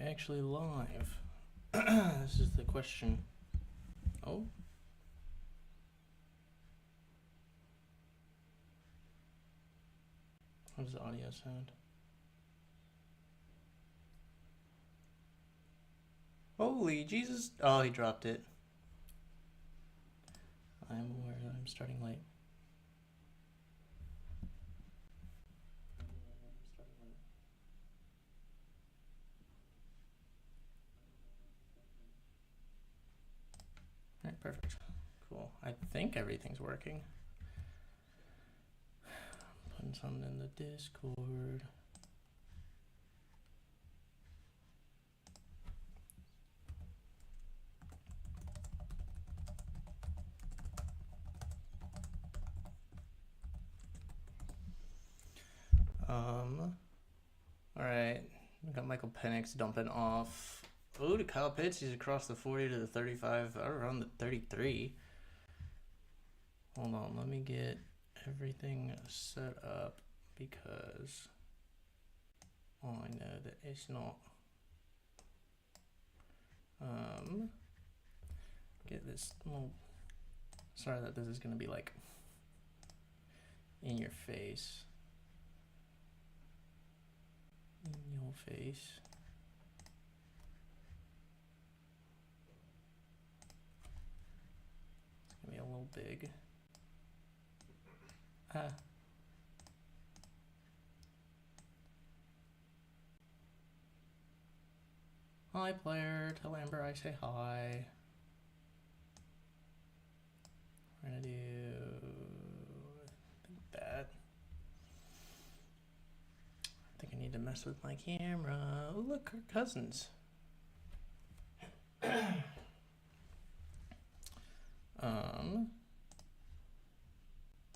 actually live? This is the question. Oh. How does the audio sound? Holy Jesus. Oh, he dropped it. I'm aware that I'm starting late. Alright, perfect. Cool. I think everything's working. Putting something in the Discord. Alright. We got Michael Penix dumping off. Oh, to Kyle Pitts. He's across the 40 to the 35, around the 33. Hold on, let me get everything set up because I know that it's not. Get this little. Sorry that this is gonna be like in your face. In your face. It's gonna be a little big. Hi player, tell Amber I say hi. We're gonna do that. I think I need to mess with my camera. Oh look, Kirk Cousins.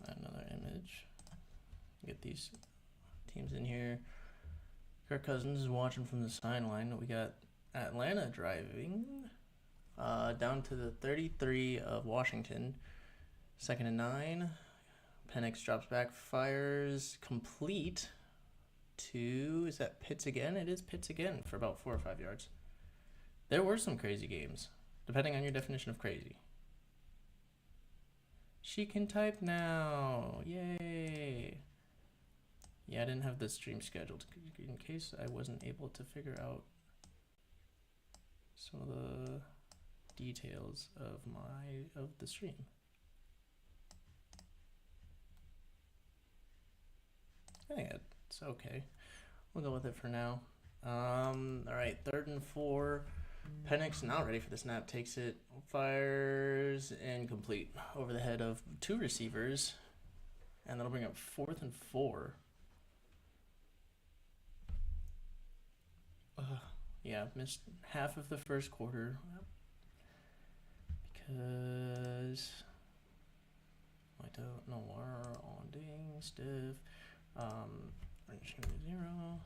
Another image. Get these teams in here. Kirk Cousins is watching from the sideline. We got Atlanta driving down to the 33 of Washington. 2nd and 9. Penix drops back, fires, complete to, is that Pitts again? It is Pitts again for about 4 or 5 yards. There were some crazy games, depending on your definition of crazy. She can type now. Yay. Yeah, I didn't have the stream scheduled in case I wasn't able to figure out some of the details of the stream. I think it's okay. We'll go with it for now. All right, 3rd and 4. Penix not ready for the snap, takes it, fires, incomplete over the head of 2 receivers, and that'll bring up 4th and 4. Yeah, missed half of the first quarter because I don't know where on ding stiff. Range 0.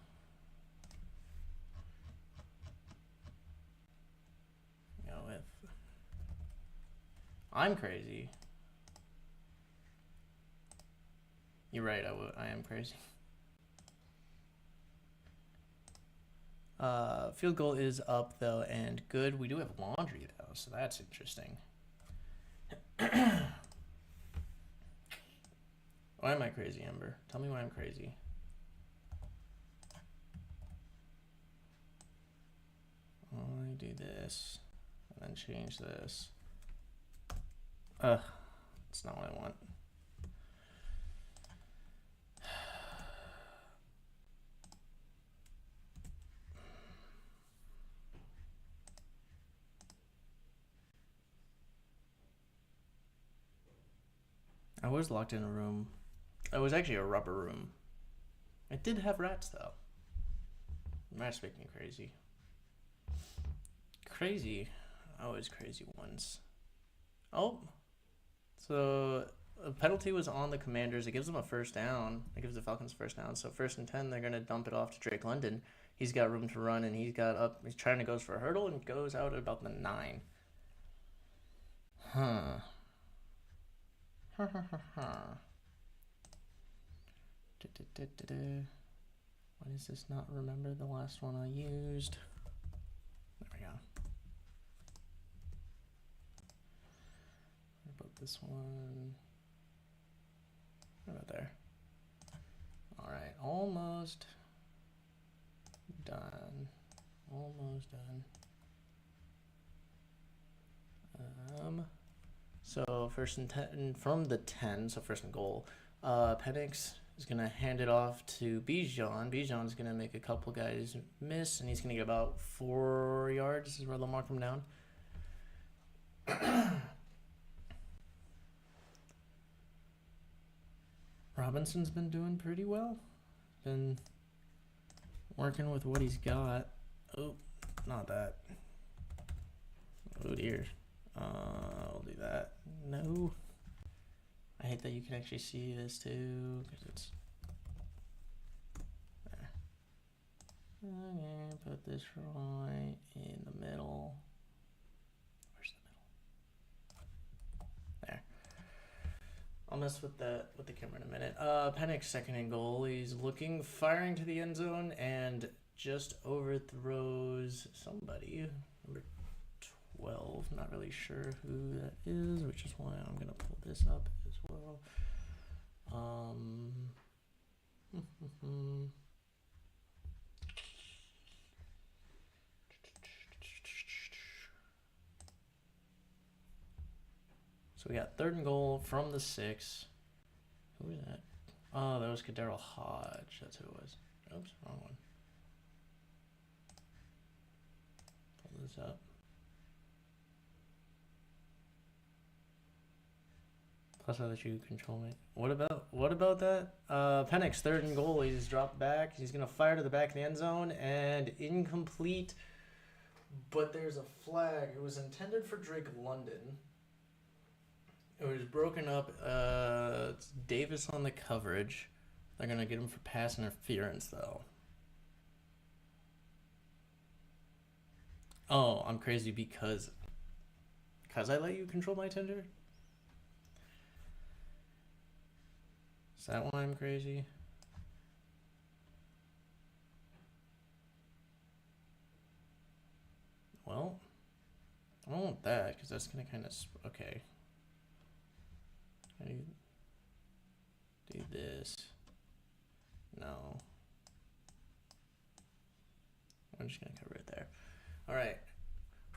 Go with. I'm crazy. You're right. I am crazy. Field goal is up though, and good. We do have laundry though, so that's interesting. Why am I crazy, Ember? Tell me why I'm crazy. I do this, and then change this. That's not what I want. I was locked in a room. It was actually a rubber room. It did have rats though. Rats make me crazy. Crazy. Always crazy ones. Oh. So a penalty was on the Commanders. It gives them a 1st down. It gives the Falcons 1st down. So 1st and 10, they're going to dump it off to Drake London. He's got room to run, and he's trying to go for a hurdle and goes out at about the 9. Why does this not remember the last one I used? this one. What about there? All right, almost done. Almost done. So first and 10 from the 10. So first and goal. Penix is gonna hand it off to Bijan. Bijan's gonna make a couple guys miss, and he's gonna get about 4 yards. This is where they'll mark him down. Robinson's been doing pretty well. Been working with what he's got. Oh, not that. Oh dear. I'll do that. No. I hate that you can actually see this too, because it's there. Okay, put this right in the middle. Where's the middle? There. I'll mess with the camera in a minute. Penix second and goal. He's looking, firing to the end zone, and just overthrows somebody. Number 12. Not really sure who that is, which is why I'm gonna pull this up as well. So we got third and goal from the 6. Who was that? Oh, that was Kadero Hodge. That's who it was. Oops, wrong one. Pull this up. Plus, I let you control me. What about that? Penix third and goal. He's dropped back. He's gonna fire to the back of the end zone and incomplete. But there's a flag. It was intended for Drake London. It was broken up. It's Davis on the coverage. They're gonna get him for pass interference though. Oh, I'm crazy because I let you control my tender? Is that why I'm crazy? Well, I don't want that because that's gonna kind of okay. How do you do this? No. I'm just gonna cover it there. All right.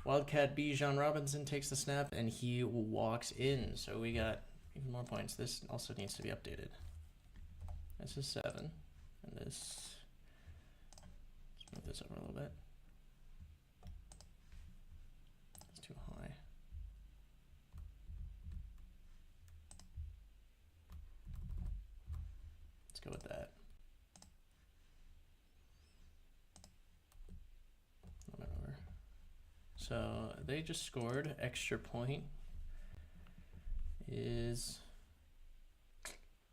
Wildcat Bijan Robinson takes the snap and he walks in. So we got even more points. This also needs to be updated. This is 7, and this. Let's move this over a little bit. It's too high. Let's go with that. Over. So they just scored. Extra point is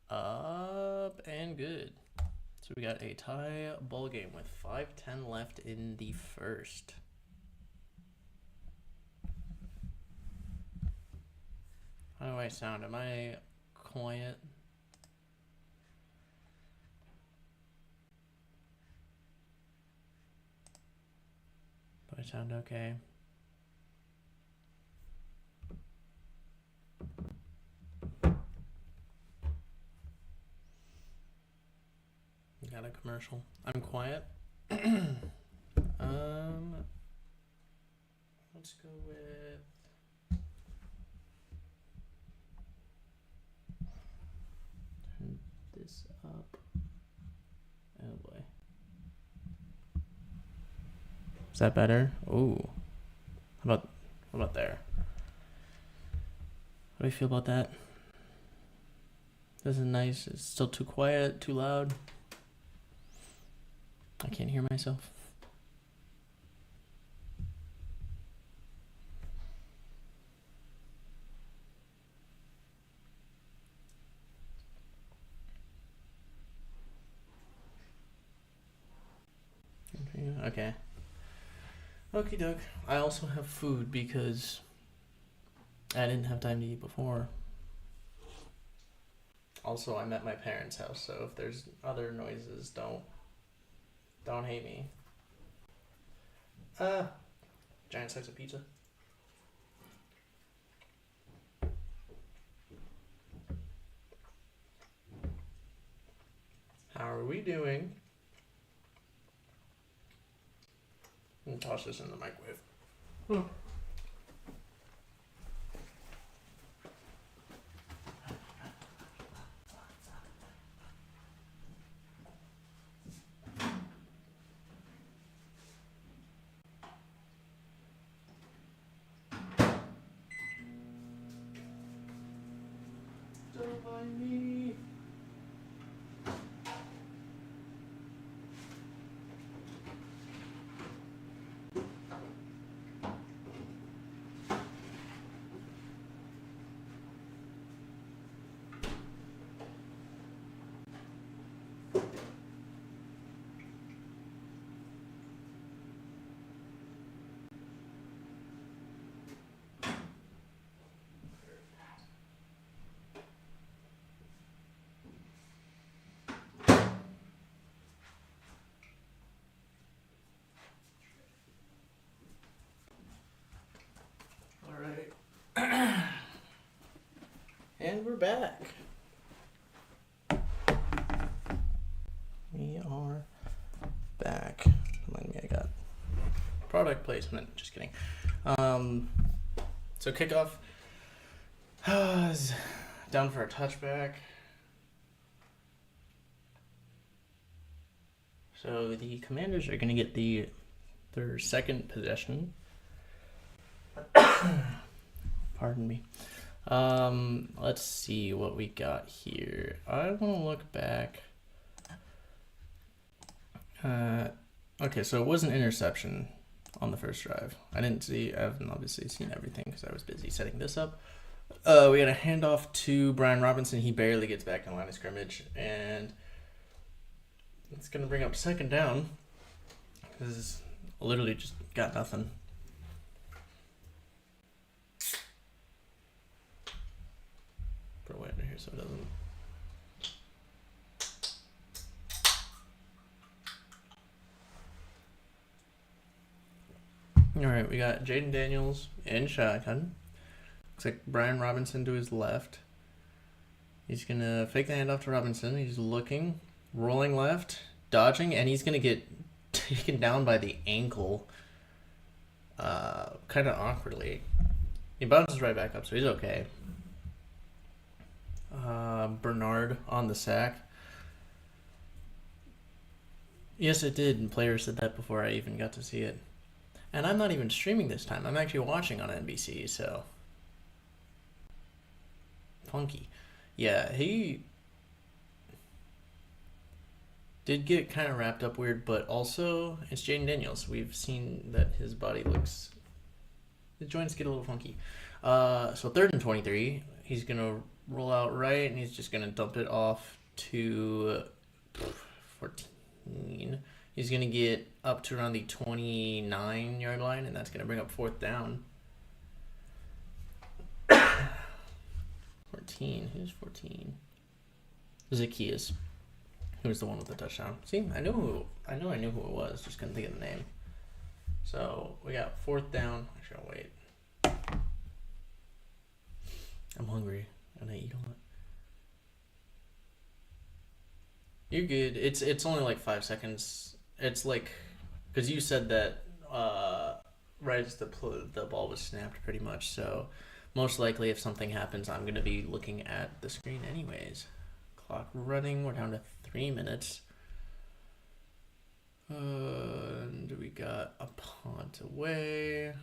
up and good. So we got a tie ball game with 5:10 left in the first. How do I sound? Am I quiet? Do I sound okay? Got a commercial. I'm quiet. Let's go with turn this up. Oh boy. Is that better? Ooh. How about there? How do you feel about that? This is nice. It's still too quiet, too loud. I can't hear myself. Okay. Okie doke. I also have food because I didn't have time to eat before. Also, I'm at my parents' house, so if there's other noises, don't hate me. Giant slice of pizza. are we doing? And toss this in the microwave. Don't mind me. And we're back. We are back. Remind me, I got product placement. Just kidding. So kickoff is down for a touchback. So the Commanders are going to get their second possession. Pardon me. Let's see what we got here. I want to look back. Okay, so it was an interception on the first drive. I haven't obviously seen everything because I was busy setting this up. We had a handoff to Brian Robinson. He barely gets back in the line of scrimmage, and it's going to bring up second down because literally just got nothing. Put away under here so it doesn't. All right, we got Jaden Daniels in shotgun. Looks like Brian Robinson to his left. He's going to fake the handoff to Robinson. He's looking, rolling left, dodging, and he's going to get taken down by the ankle kind of awkwardly. He bounces right back up, so he's okay. Bernard on the sack. Yes, it did, and players said that before I even got to see it. And I'm not even streaming this time. I'm actually watching on NBC, so. Funky. Yeah, he did get kind of wrapped up weird, but also it's Jaden Daniels. We've seen that his body looks, the joints get a little funky. So 3rd and 23. He's going to roll out right, and he's just going to dump it off to 14. He's going to get up to around the 29-yard line, and that's going to bring up 4th down. 14. Who's 14? Zacchaeus. Who was the one with the touchdown? See, I knew who it was, just couldn't think of the name. So we got 4th down. Actually, I'll wait. I'm hungry, and I eat a lot. You're good. It's only like 5 seconds. It's like, because you said that right as the ball was snapped, pretty much. So most likely, if something happens, I'm gonna be looking at the screen anyways. Clock running. We're down to 3 minutes. And we got a punt away.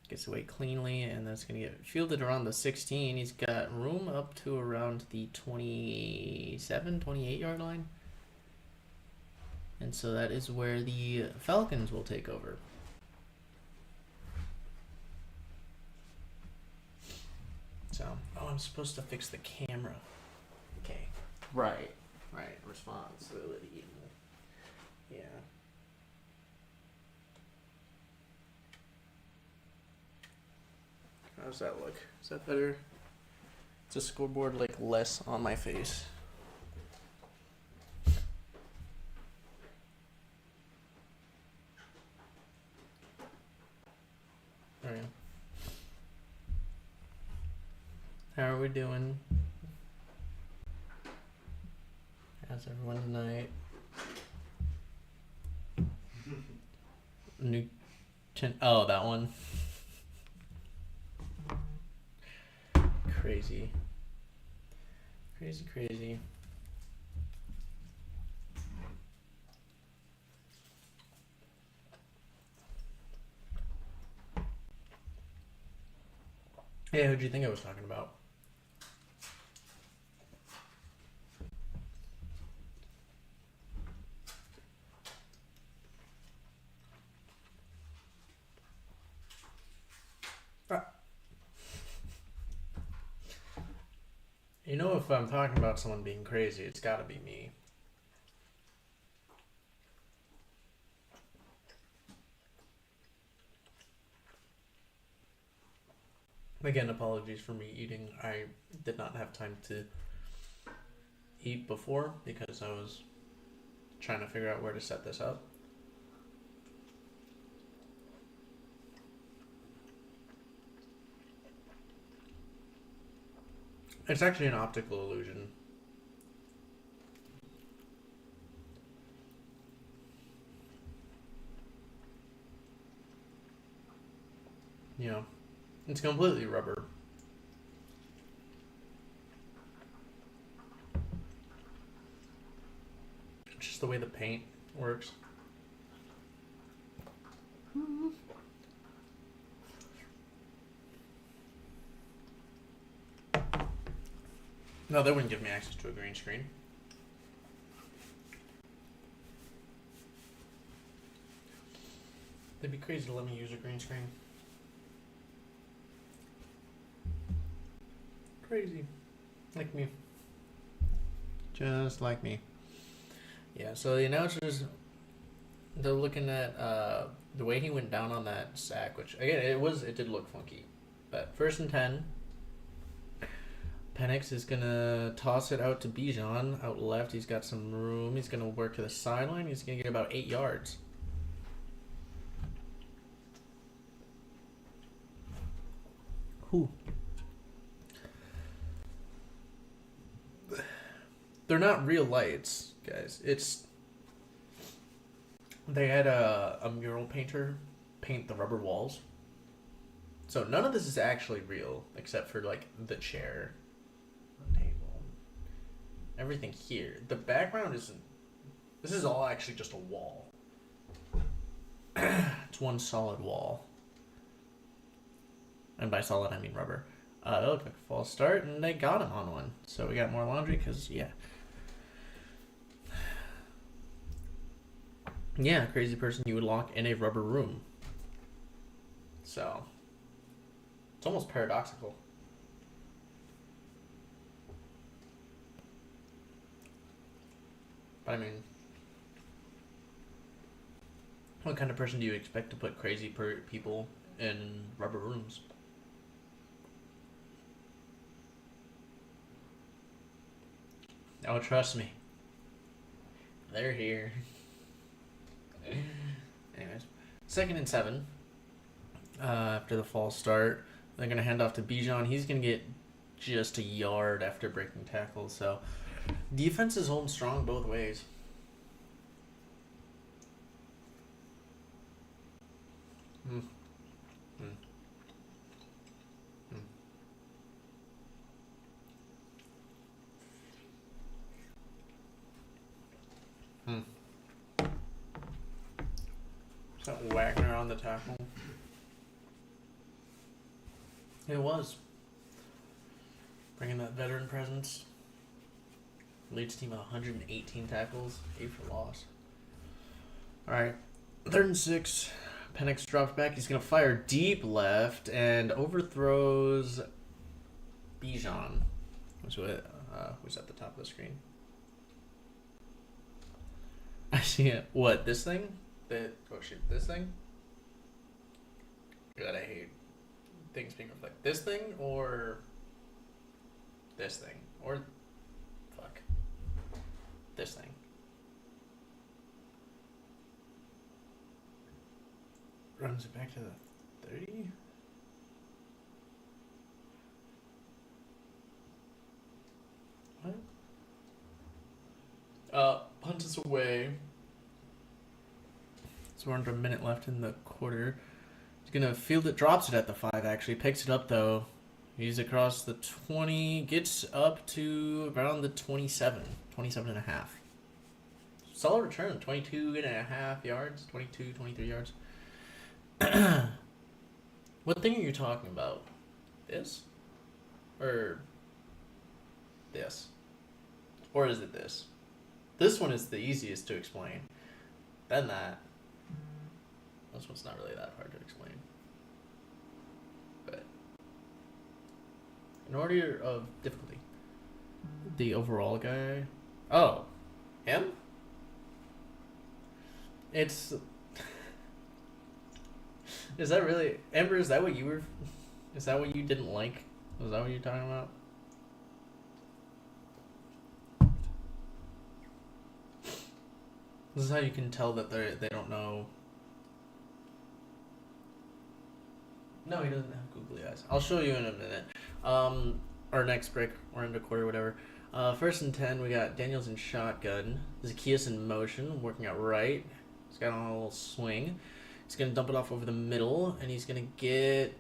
Gets away cleanly, and that's going to get fielded around the 16. He's got room up to around the 27, 28-yard line. And so that is where the Falcons will take over. So, I'm supposed to fix the camera. Okay. Right. Responsibility. Yeah. How does that look? Is that better? Is the scoreboard like less on my face? Alright. How are we doing? How's everyone tonight? Oh, that one. Crazy. Crazy. Hey, who'd you think I was talking about? You know, if I'm talking about someone being crazy, it's gotta be me. Again, apologies for me eating. I did not have time to eat before because I was trying to figure out where to set this up. It's actually an optical illusion. You know, it's completely rubber. It's just the way the paint works. No, they wouldn't give me access to a green screen. They'd be crazy to let me use a green screen. Crazy. Like me. Just like me. Yeah, so the announcers, they're looking at the way he went down on that sack, which, again, it did look funky. But 1st and 10. Penix is going to toss it out to Bijan. Out left, he's got some room. He's going to work to the sideline. He's going to get about 8 yards. Whew. They're not real lights, guys. They had a mural painter paint the rubber walls. So none of this is actually real, except for, like, the chair. Everything here. The background isn't. This is all actually just a wall. It's one solid wall. And by solid, I mean rubber. That looked like a false start, and they got him on one. So we got more laundry, because, yeah. Yeah, crazy person you would lock in a rubber room. So. It's almost paradoxical. But I mean, what kind of person do you expect to put crazy people in rubber rooms? Oh, trust me. They're here. Anyways, 2nd and 7. After the false start, they're going to hand off to Bijan. He's going to get just a yard after breaking tackles, so defense is holding strong both ways. Is that Wagner on the tackle? It was. Bringing that veteran presence. Leads team 118 tackles, 8 for loss. Alright, 3rd and 6. Penix drops back. He's going to fire deep left and overthrows Bijan. Who's at the top of the screen? I see it. What, this thing? This thing? God, I hate things being reflected. This thing or this thing? Or, fuck. This thing. Runs it back to the 30? What? Punt is away. So we're under a minute left in the quarter. He's gonna field it, drops it at the 5 actually, picks it up though. He's across the 20, gets up to around the 27 and a half. Solid return, 22 and a half yards, 22, 23 yards. What thing are you talking about? This? Or this? Or is it this? This one is the easiest to explain. Then that. This one's not really that hard to explain. But in order of difficulty, the overall guy. Oh, him? It's. Is that really Amber? Is that what you were? Is that what you didn't like? Was that what you're talking about? This is how you can tell that they don't know. No, he doesn't have googly eyes. I'll show you in a minute. Our next break, or into quarter, whatever. 1st and 10, we got Daniels in shotgun. Zacchaeus in motion, working out right. He's got a little swing. He's gonna dump it off over the middle, and he's gonna get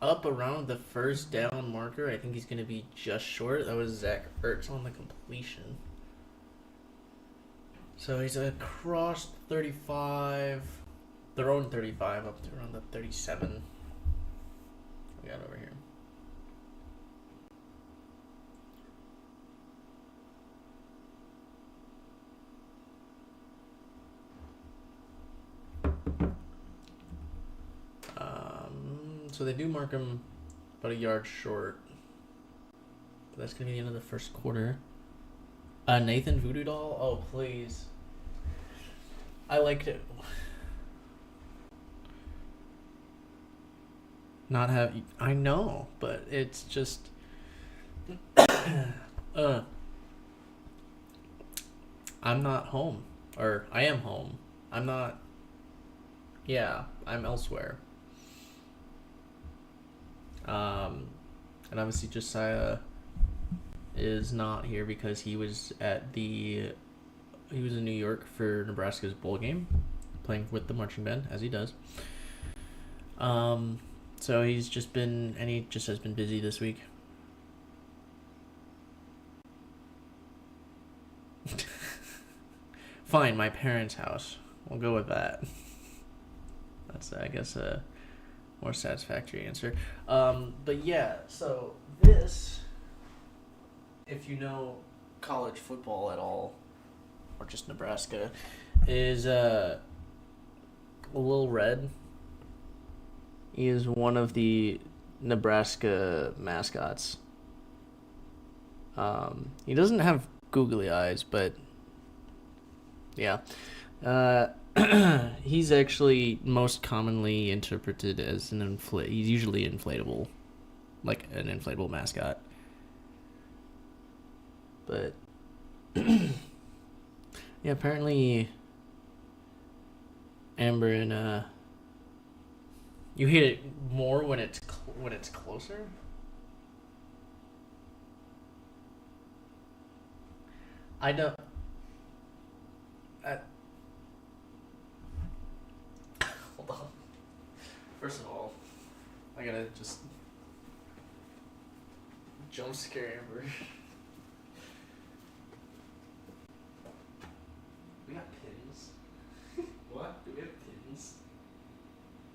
up around the 1st down marker. I think he's gonna be just short. That was Zach Ertz on the completion. So he's across 35, their own 35 up to around the 37. We got over here. So they do mark him about a yard short. But that's gonna be the end of the 1st quarter. Nathan Voodoo Doll? Oh, please. I liked it. Not have I know, but it's just I'm not home. Or I am home. I'm not. Yeah, I'm elsewhere. And obviously Josiah is not here because he was in New York for Nebraska's bowl game, playing with the marching band, as he does. So he just has been busy this week. Fine, my parents' house. We'll go with that. That's, I guess, a more satisfactory answer. But yeah, so this, if you know college football at all, or just Nebraska, is Lil Red. He is one of the Nebraska mascots. He doesn't have googly eyes, but yeah. He's actually most commonly interpreted as he's usually inflatable, like an inflatable mascot. But yeah, apparently Amber and you hit it more when it's closer. I don't. Hold on. First of all, I gotta just jump scare Amber. We got pins. What? Do we have pins?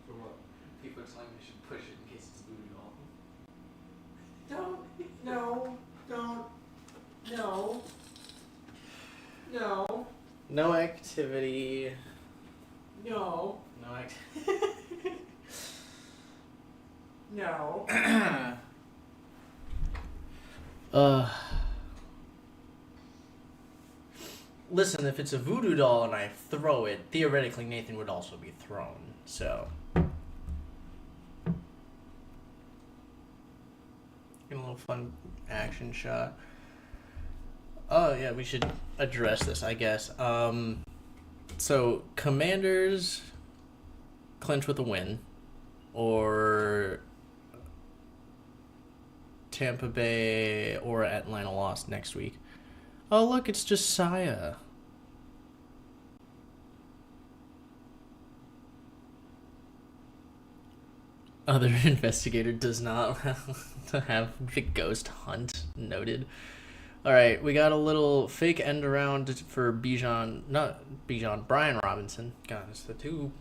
For what? People are telling me I should push it in case it's booted off. No. No activity. No activity. No. Listen, if it's a voodoo doll and I throw it, theoretically Nathan would also be thrown, so. Get a little fun action shot. Oh yeah, we should address this, I guess. So Commanders clinch with a win, or Tampa Bay or Atlanta lost next week. Oh look, it's Josiah. Other investigator does not have the ghost hunt noted. All right, we got a little fake end around for Brian Robinson. God, it's the two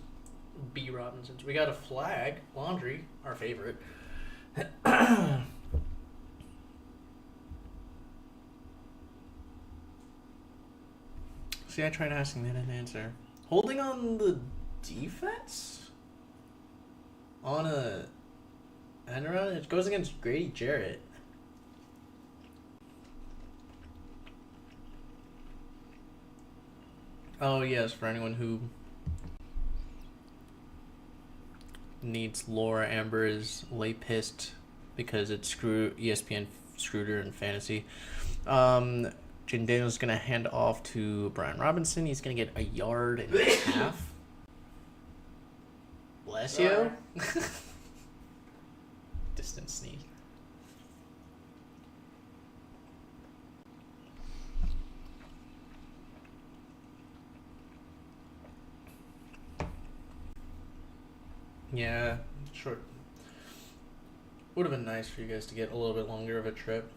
B Robinsons. We got a flag, laundry, our favorite. See, I tried asking, they didn't answer. Holding on the defense? On a end around? It goes against Grady Jarrett. Oh, yes, for anyone who needs Laura Amber is lay pissed because it's ESPN screwed her in fantasy. Jaden Daniels is going to hand off to Brian Robinson. He's going to get 1.5 yards. Bless you. Distant sneeze. Yeah, short. Would have been nice for you guys to get a little bit longer of a trip.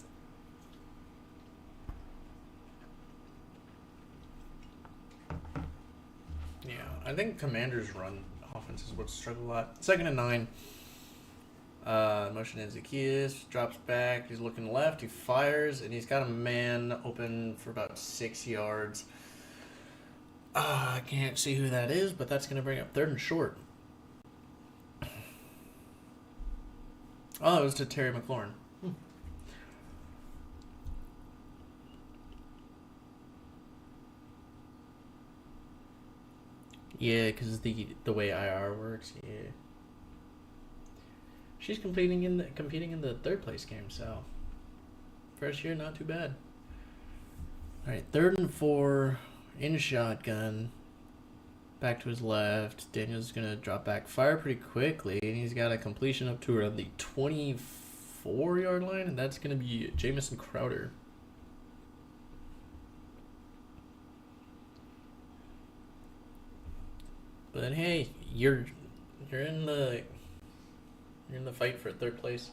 Yeah, I think Commanders' run offense is what struggled a lot. 2nd and 9. Motion in Zacchaeus, drops back, he's looking left, he fires, and he's got a man open for about 6 yards. I can't see who that is, but that's going to bring up 3rd and short. Oh, it was to Terry McLaurin. Yeah, because the way IR works, yeah. She's competing in the 3rd place game, so first year, not too bad. All right, 3rd and 4 in shotgun. Back to his left. Daniel's gonna drop back, fire pretty quickly, and he's got a completion up to around the 24-yard line, and that's gonna be Jamison Crowder. But hey, you're in the fight for 3rd place.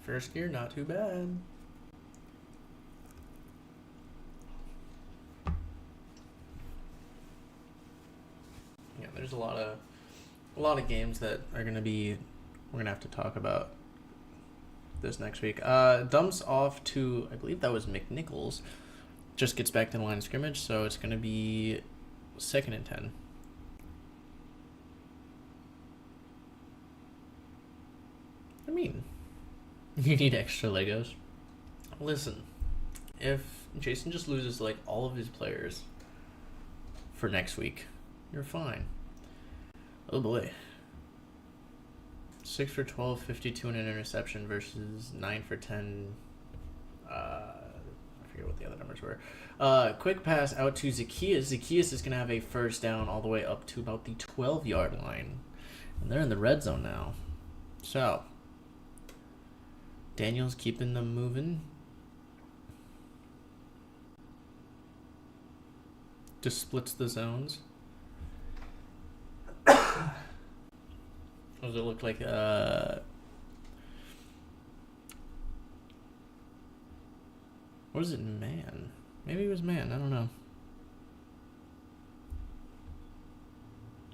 First year, not too bad. Yeah, there's a lot of games that are gonna be we're gonna have to talk about this next week. Dumps off to, I believe that was McNichols. Just gets back to the line of scrimmage, so it's gonna be 2nd and 10. I mean, you need extra Legos. Listen, if Jason just loses like all of his players for next week, you're fine. Oh boy. 6 for 12, 52 and an interception versus 9 for 10. I forget what the other numbers were. Quick pass out to Zacchaeus. Zacchaeus is going to have a first down all the way up to about the 12-yard line. And they're in the red zone now. So, Daniel's keeping them moving. Just splits the zones. What does it look like? What is it, man? Maybe it was man. I don't know.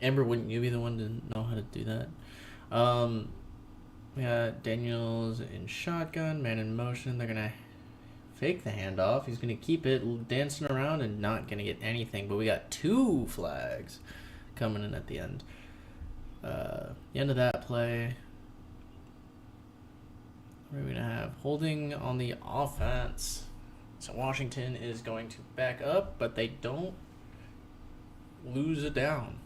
Amber, wouldn't you be the one to know how to do that? Yeah, Daniels in shotgun, man in motion. They're gonna fake the handoff. He's gonna keep it dancing around and not gonna get anything. But we got 2 flags coming in at the end. The end of that play. What are we gonna have? Holding on the offense. So Washington is going to back up, but they don't lose a down.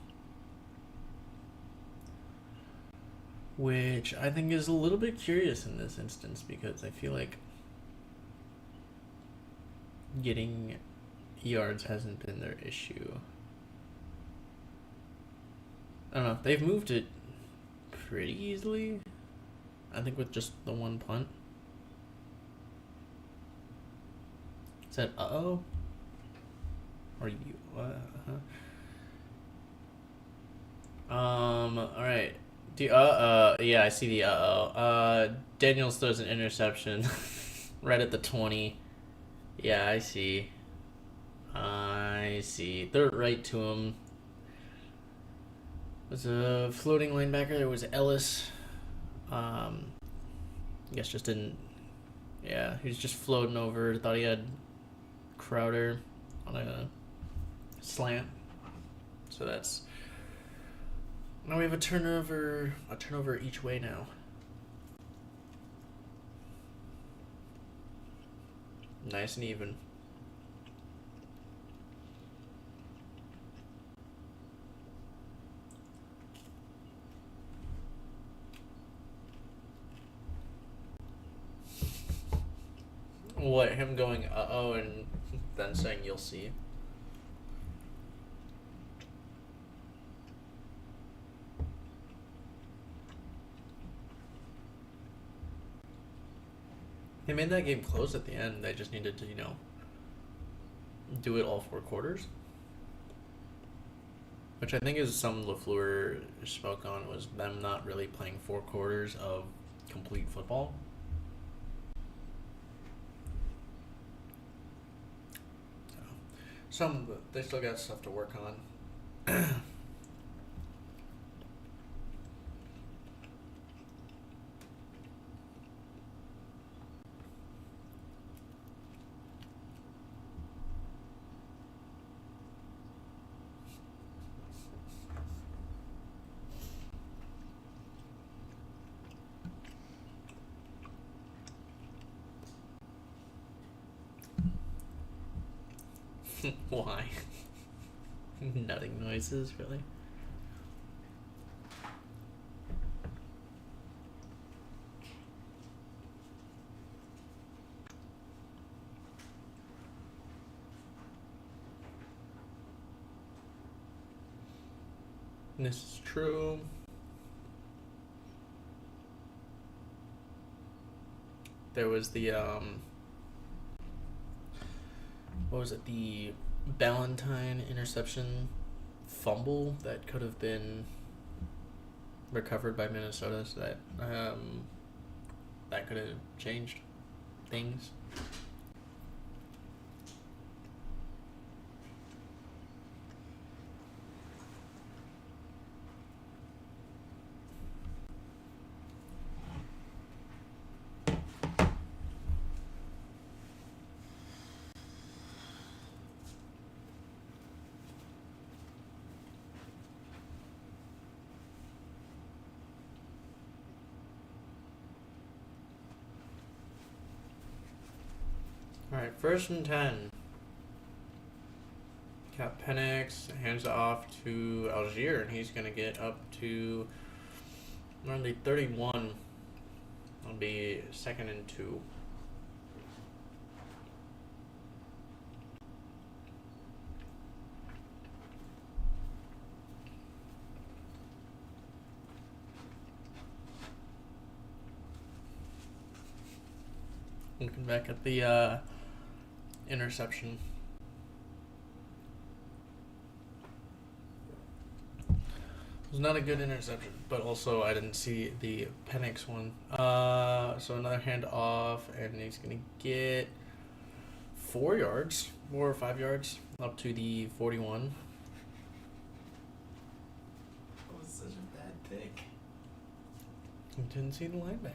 Which I think is a little bit curious in this instance, because I feel like getting yards hasn't been their issue. I don't know. They've moved it pretty easily. I think with just the 1 punt. Is that uh-oh? Or you? All right. Yeah, I see the Daniels throws an interception right at the 20. Yeah, I see. I see. Throw it right to him. It was a floating linebacker. There was Ellis. I guess just didn't. Yeah, he was just floating over. Thought he had Crowder on a slant. So that's. Now we have a turnover each way now. Nice and even. What, him going uh-oh and then saying you'll see? They made that game close at the end. They just needed to, do it all 4 quarters. Which I think is something LaFleur spoke on, was them not really playing 4 quarters of complete football. They still got stuff to work on. Why? Nutting noises, really? This is true. There was the what was it, the Ballantyne interception fumble that could have been recovered by Minnesota, so that could have changed things. Alright, 1st and 10. Got Penix, hands it off to Algier, and he's going to get up to nearly 31. It'll be 2nd and 2. Looking back at the interception. It was not a good interception, but also I didn't see the Penix one. So another hand off, and he's going to get 4 yards, 4 or 5 yards, up to the 41. That was such a bad pick. I didn't see the linebacker.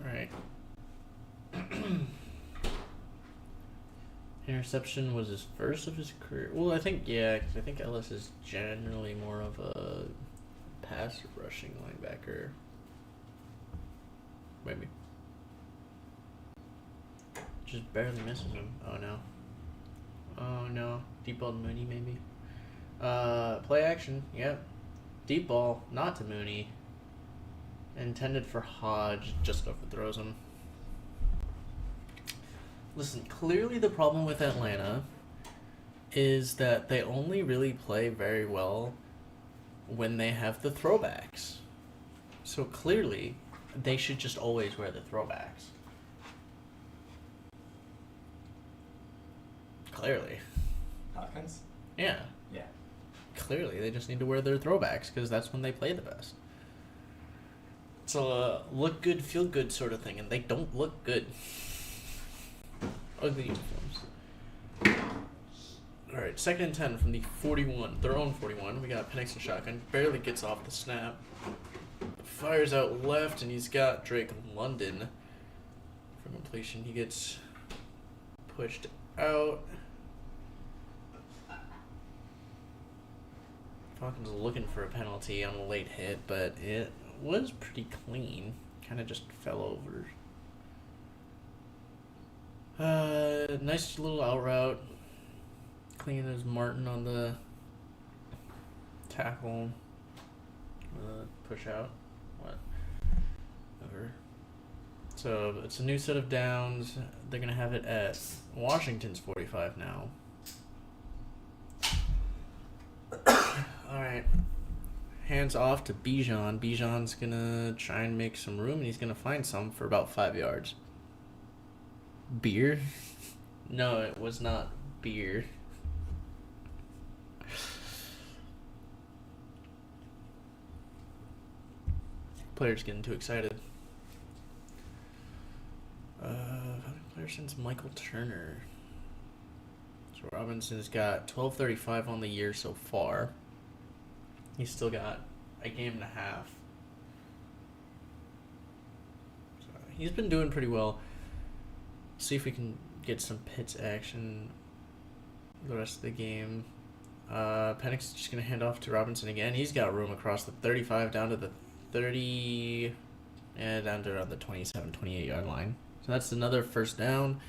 Alright. Interception was his first of his career. Well, I think, yeah, because I think Ellis is generally more of a pass rushing linebacker. Maybe. Just barely misses him. Oh no. Oh no. Deep ball to Mooney, maybe. Play action. Yep. Deep ball, not to Mooney. Intended for Hodge, just overthrows him. Listen, clearly the problem with Atlanta is that they only really play very well when they have the throwbacks. So clearly, they should just always wear the throwbacks. Clearly. Falcons? Yeah. Yeah. Clearly, they just need to wear their throwbacks because that's when they play the best. It's a look good, feel good sort of thing, and they don't look good. Ugly uniforms. Alright, 2nd and 10 from the 41, their own 41. We got Penix and shotgun. Barely gets off the snap. Fires out left, and he's got Drake London for completion. He gets pushed out. Falcons looking for a penalty on a late hit, but it was pretty clean. Kind of just fell over. Nice little out route. Clean as Martin on the tackle. Push out. Whatever. So it's a new set of downs. They're going to have it at Washington's 45 now. Alright. Hands off to Bijan. Bijan's going to try and make some room, and he's going to find some for about 5 yards. Beer? No, it was not beer. Players getting too excited. Player since Michael Turner. So Robinson's got 1235 on the year so far. He's still got a game and a half. So he's been doing pretty well. See if we can get some Pitts action the rest of the game. Penix is just going to hand off to Robinson again. He's got room across the 35 down to the 30, and down to around the 27, 28 yard line. So that's another first down.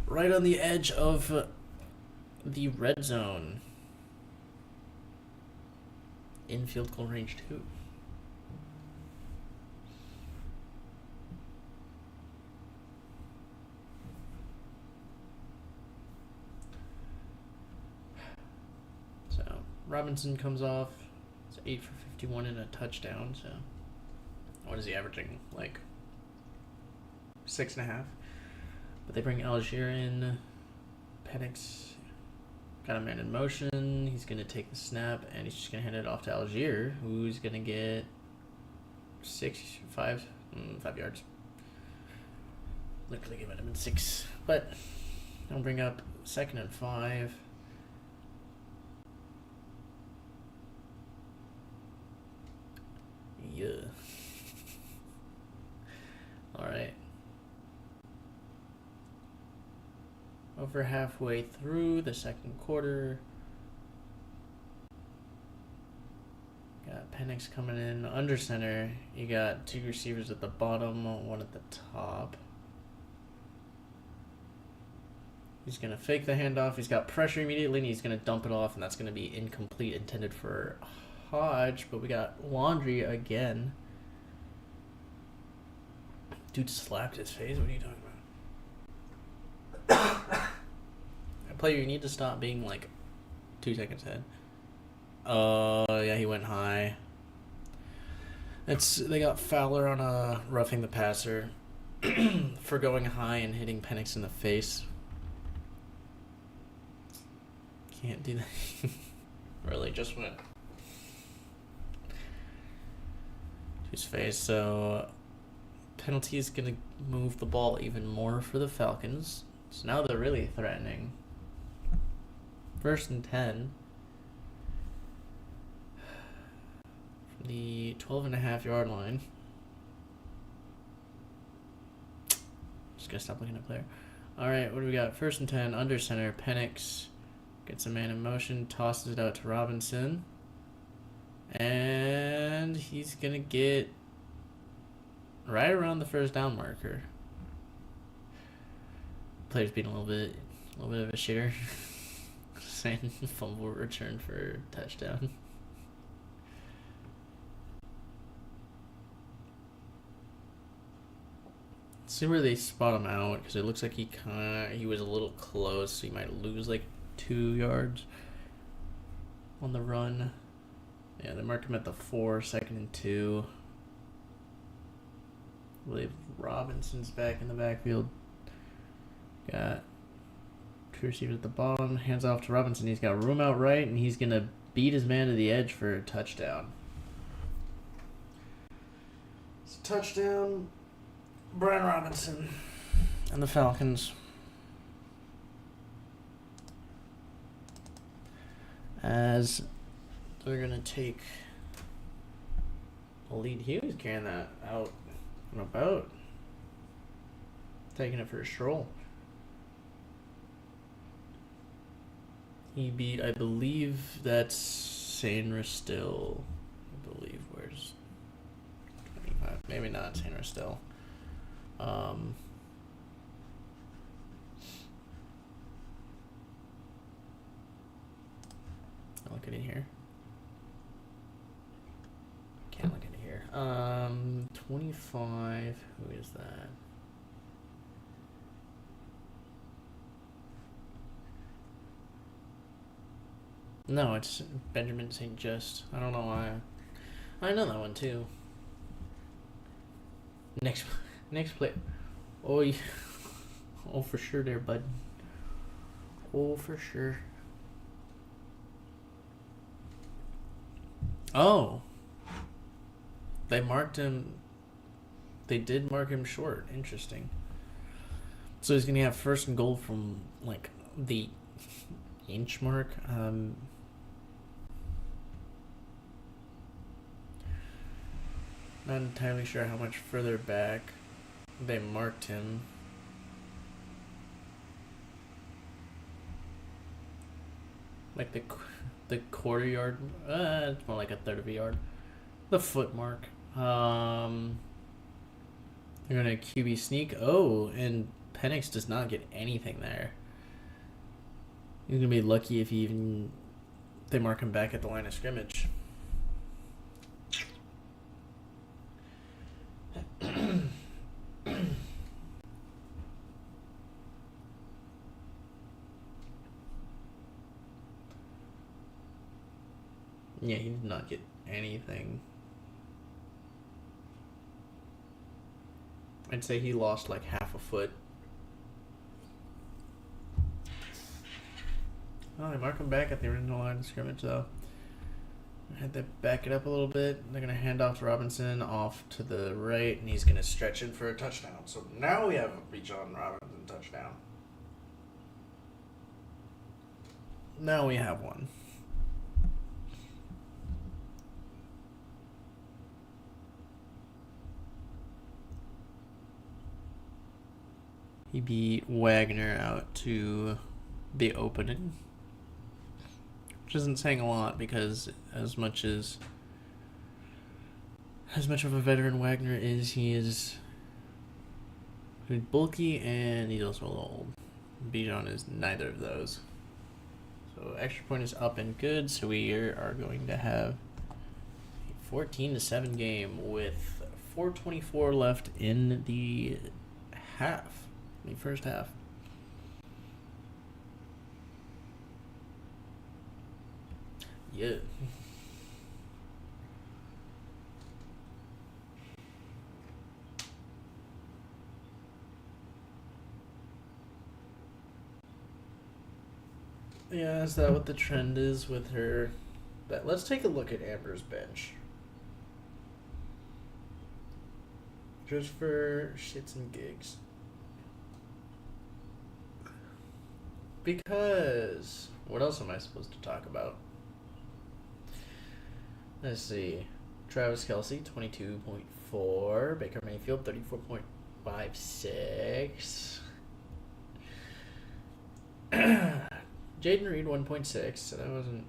Right on the edge of the red zone. Infield goal range 2. So Robinson comes off. It's 8 for 51 and a touchdown. So what is he averaging? Like 6.5. But they bring Algier in. Penix got a man in motion. He's going to take the snap, and he's just going to hand it off to Algier, who's going to get 5 yards. Looked like it might have been 6. But I'll bring up 2nd and 5. Yeah. Alright. Over halfway through the second quarter. Got Penix coming in under center. You got 2 receivers at the bottom, 1 at the top. He's going to fake the handoff. He's got pressure immediately, and he's going to dump it off, and that's going to be incomplete, intended for Hodge, but we got Laundry again. Dude slapped his face. What are you talking about? Player, you need to stop being like 2 seconds ahead. Yeah, he went high. They got Fowler on a roughing the passer for going high and hitting Penix in the face. Can't do that. Really, just went to his face. So penalty is going to move the ball even more for the Falcons. So now they're really threatening. 1st and 10. From the 12.5 yard line. Just gotta stop looking at player. Alright, what do we got? 1st and 10, under center. Penix gets a man in motion, tosses it out to Robinson. And he's gonna get right around the first down marker. Player's being a little bit of a shitter. Saying fumble return for touchdown. See where they spot him out, because it looks like he was a little close, so he might lose like 2 yards on the run. Yeah, they marked him at the 4, 2nd and 2. I believe Robinson's back in the backfield. Got Received at the bottom. Hands off to Robinson. He's got room out right, and he's going to beat his man to the edge for a touchdown. It's a touchdown. Brian Robinson and the Falcons. As they're going to take a lead. He was carrying that out and about. Taking it for a stroll. He beat, I believe that's Saint Restil. I believe where's 25? Maybe not Saint Restil. Look at it here. Can't look at it here. 25. Who is that? No, it's Benjamin St. Just. I don't know why. I know that one too. Next play. Oh, yeah. Oh, for sure there, bud. Oh, for sure. Oh. They marked him. They did mark him short. Interesting. So he's going to have first and goal from, like, the inch mark. Not entirely sure how much further back they marked him. Like the quarter yard. It's more like a third of a yard. The foot mark. They're gonna QB sneak. Oh, and Penix does not get anything there. He's gonna be lucky if they mark him back at the line of scrimmage. Yeah, he did not get anything. I'd say he lost like half a foot. Oh, they mark him back at the original line of scrimmage though. I had to back it up a little bit. They're going to hand off to Robinson off to the right, and he's going to stretch in for a touchdown. So now we have a Bijan Robinson touchdown. Now we have one. He beat Wagner out to the opening. Which isn't saying a lot because as much of a veteran Wagner is, he is bulky and he's also a little old. Bijan is neither of those. So extra point is up and good, so we are going to have a 14-7 game with 4:24 left in the first half. Yeah. Yeah, is that what the trend is with her? But let's take a look at Amber's bench. Just for shits and gigs. Because what else am I supposed to talk about? Let's see. Travis Kelce, 22.4. Baker Mayfield, 34.56. Jaden Reed, 1.6. So that wasn't...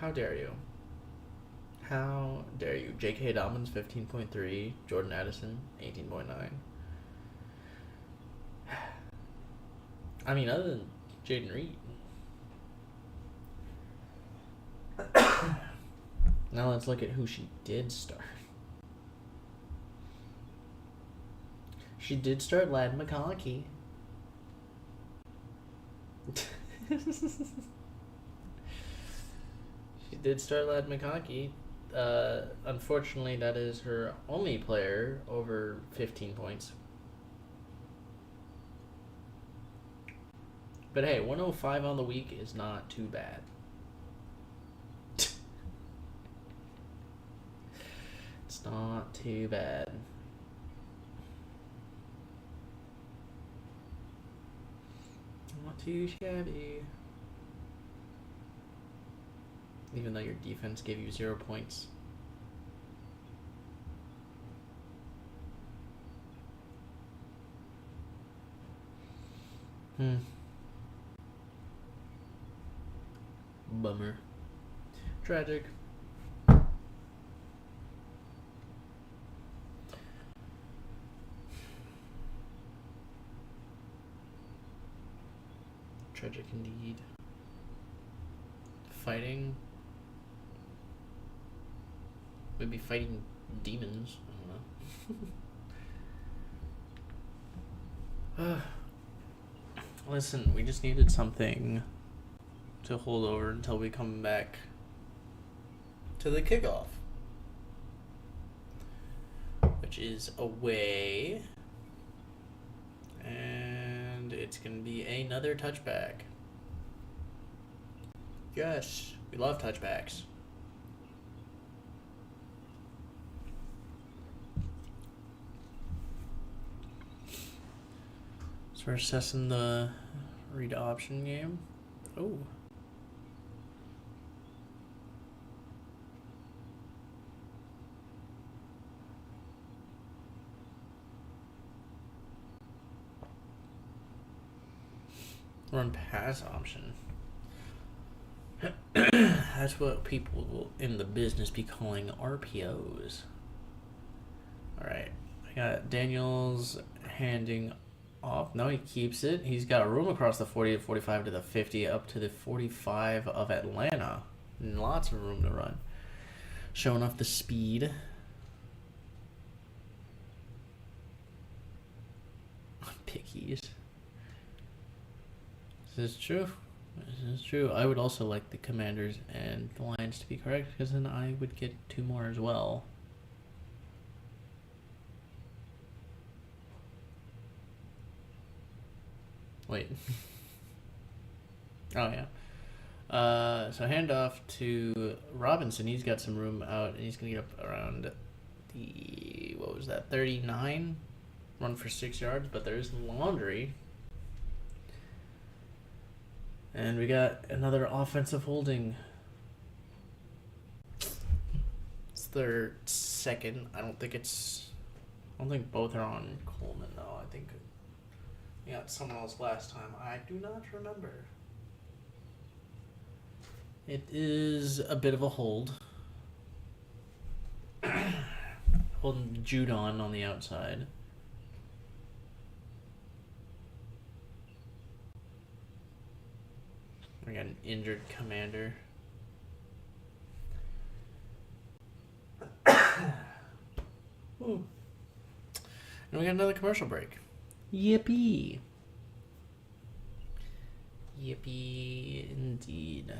How dare you? How dare you? J.K. Dobbins, 15.3. Jordan Addison, 18.9. I mean, other than Jaden Reed. Now let's look at who she did start. She did start Ladd McConkey. She did start Ladd McConkey. Unfortunately, that is her only player over 15 points. But hey, 105 on the week is not too bad. It's not too bad. Not too shabby. Even though your defense gave you 0 points. Bummer. Tragic. Tragic indeed. Fighting. We'd be fighting demons. I don't know. Listen, we just needed something to hold over until we come back to the kickoff, which is away, and it's gonna be another touchback. Yes, we love touchbacks. So we're assessing the read option game. Oh. Run pass option. That's what people will in the business be calling RPOs. Alright. I got Daniels handing off. No, he keeps it. He's got room across the 40 to 45 to the 50 up to the 45 of Atlanta. And lots of room to run. Showing off the speed. Pickies. This is true. This is true. I would also like the Commanders and the Lions to be correct, because then I would get 2 more as well. Wait. Oh, yeah. So handoff to Robinson. He's got some room out, and he's going to get up around the, what was that, 39? Run for 6 yards, but there's Laundry. And we got another offensive holding. It's their second. I don't think both are on Coleman, though. I think we got someone else last time. I do not remember. It is a bit of a hold. Holding Judon on the outside. We got an injured Commander. Ooh. And we got another commercial break. Yippee. Yippee indeed.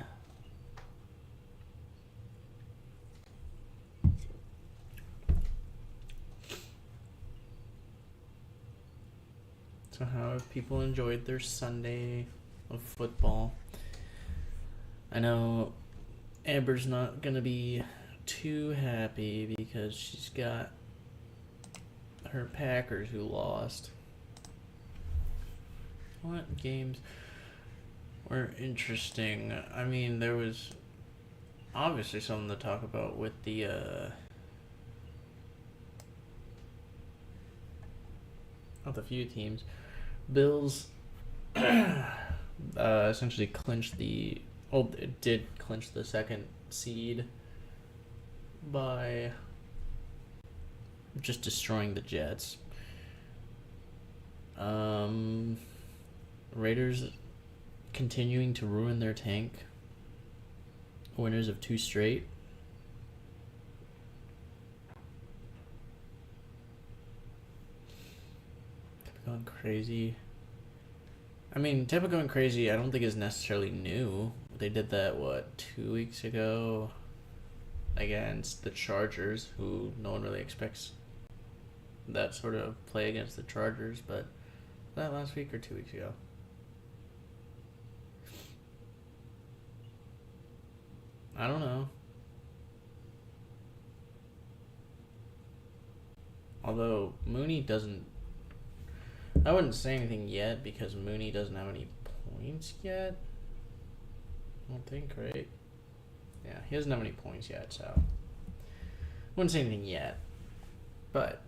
So how have people enjoyed their Sunday of football? I know Amber's not going to be too happy because she's got her Packers who lost. What games were interesting? I mean, there was obviously something to talk about with the of a few teams. Bills essentially clinched the... Oh, it did clinch the second seed by just destroying the Jets. Raiders continuing to ruin their tank. Winners of 2 straight. Going crazy. I mean, Tampa going crazy I don't think is necessarily new. They did that, 2 weeks ago against the Chargers, who no one really expects that sort of play against the Chargers, but that last week or 2 weeks ago? I don't know. Although Mooney doesn't, I wouldn't say anything yet because Mooney doesn't have any points yet. I don't think, right? Yeah, he doesn't have any points yet, so I wouldn't say anything yet. But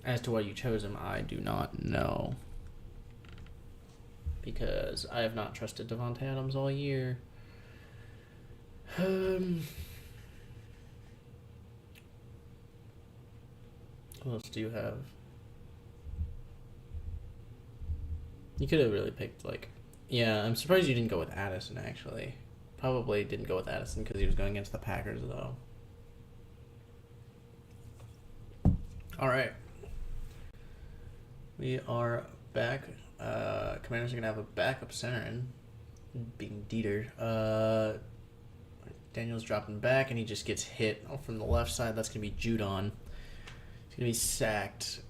as to why you chose him, I do not know. Because I have not trusted Devontae Adams all year. Who else do you have? You could have really picked, like... Yeah, I'm surprised you didn't go with Addison, actually. Probably didn't go with Addison because he was going against the Packers, though. Alright. We are back. Commanders are going to have a backup center in, being Dieter. Daniel's dropping back, and he just gets hit from the left side. That's going to be Judon. He's going to be sacked.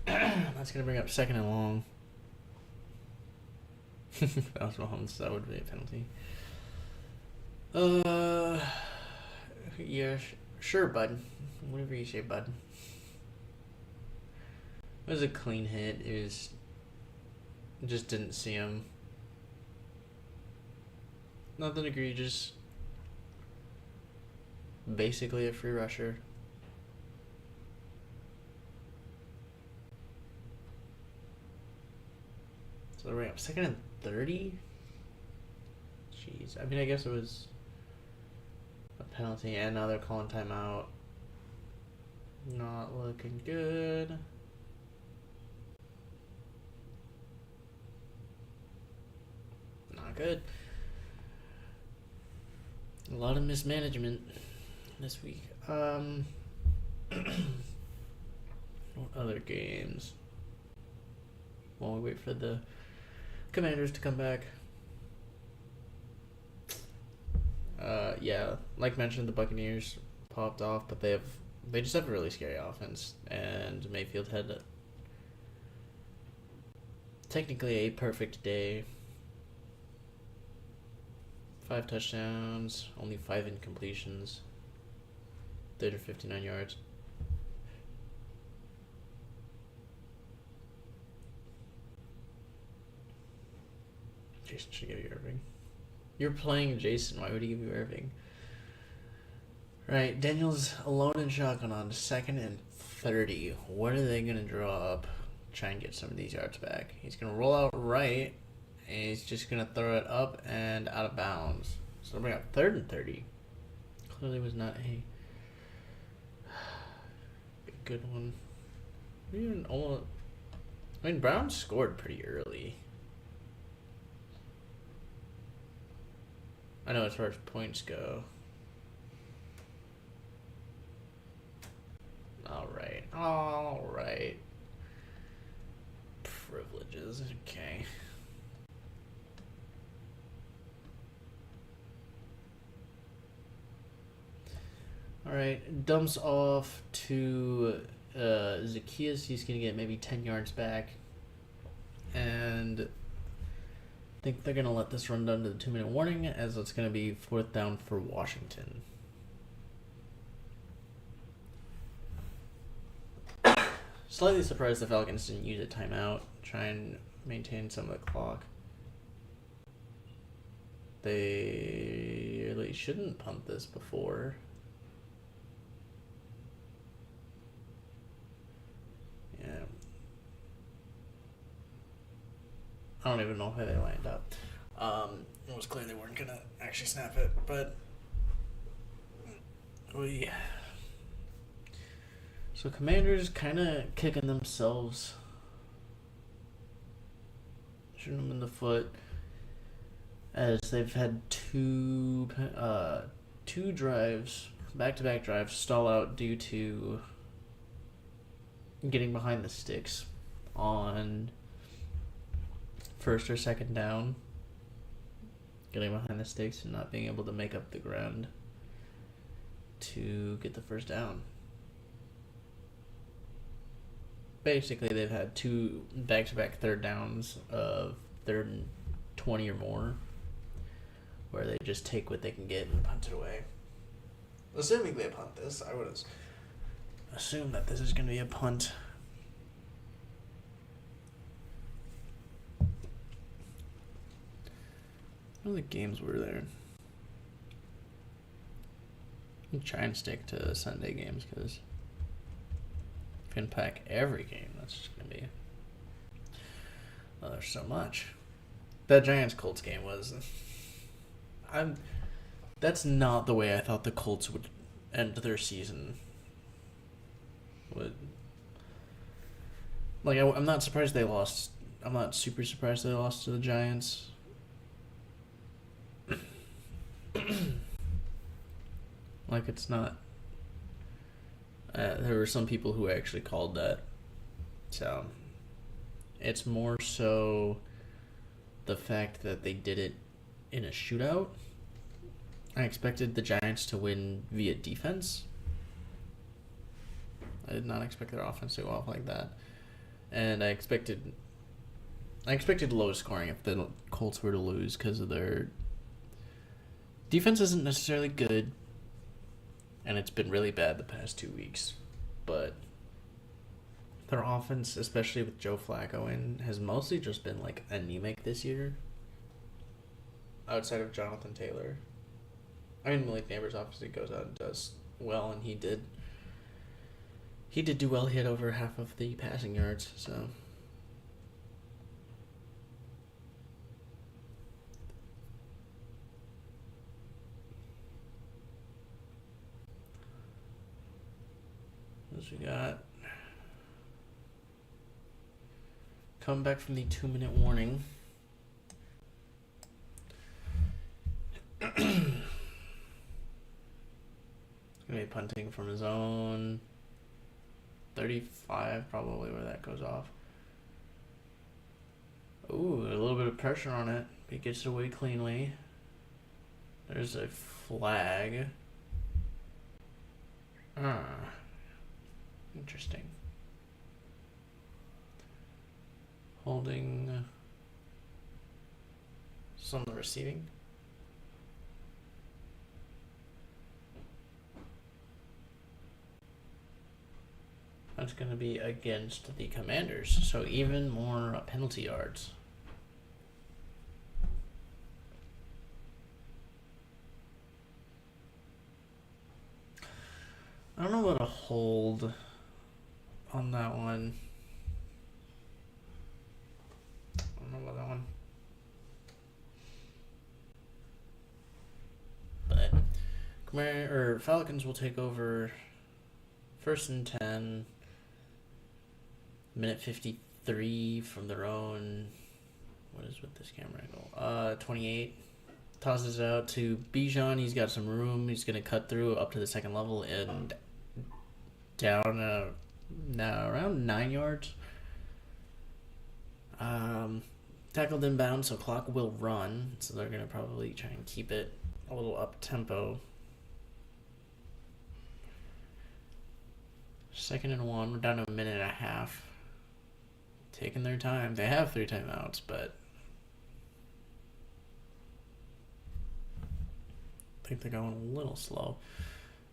That's going to bring up 2nd and long. That was Mahomes. That would be a penalty. Yeah, sure, bud. Whatever you say, bud. It was a clean hit. It was... Just didn't see him. Nothing egregious. Basically a free rusher. So they're up 2nd and 30? Jeez. I mean, I guess it was a penalty, and now they're calling timeout. Not looking good. Not good. A lot of mismanagement this week. What other games? While we wait for the Commanders to come back. Yeah, like mentioned, the Buccaneers popped off, but they just have a really scary offense, and Mayfield had technically a perfect day. 5 touchdowns, only 5 incompletions, 359 yards. Jason should give you Irving. You're playing Jason. Why would he give you Irving? Right, Daniel's alone in shotgun on 2nd and 30. What are they going to draw up? Try and get some of these yards back. He's going to roll out right, and he's just going to throw it up and out of bounds. So they'll bring up 3rd and 30. Clearly was not a good one. Even almost, I mean, Brown scored pretty early. I know as far as points go. All right. Privileges, okay. All right, dumps off to Zacchaeus. He's going to get maybe 10 yards back. And I think they're going to let this run down to the 2-minute warning, as it's going to be 4th down for Washington. Slightly surprised the Falcons didn't use a timeout, try and maintain some of the clock. They really shouldn't punt this before. Yeah. I don't even know how they lined up. It was clear they weren't going to actually snap it, but So Commanders kind of kicking themselves, shooting them in the foot, as they've had two drives, back-to-back drives, stall out due to getting behind the sticks on 1st or 2nd down, getting behind the sticks and not being able to make up the ground to get the 1st down. Basically, they've had 2 back-to-back 3rd downs of 3rd and 20 or more where they just take what they can get and punt it away. Assuming they punt this, I would assume that this is going to be a punt. What other games were there? I'm trying to stick to Sunday games because if you can pack every game, that's just going to be... Well, there's so much. That Giants-Colts game was... That's not the way I thought the Colts would end their season. I'm not surprised they lost. I'm not super surprised they lost to the Giants. It's not... there were some people who actually called that. So, it's more so the fact that they did it in a shootout. I expected the Giants to win via defense. I did not expect their offense to go off like that. And I expected low scoring if the Colts were to lose because of their defense isn't necessarily good, and it's been really bad the past 2 weeks. But their offense, especially with Joe Flacco in, has mostly just been anemic this year. Outside of Jonathan Taylor. I mean, Malik Neighbors obviously goes out and does well, and he did do well. He had over half of the passing yards, so... What we got? Come back from the 2-minute warning. Gonna be punting from his own 35, probably, where that goes off. Ooh, a little bit of pressure on it. He gets it away cleanly. There's a flag. Interesting. Holding. Some of the receiving. That's going to be against the Commanders, so even more penalty yards. I don't know what a hold on that one. I don't know about that one. But Falcons will take over 1st and 10. Minute 53 from their own. What is with this camera angle? 28. Tosses it out to Bijan. He's got some room. He's going to cut through up to the second level and down now around 9 yards. Tackled inbound, so clock will run. So they're going to probably try and keep it a little up tempo. 2nd and 1. We're down to a minute and a half. Taking their time. They have 3 timeouts, but I think they're going a little slow.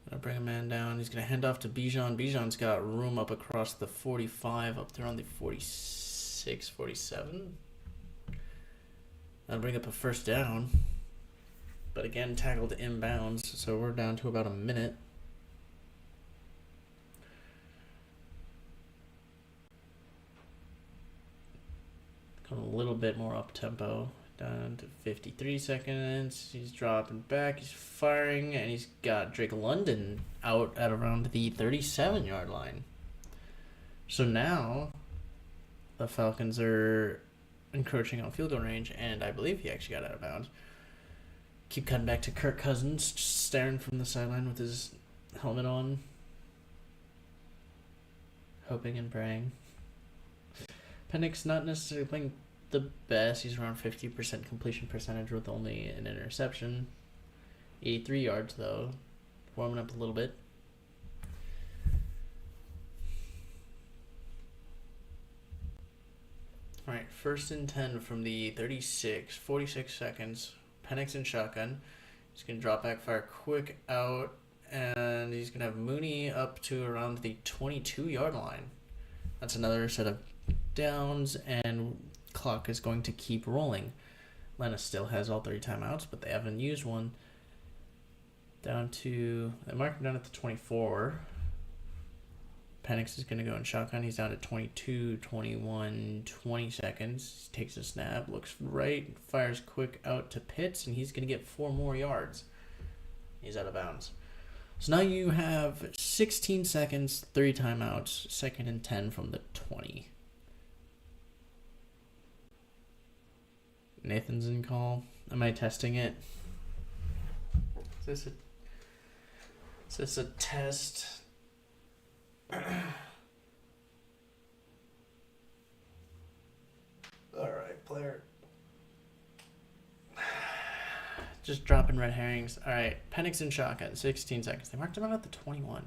Gonna bring a man down. He's gonna hand off to Bijan. Bijan's got room up across the 45, up there on the 46, 47. That'll bring up a 1st down. But again, tackled inbounds, so we're down to about a minute. Going a little bit more up tempo, down to 53 seconds. He's dropping back, he's firing, and he's got Drake London out at around the 37-yard line. So now the Falcons are encroaching on field goal range, and I believe he actually got out of bounds. Keep cutting back to Kirk Cousins, just staring from the sideline with his helmet on, hoping and praying. Penix not necessarily playing the best. He's around 50% completion percentage with only an interception. 83 yards, though. Warming up a little bit. All right, 1st and 10 from the 36. 46 seconds. Penix in shotgun. He's going to drop back, fire quick out, and he's going to have Mooney up to around the 22-yard line. That's another set of downs, and clock is going to keep rolling. Atlanta still has all 3 timeouts, but they haven't used one. They marked him down at the 24. Penix is going to go in shotgun. He's down to 22, 21, 20 seconds. He takes a snap, looks right, fires quick out to Pitts, and he's going to get 4 more yards. He's out of bounds. So now you have 16 seconds, 3 timeouts, 2nd and 10 from the 20. Nathan's in call. Am I testing it? Is this a test? Alright, player. Just dropping red herrings. Alright, Penix in shotgun, 16 seconds. They marked him out at the 21.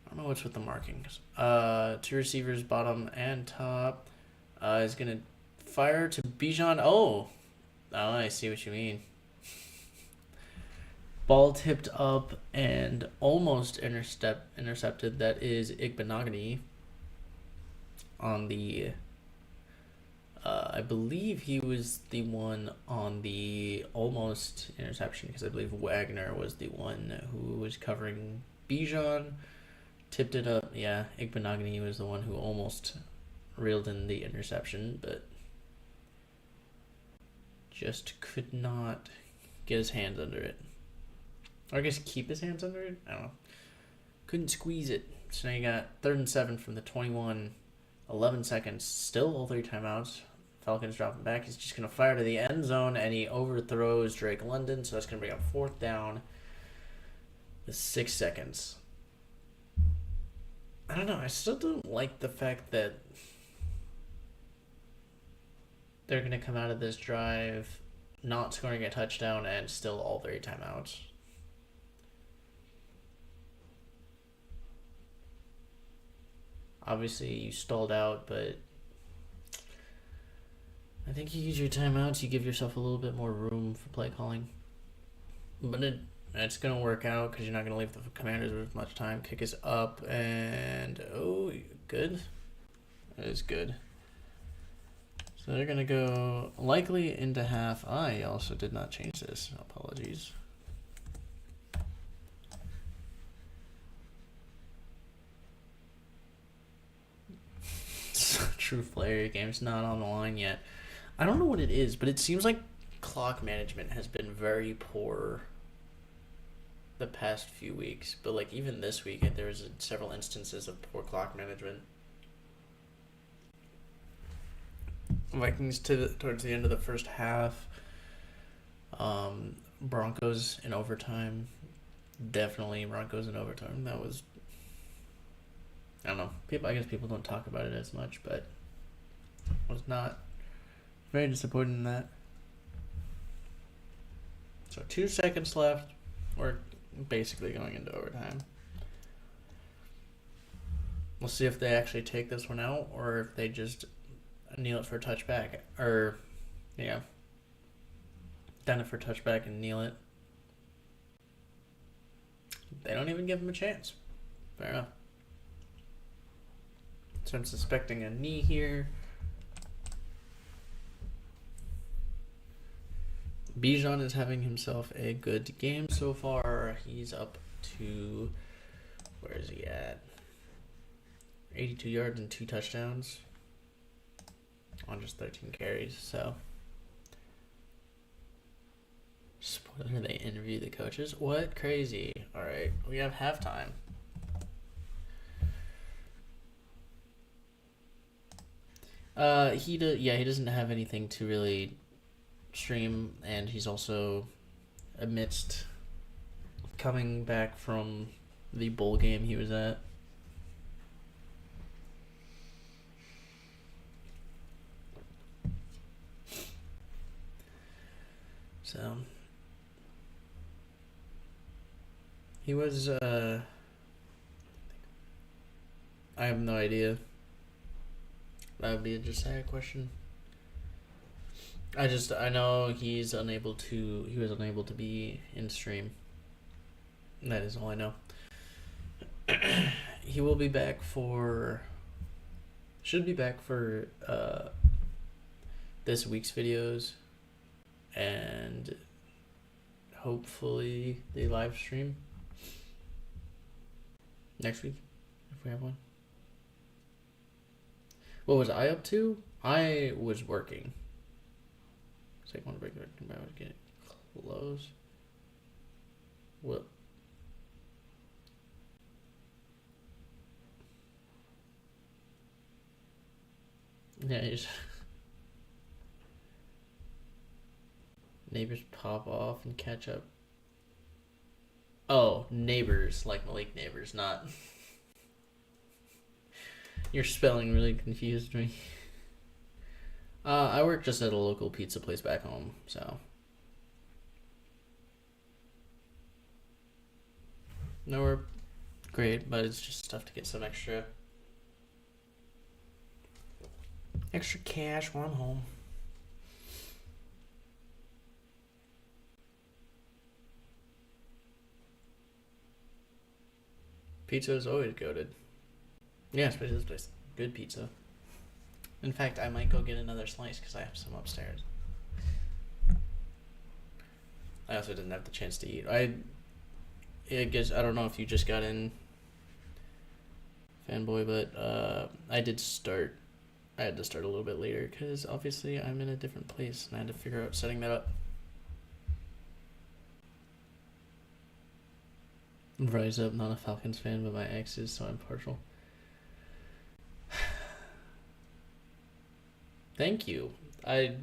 I don't know what's with the markings. 2 receivers, bottom and top. Is going to fire to Bijan. Oh, I see what you mean. Ball tipped up and almost intercepted. That is Igbenogany on the... I believe he was the one on the almost interception, because I believe Wagner was the one who was covering Bijan. Tipped it up. Yeah, Igbenogany was the one who almost reeled in the interception, but just could not get his hands under it. Or I guess keep his hands under it? I don't know. Couldn't squeeze it. So now you got 3rd and 7 from the 21. 11 seconds. Still all 3 timeouts. Falcons dropping back. He's just going to fire to the end zone, and he overthrows Drake London. So that's going to bring up 4th down with 6 seconds. I don't know. I still don't like the fact that they're going to come out of this drive not scoring a touchdown and still all 3 timeouts. Obviously, you stalled out, but I think you use your timeouts. You give yourself a little bit more room for play calling. But it's going to work out because you're not going to leave the Commanders with much time. Kick is up, and good. That is good. So they're going to go likely into half. I also did not change this. Apologies. True player game's not on the line yet. I don't know what it is, but it seems like clock management has been very poor the past few weeks. But like even this week, there was several instances of poor clock management. Vikings towards the end of the first half. Broncos in overtime. Definitely Broncos in overtime. That was, I don't know. I guess people don't talk about it as much, but I was not very disappointed in that. So 2 seconds left. We're basically going into overtime. We'll see if they actually take this one out or if they just kneel it for a touchback. Or, yeah. Down it for a touchback and kneel it. They don't even give him a chance. Fair enough. So I'm suspecting a knee here. Bijan is having himself a good game so far. He's up to, where is he at? 82 yards and 2 touchdowns on just 13 carries. So, spoiler, they interview the coaches. What? Crazy. All right, we have halftime. He doesn't have anything to really stream, and he's also amidst coming back from the bowl game he was at. So he was I have no idea. That would be a Josiah question. I know he was unable to be in stream. That is all I know. He will be back should be back for this week's videos and hopefully the live stream next week if we have one. What was I up to? I was working. Take one break. I would get close. What? Yeah, neighbors pop off and catch up. Oh, neighbors, like Malik neighbors, not. Your spelling really confused me. I work just at a local pizza place back home, so. No, we're great, but it's just tough to get some extra cash while I'm home. Pizza is always goated. Yeah, especially this place. Good pizza. In fact, I might go get another slice because I have some upstairs. I also didn't have the chance to eat. I guess I don't know if you just got in, fanboy, but I had to start a little bit later because obviously I'm in a different place and I had to figure out setting that up. Rise up, not a Falcons fan, but my ex is, so I'm partial. Thank you. I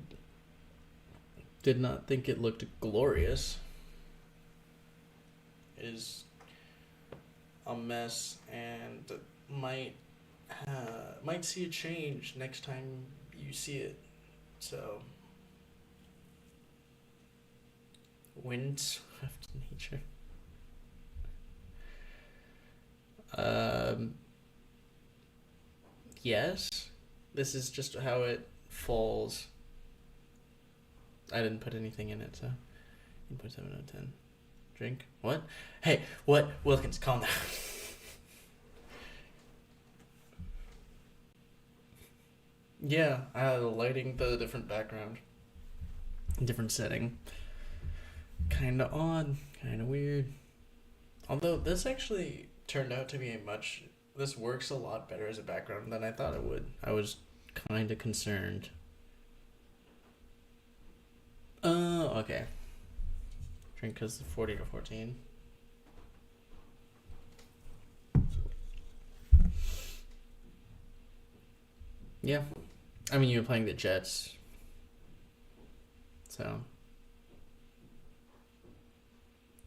did not think it looked glorious. It is a mess and might see a change next time you see it. So, windswept nature. Yes, this is just how it falls. I didn't put anything in it, so 8.7 out of 10. Drink? What? Hey, what? Wilkins, calm down. Yeah, lighting, the different background, different setting. Kinda odd, kinda weird. Although this actually turned out to be this works a lot better as a background than I thought it would. I was kinda concerned. Okay. Drink because 40 to 14. Yeah. I mean, you were playing the Jets. So.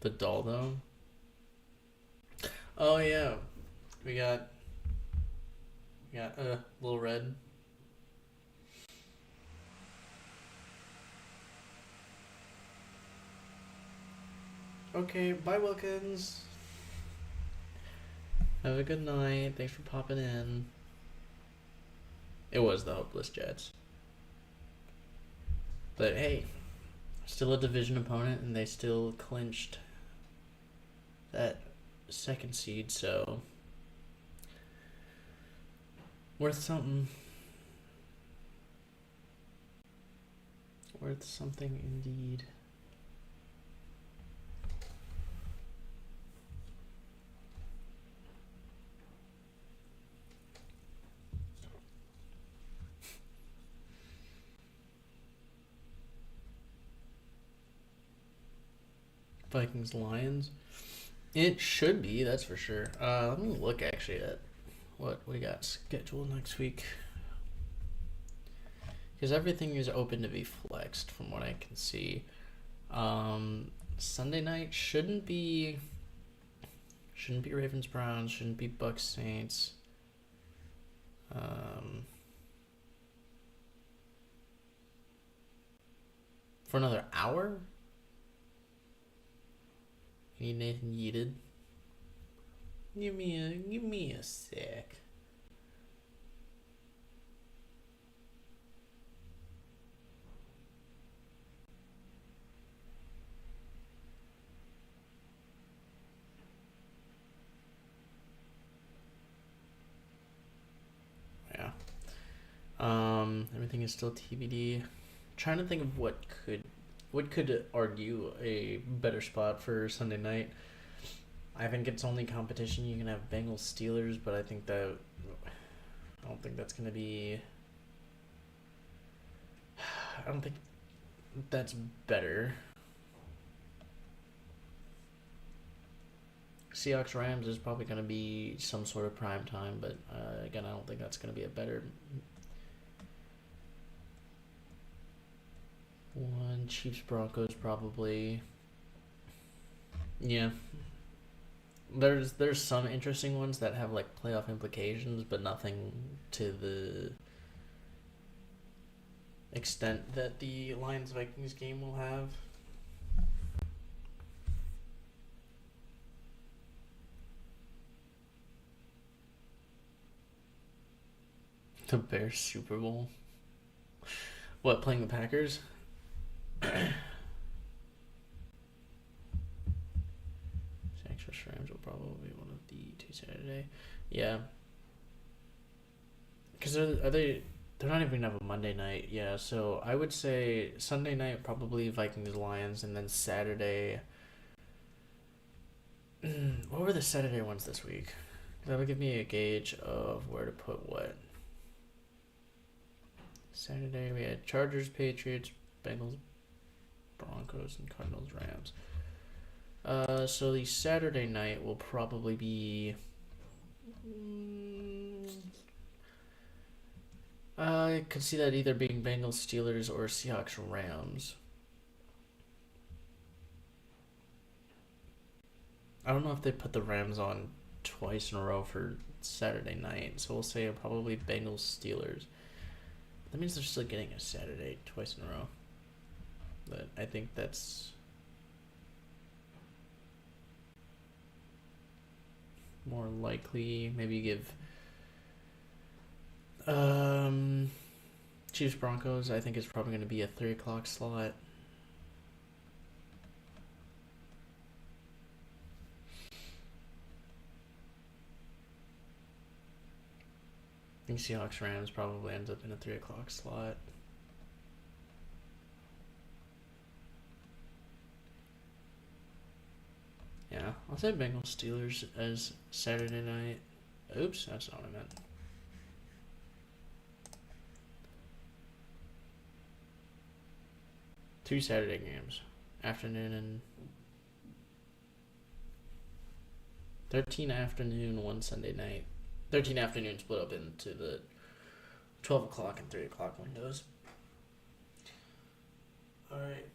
The doll, though. Oh, yeah. We got Little Red. Okay, bye, Wilkins. Have a good night. Thanks for popping in. It was the hopeless Jets. But hey, still a division opponent, and they still clinched that second seed, so worth something. Worth something indeed. Vikings Lions. It should be, that's for sure. Let me look actually at what we got scheduled next week. Because everything is open to be flexed from what I can see. Sunday night shouldn't be Ravens Browns, shouldn't be Bucks Saints. For another hour? Need Nathan yeeted. Give me a sec. everything is still TBD. Trying to think of what could argue a better spot for Sunday night. I think it's only competition. You can have Bengals Steelers, but I don't think that's gonna be. I don't think that's better. Seahawks Rams is probably going to be some sort of prime time, but again, I don't think that's going to be a better one. Chiefs Broncos probably. Yeah. There's some interesting ones that have like playoff implications, but nothing to the extent that the Lions Vikings game will have. The Bears Super Bowl. What, playing the Packers? Texas Rams will probably be one of the two Saturday. Yeah. Because they're not even gonna have a Monday night. Yeah, so I would say Sunday night probably Vikings Lions, and then Saturday. What were the Saturday ones this week? That'll give me a gauge of where to put what. Saturday we had Chargers, Patriots, Bengals, Broncos, and Cardinals, Rams. So the Saturday night will probably be. I could see that either being Bengals, Steelers, or Seahawks, Rams. I don't know if they put the Rams on twice in a row for Saturday night, so we'll say probably Bengals, Steelers. That means they're still getting a Saturday twice in a row. But I think that's more likely. Maybe give Chiefs Broncos. I think it's probably going to be a 3 o'clock slot. I think Seahawks Rams probably ends up in a 3 o'clock slot. Yeah, I'll say Bengals Steelers as Saturday night. Oops, that's not what I meant. Two Saturday games, afternoon and 13 afternoon, 1 Sunday night. 13 afternoon split up into the 12 o'clock and 3 o'clock windows. Alright.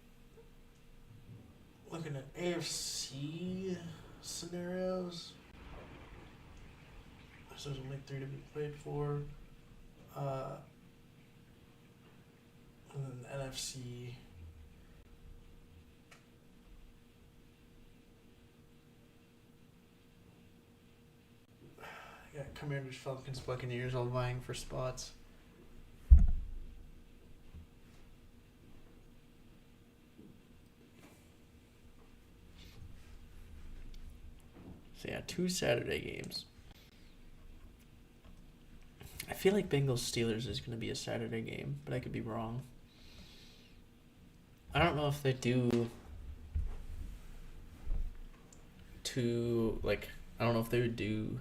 Looking at AFC scenarios. So there's only 3 to be played for. And then NFC. I got Commanders, Falcons, Buccaneers all vying for spots. So yeah, 2 Saturday games. I feel like Bengals Steelers is going to be a Saturday game, but I could be wrong. I don't know if they do I don't know if they would do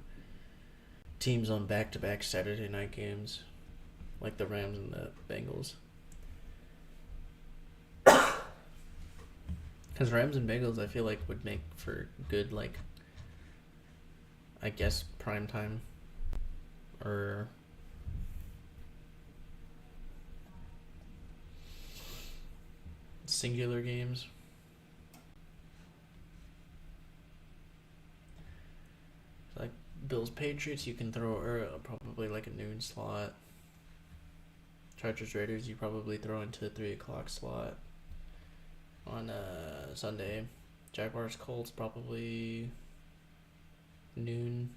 teams on back-to-back Saturday night games like the Rams and the Bengals. Because Rams and Bengals, I feel like, would make for good, I guess, prime time or singular games. Like Bills Patriots, you can throw probably like a noon slot. Chargers Raiders, you probably throw into a 3 o'clock slot on Sunday. Jaguars Colts probably noon.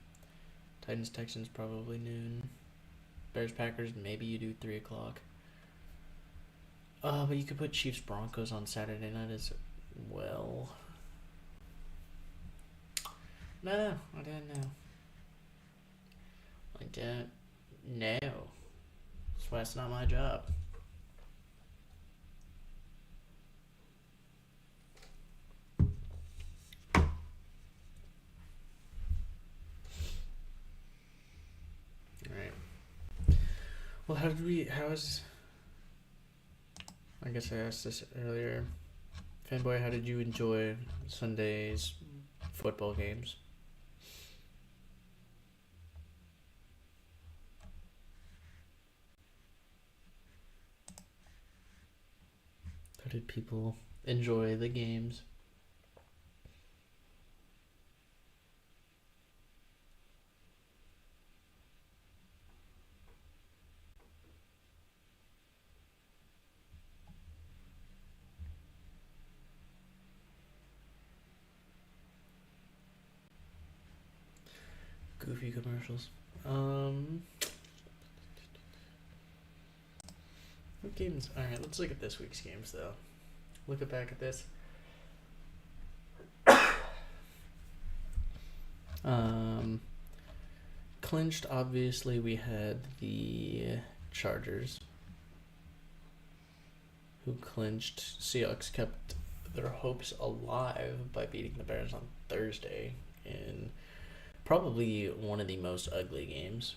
Titans Texans probably noon. Bears Packers, maybe you do 3 o'clock. But you could put Chiefs Broncos on Saturday night as well. No, I don't know. I don't know. That's why it's not my job. Well, I guess I asked this earlier. Fanboy, how did you enjoy Sunday's football games? How did people enjoy the games? Goofy commercials. What games? Alright, let's look at this week's games though. Look back at this. Clinched, obviously, we had the Chargers, who clinched. Seahawks kept their hopes alive by beating the Bears on Thursday in probably one of the most ugly games.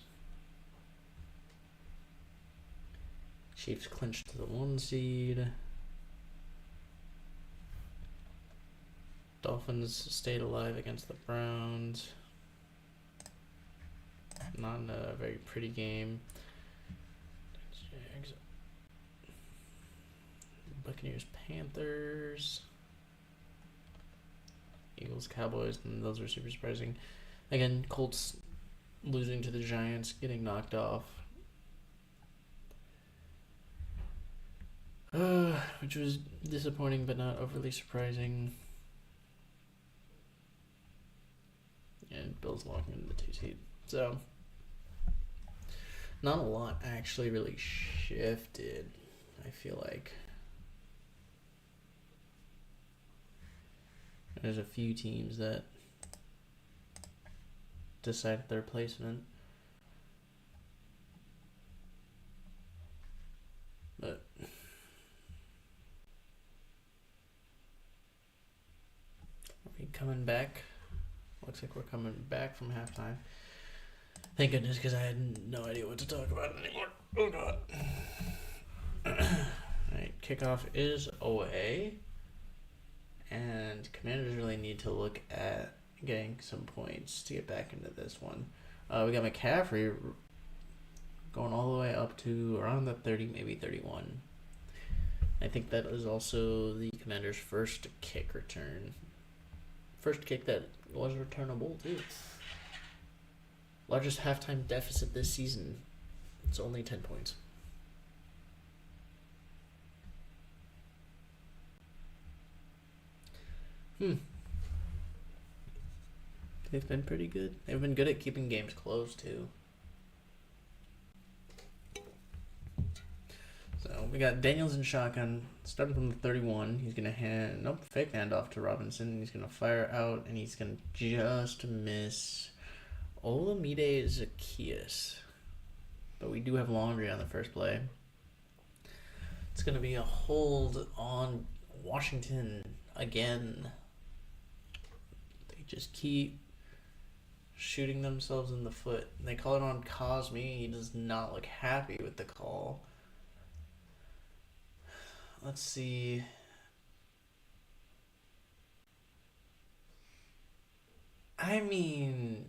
Chiefs clinched to the 1 seed. Dolphins stayed alive against the Browns. Not a very pretty game. Jags. Buccaneers, Panthers. Eagles, Cowboys, and those were super surprising. Again, Colts losing to the Giants, getting knocked off. Which was disappointing but not overly surprising. And Bills walking into the 2 seed. So, not a lot actually really shifted, I feel like. There's a few teams that decided their placement. But are we coming back? Looks like we're coming back from halftime. Thank goodness, because I had no idea what to talk about anymore. Oh god. Alright, kickoff is away. And Commanders really need to look at getting some points to get back into this one. We got McCaffrey going all the way up to around the 30, maybe 31. I think that is also the Commanders' first kick return. First kick that was returnable, too. Largest halftime deficit this season. It's only 10 points. They've been pretty good. They've been good at keeping games close, too. So we got Daniels in shotgun, starting from the 31. He's going to fake handoff to Robinson. He's going to fire out, and he's going to just miss Olamide Zaccheaus. But we do have Laundry on the first play. It's going to be a hold on Washington again. They just keep shooting themselves in the foot. They call it on Cosme. He does not look happy with the call. Let's see. I mean,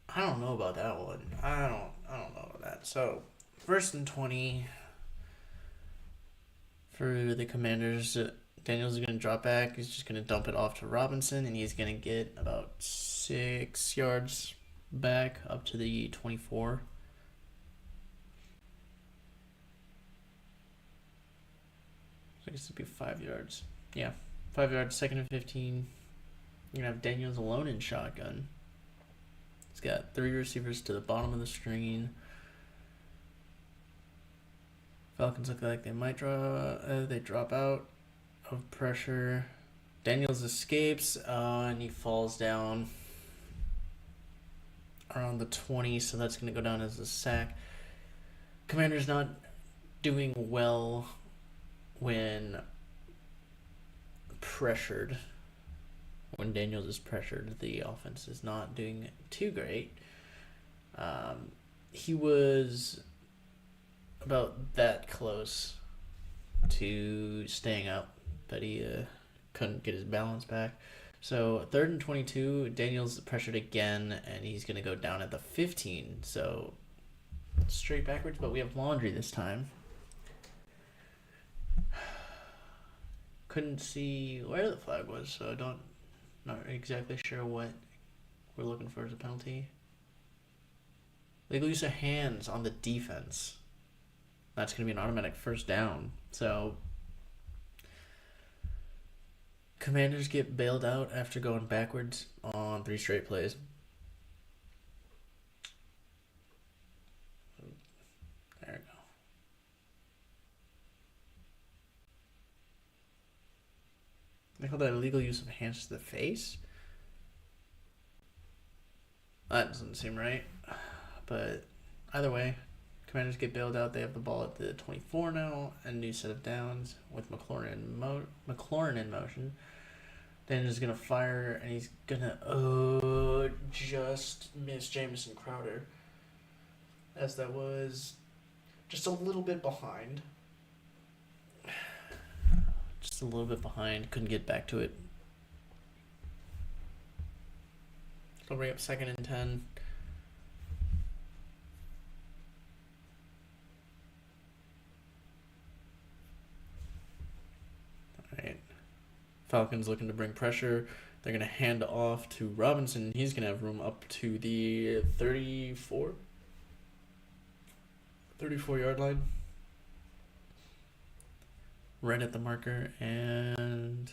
I don't know about that one. I don't know about that. So, 1st and 20 for the Commanders. Daniels is going to drop back. He's just going to dump it off to Robinson, and he's going to get about 6 yards back up to the 24. So I guess it'd be 5 yards. Yeah, 5 yards, 2nd and 15. You're going to have Daniels alone in shotgun. He's got 3 receivers to the bottom of the screen. Falcons look like they might drop out of pressure. Daniels escapes, and he falls down around the 20, so that's going to go down as a sack. Commander's not doing well when pressured. When Daniels is pressured, the offense is not doing too great. he was about that close to staying up, but he couldn't get his balance back. So 3rd and 22, Daniels pressured again, and he's going to go down at the 15. So straight backwards, but we have laundry this time. Couldn't see where the flag was, so not exactly sure what we're looking for as a penalty. Legal use of hands on the defense. That's going to be an automatic first down. So Commanders get bailed out after going backwards on 3 straight plays. There we go. They call that illegal use of hands to the face? That doesn't seem right. But either way, Commanders get bailed out. They have the ball at the 24 now, and new set of downs with McLaurin in motion. Daniels is going to fire, and he's going to just miss Jamison Crowder, as that was just a little bit behind. Just a little bit behind. Couldn't get back to it. So bring up 2nd and 10. Alright. Falcons looking to bring pressure. They're going to hand off to Robinson. He's going to have room up to the 34-yard line. Right at the marker, and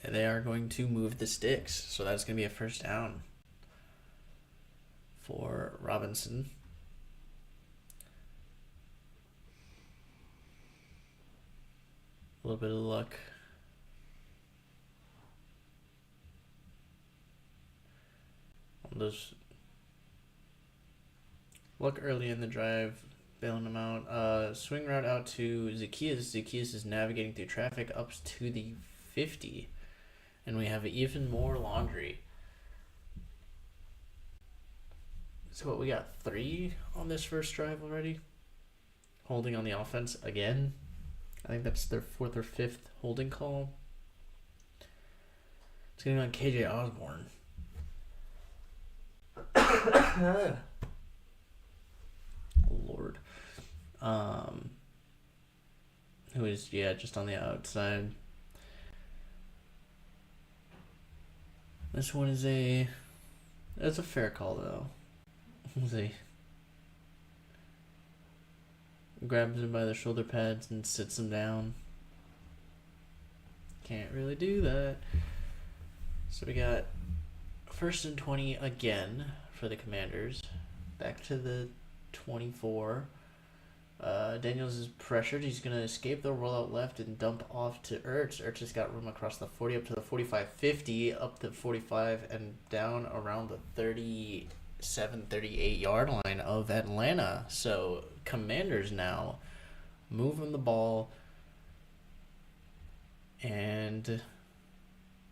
they are going to move the sticks. So that's going to be a first down for Robinson. A little bit of luck. Luck early in the drive, bailing him out. Swing route out to Zacchaeus. Zacchaeus is navigating through traffic up to the 50. And we have even more laundry. So what, we got 3 on this first drive already? Holding on the offense again. I think that's their 4th or 5th holding call. It's getting on KJ Osborne. Lord. Who is, just on the outside. This one is it's a fair call, though. Grabs him by the shoulder pads and sits him down. Can't really do that. So we got 1st and 20 again for the Commanders. Back to the 24. Daniels is pressured. He's going to escape the rollout left and dump off to Ertz. Ertz has got room across the 40 up to the 45-50, up to 45 and down around the 37-38 yard line of Atlanta. So Commanders now moving the ball and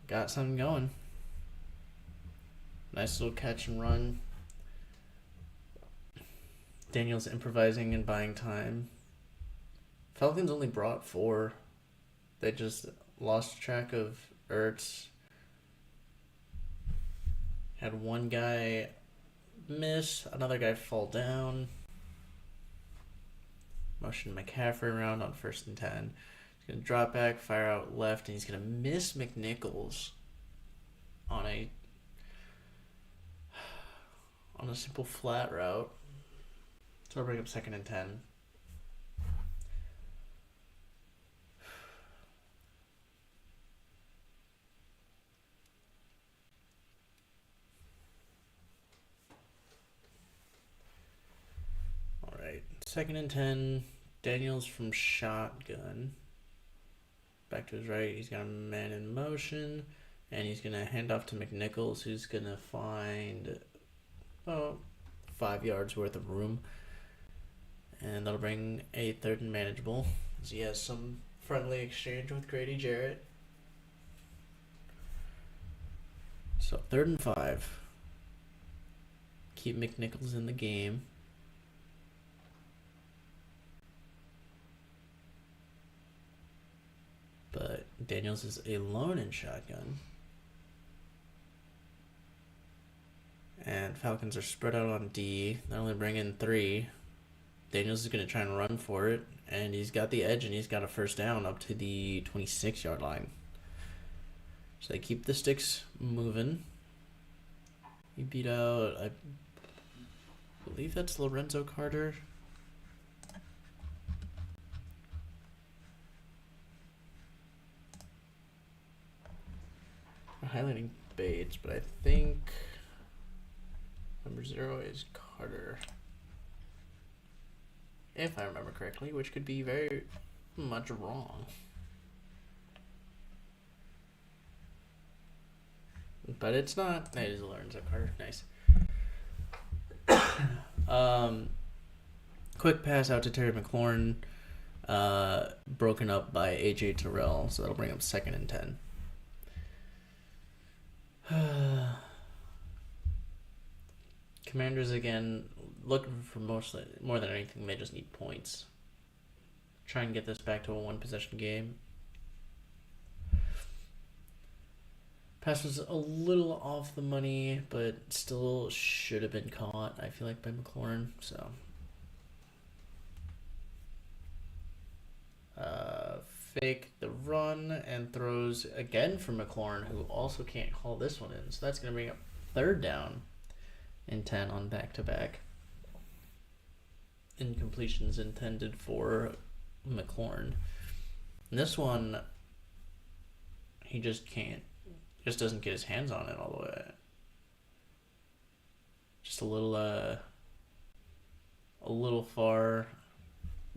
got something going. Nice little catch and run. Daniels improvising and buying time. Falcons only brought 4. They just lost track of Ertz. Had one guy miss, another guy fall down. Motion McCaffrey around on 1st and 10. He's going to drop back, fire out left, and he's going to miss McNichols on a simple flat route. So I'll bring up 2nd and 10. All right, 2nd and 10. Daniels from shotgun. Back to his right. He's got a man in motion. And he's going to hand off to McNichols, who's going to find about 5 yards worth of room. And that'll bring a 3rd and manageable, as he has some friendly exchange with Grady Jarrett. So 3rd and 5. keep McNichols in the game. But Daniels is alone in shotgun. And Falcons are spread out on D. They're only bringing 3. Daniels is going to try and run for it. And he's got the edge and he's got a first down up to the 26-yard line. So they keep the sticks moving. He beat out, I believe that's Lorenzo Carter. I'm highlighting Bates, but I think number 0 is Carter. If I remember correctly, which could be very much wrong. But it's not. It is Lorenzo Carter. Nice. Quick pass out to Terry McLaurin. Broken up by AJ Terrell, so that'll bring up 2nd and 10. Commanders again looking for more than anything. They just need points. Try and get this back to a 1-possession game. Pass was a little off the money, but still should have been caught, I feel like, by McLaurin. So, fake the run and throws again for McLaurin, who also can't call this one in. So that's going to bring up 3rd down and 10 on back-to-back. Incompletions intended for McLaurin. And this one, he just can't. Just doesn't get his hands on it all the way. Just a little far.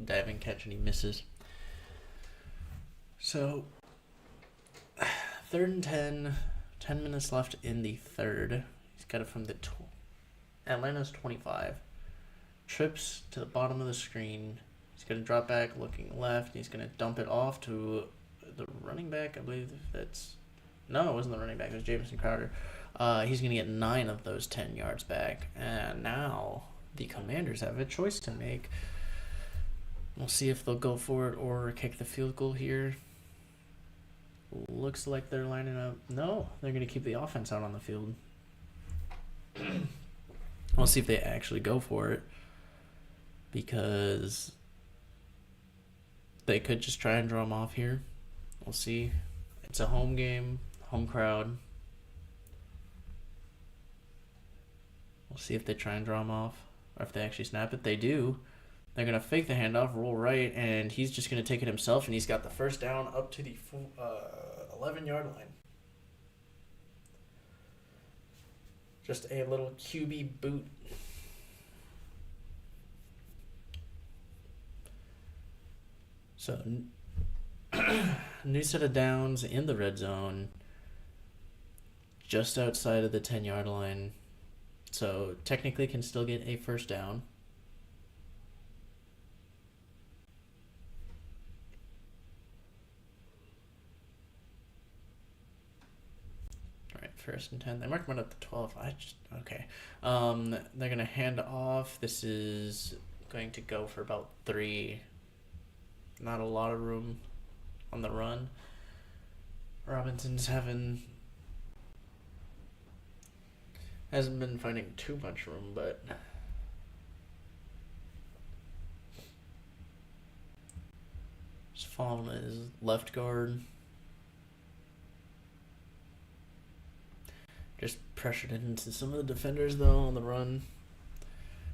Diving catch and he misses. So 3rd and 10. 10 minutes left in the 3rd. He's got it from the Atlanta's 25. Trips to the bottom of the screen. He's going to drop back looking left. He's going to dump it off to the running back. I believe that's... No, it wasn't the running back. It was Jamison Crowder. He's going to get 9 of those 10 yards back. And now the Commanders have a choice to make. We'll see if they'll go for it or kick the field goal here. Looks like they're lining up. No, they're going to keep the offense out on the field. We'll see if they actually go for it. Because they could just try and draw them off here. We'll see. It's a home game. Home crowd. We'll see if they try and draw him off or if they actually snap it. They do. They're going to fake the handoff, roll right, and he's just going to take it himself, and he's got the first down up to the 11-yard line. Just a little QB boot. So, new set of downs in the red zone. Just outside of the 10-yard line. So technically can still get a first down. All right, 1st and 10. They marked one up to 12. Okay. They're going to hand off. This is going to go for about 3. Not a lot of room on the run. Robinson's hasn't been finding too much room, but just following his left guard. Just pressured into some of the defenders though on the run.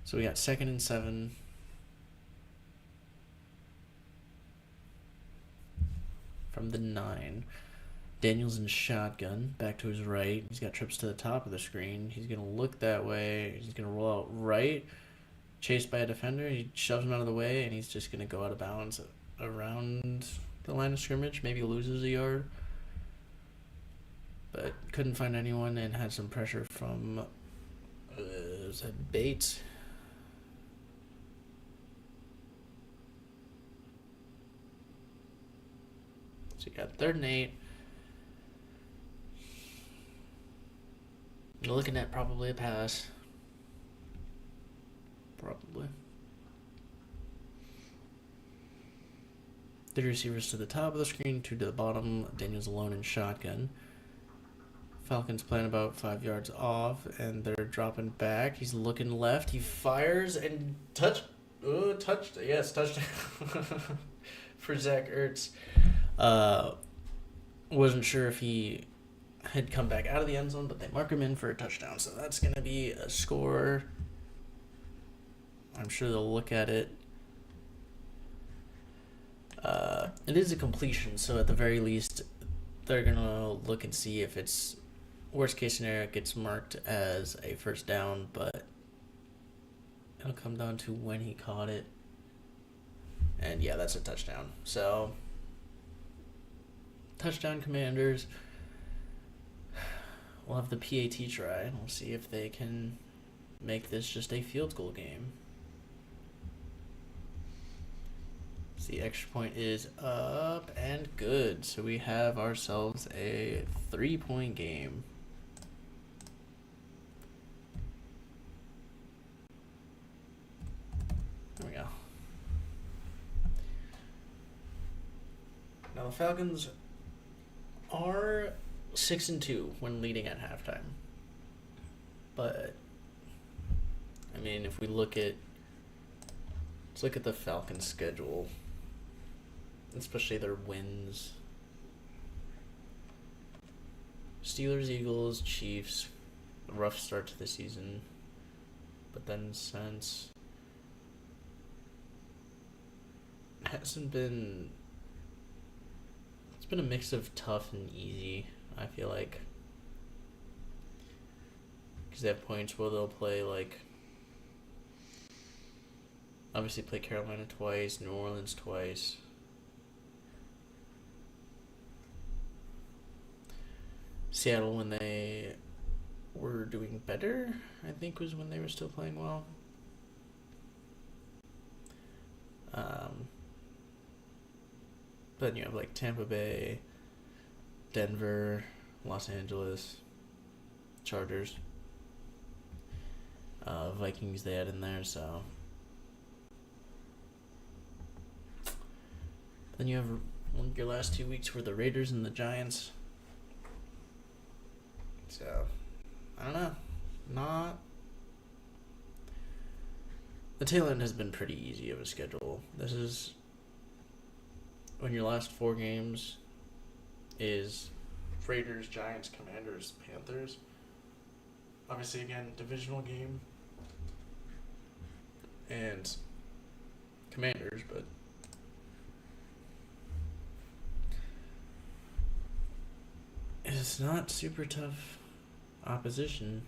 So we got 2nd and 7. From the 9. Daniels in shotgun, back to his right. He's got trips to the top of the screen. He's going to look that way. He's going to roll out right. Chased by a defender. He shoves him out of the way, and he's just going to go out of bounds around the line of scrimmage. Maybe loses a yard. But couldn't find anyone and had some pressure from was that Bates? So you got 3rd and 8. You're looking at probably a pass. probably. The receivers to the top of the screen, 2 to the bottom. Daniel's alone in shotgun. Falcons playing about 5 yards off, and they're dropping back. He's looking left. He fires and touched. Yes, touchdown for Zach Ertz. Wasn't sure if he had come back out of the end zone, but they mark him in for a touchdown. So that's going to be a score. I'm sure they'll look at it. It is a completion, so at the very least, they're going to look and see if it's worst case scenario, it gets marked as a first down, but it'll come down to when he caught it. And yeah, that's a touchdown. So, touchdown Commanders. We'll have the PAT try, and we'll see if they can make this just a field goal game. The extra point is up and good. So we have ourselves a 3-point game. There we go. Now the Falcons are 6-2 when leading at halftime. But I mean, if we look at let's look at the Falcons schedule. Especially their wins. Steelers, Eagles, Chiefs. A rough start to the season. But then since hasn't been it's been a mix of tough and easy, I feel like. Because they have points where they'll play like obviously play Carolina twice, New Orleans twice. Seattle, when they were doing better, I think was when they were still playing well. But you have like Tampa Bay, Denver, Los Angeles, Chargers, Vikings they had in there, so. Then you have your last 2 weeks were the Raiders and the Giants. So, I don't know. The tail end has been pretty easy of a schedule. This is when your last 4 games is Raiders, Giants, Commanders, Panthers. Obviously, again, divisional game. And Commanders, but it's not super tough opposition.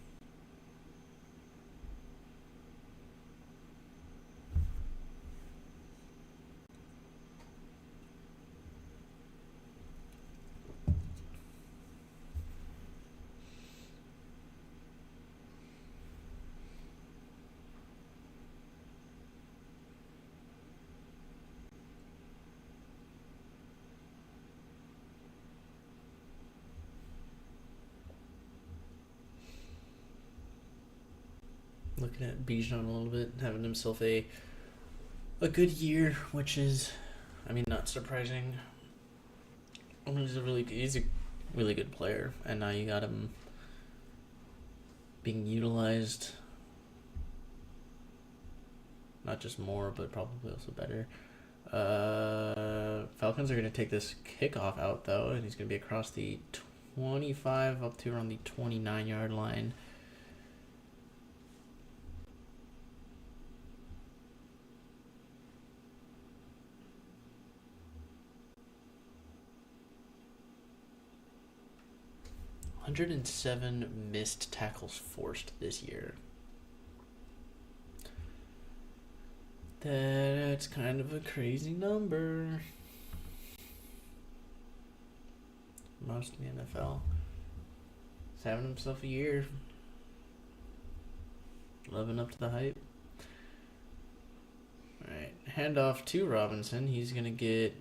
Looking at Bijan a little bit, having himself a good year, which is, I mean, not surprising. I mean, he's a really good player, and now you got him being utilized, not just more, but probably also better. Falcons are going to take this kickoff out, though, and he's going to be across the 25 up to around the 29-yard line. ...107 missed tackles forced this year. That's kind of a crazy number. Most in the NFL. He's having himself a year. Living up to the hype. Alright, handoff to Robinson. He's going to get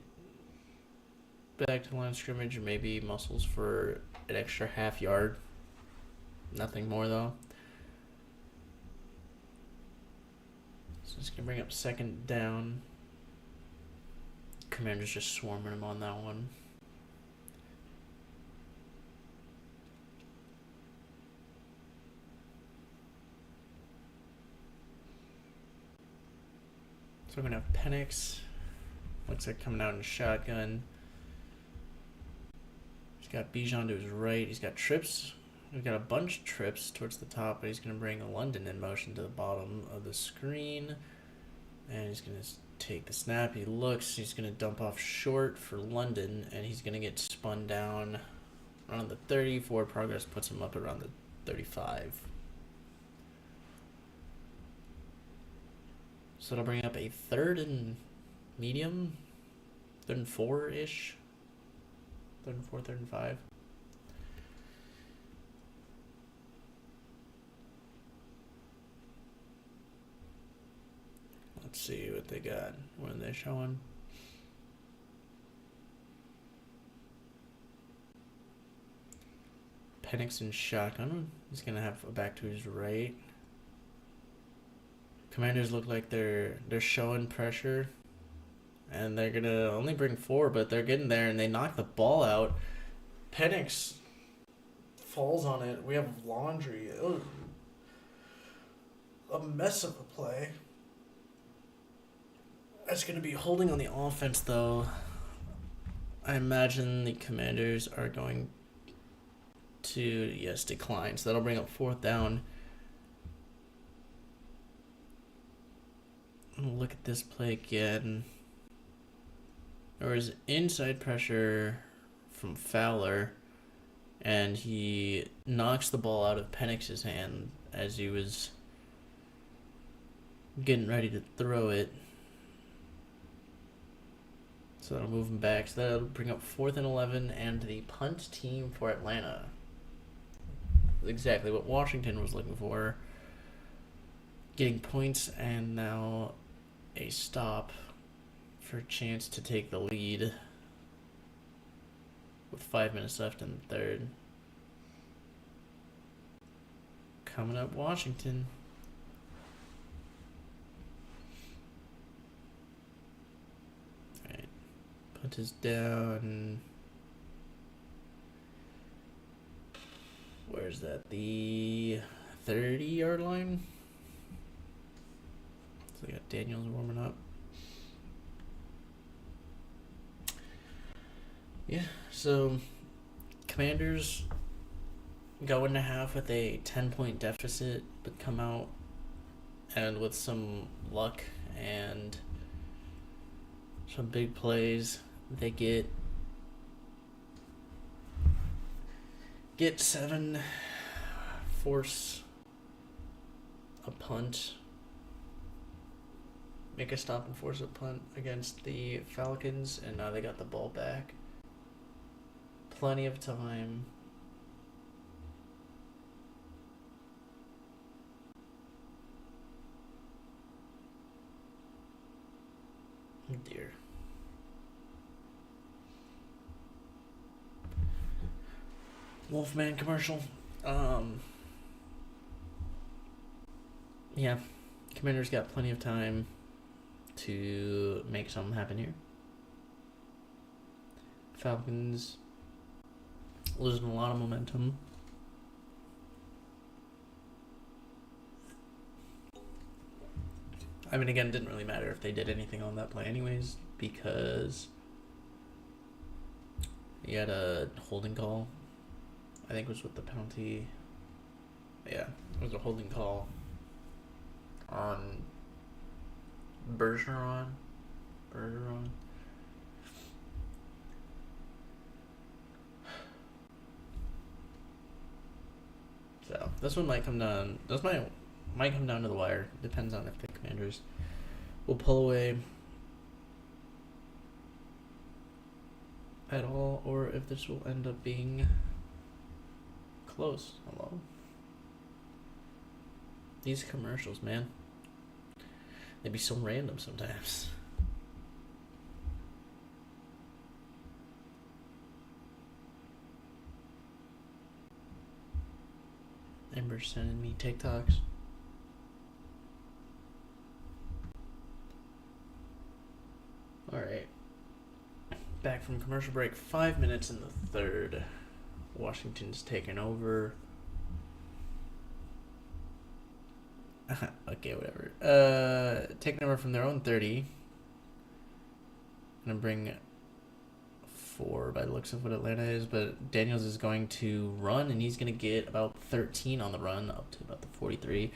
back to the line of scrimmage, or maybe muscles for an extra half yard. Nothing more, though. So it's gonna bring up second down. Commander's just swarming him on that one. So we're gonna have Penix. Looks like coming out in shotgun. He's got Bijan to his right. He's got trips. We've got a bunch of trips towards the top, but he's going to bring London in motion to the bottom of the screen. And he's going to take the snap. He looks. He's going to dump off short for London, and he's going to get spun down around the 30. Forward progress puts him up around the 35. So it'll bring up a third and medium, third and 4-ish, third and 4, third and 5. Let's see what they got. What are they showing? Penix and shotgun. He's gonna have a back to his right. Commanders look like they're showing pressure, and they're gonna only bring 4, but they're getting there, and they knock the ball out. Penix falls on it. We have Laundry. Ugh. A mess of a play. That's gonna be holding on the offense, though. I imagine the Commanders are going to, yes, decline. So that'll bring up 4th down. Look at this play again. There was inside pressure from Fowler, and he knocks the ball out of Penix's hand as he was getting ready to throw it. So that'll move him back. So that'll bring up 4th and 11 and the punt team for Atlanta. Exactly what Washington was looking for. Getting points and now a stop for a chance to take the lead with 5 minutes left in the third. Coming up, Washington. Alright. Punt is down. Where's that? The 30-yard line? So we got Daniels warming up. Yeah, so Commanders go into half with a 10-point deficit, but come out and with some luck and some big plays, they get 7, force a punt, make a stop and force a punt against the Falcons, and now they got the ball back. Plenty of time. Oh dear. Wolfman commercial. Yeah, Commanders got plenty of time to make something happen here. Falcons losing a lot of momentum. I mean, again, it didn't really matter if they did anything on that play anyways, because he had a holding call. I think it was with the penalty. Yeah, it was a holding call on Bergeron. So this one might come down. This might come down to the wire. Depends on if the Commanders will pull away at all, or if this will end up being close. Hello. These commercials, man. They be so random sometimes. Amber's sending me TikToks. from commercial break. 5 minutes in the third. Washington's taken over. Okay, whatever. Taking over from their own 30. Gonna bring 4 by the looks of what Atlanta is, but Daniels is going to run, and he's gonna get about 13 on the run, up to about the 43,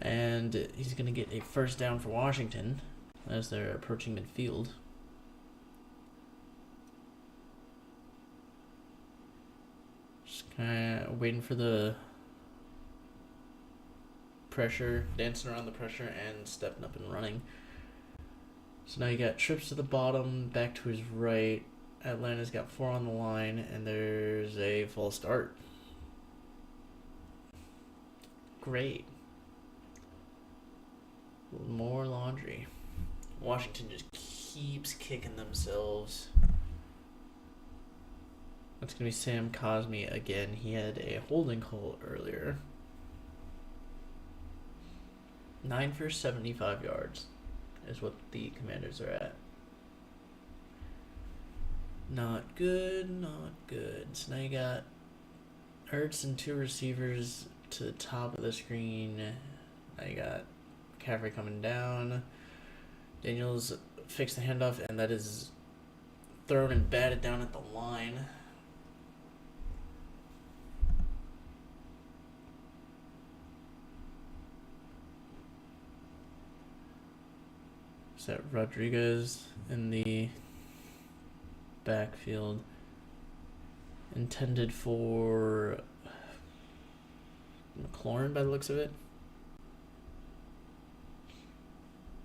and he's gonna get a first down for Washington as they're approaching midfield. Just kind of waiting for the pressure, dancing around the pressure, and stepping up and running. So now you got trips to the bottom, back to his right. Atlanta's got 4 on the line, and there's a false start. Great. More laundry. Washington just keeps kicking themselves. That's going to be Sam Cosme again. He had a holding call earlier. 9 for 75 yards is what the Commanders are at. Not good, not good. So now you got Ertz and 2 receivers to the top of the screen. Now you got McCaffrey coming down. Daniels fixed the handoff, and that is thrown and batted down at the line. Is that Rodriguez in the backfield? Intended for McLaurin by the looks of it.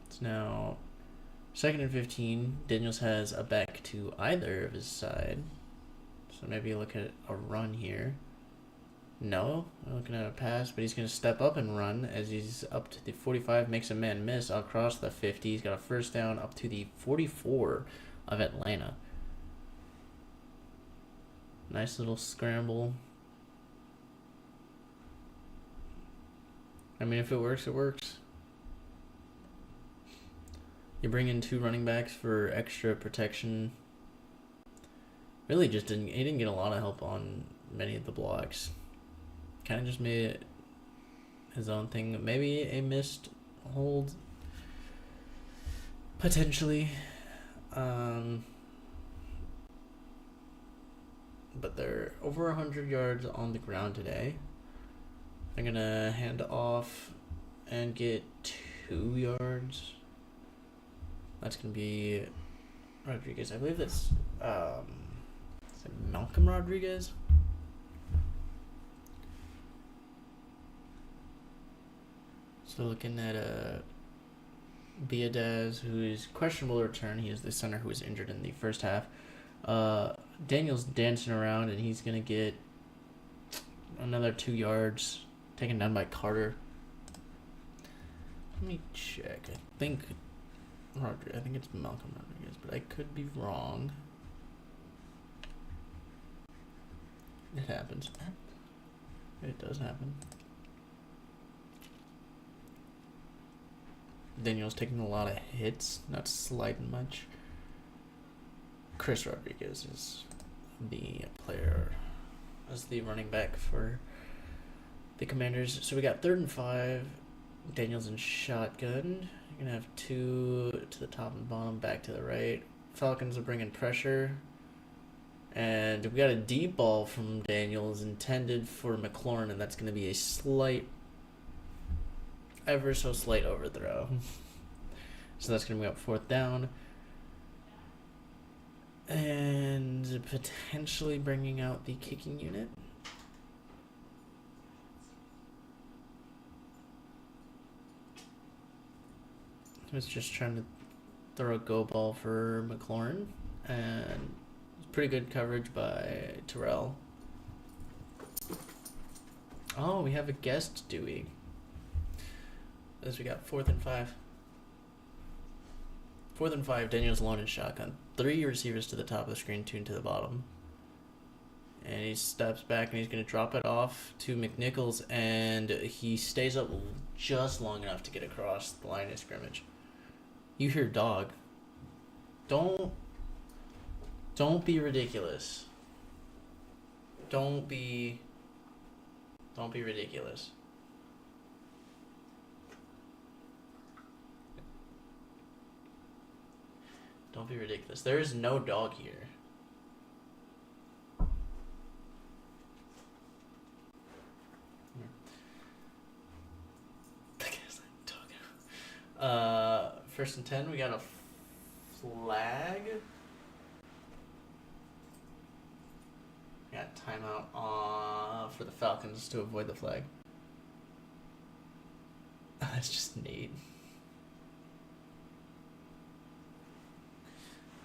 It's now 2nd and 15. Daniels has a back to either of his side. So maybe look at a run here. No, we're looking at a pass, but he's going to step up and run as he's up to the 45, makes a man miss across the 50. He's got a first down up to the 44 of Atlanta. Nice little scramble. I mean, if it works, it works. You bring in 2 running backs for extra protection. Really just he didn't get a lot of help on many of the blocks. Kind of just made it his own thing. Maybe a missed hold, potentially. But they're over 100 yards on the ground today. They're going to hand off and get 2 yards. That's going to be Rodriguez. I believe that's is it Malcolm Rodriguez? So looking at Biadaz, who is questionable to return. He is the center who was injured in the first half. Daniel's dancing around, and he's going to get another 2 yards, taken down by Carter. Let me check. I think it's Malcolm Rodriguez, but I could be wrong. It happens. It does happen. Daniel's taking a lot of hits, not sliding much. Chris Rodriguez is the player, as the running back for the Commanders. So we got 3rd and 5. Daniels in shotgun. You're going to have 2 to the top and bottom, back to the right. Falcons are bringing pressure. And we got a deep ball from Daniels intended for McLaurin, and that's going to be a slight, ever so slight overthrow. So that's going to be up 4th down. And potentially bringing out the kicking unit. I was just trying to throw a go ball for McLaurin, and pretty good coverage by Terrell. Oh, we have a guest, do we? As we got 4th and 5. 4th and 5, Daniel's alone in shotgun. 3 receivers to the top of the screen, 2 to the bottom. And he steps back, and he's going to drop it off to McNichols, and he stays up just long enough to get across the line of scrimmage. You hear dog. Don't Don't be ridiculous. Don't be ridiculous. Don't be ridiculous. There is no dog here. First and 10, we got a flag. We got timeout for the Falcons to avoid the flag. That's just Nate.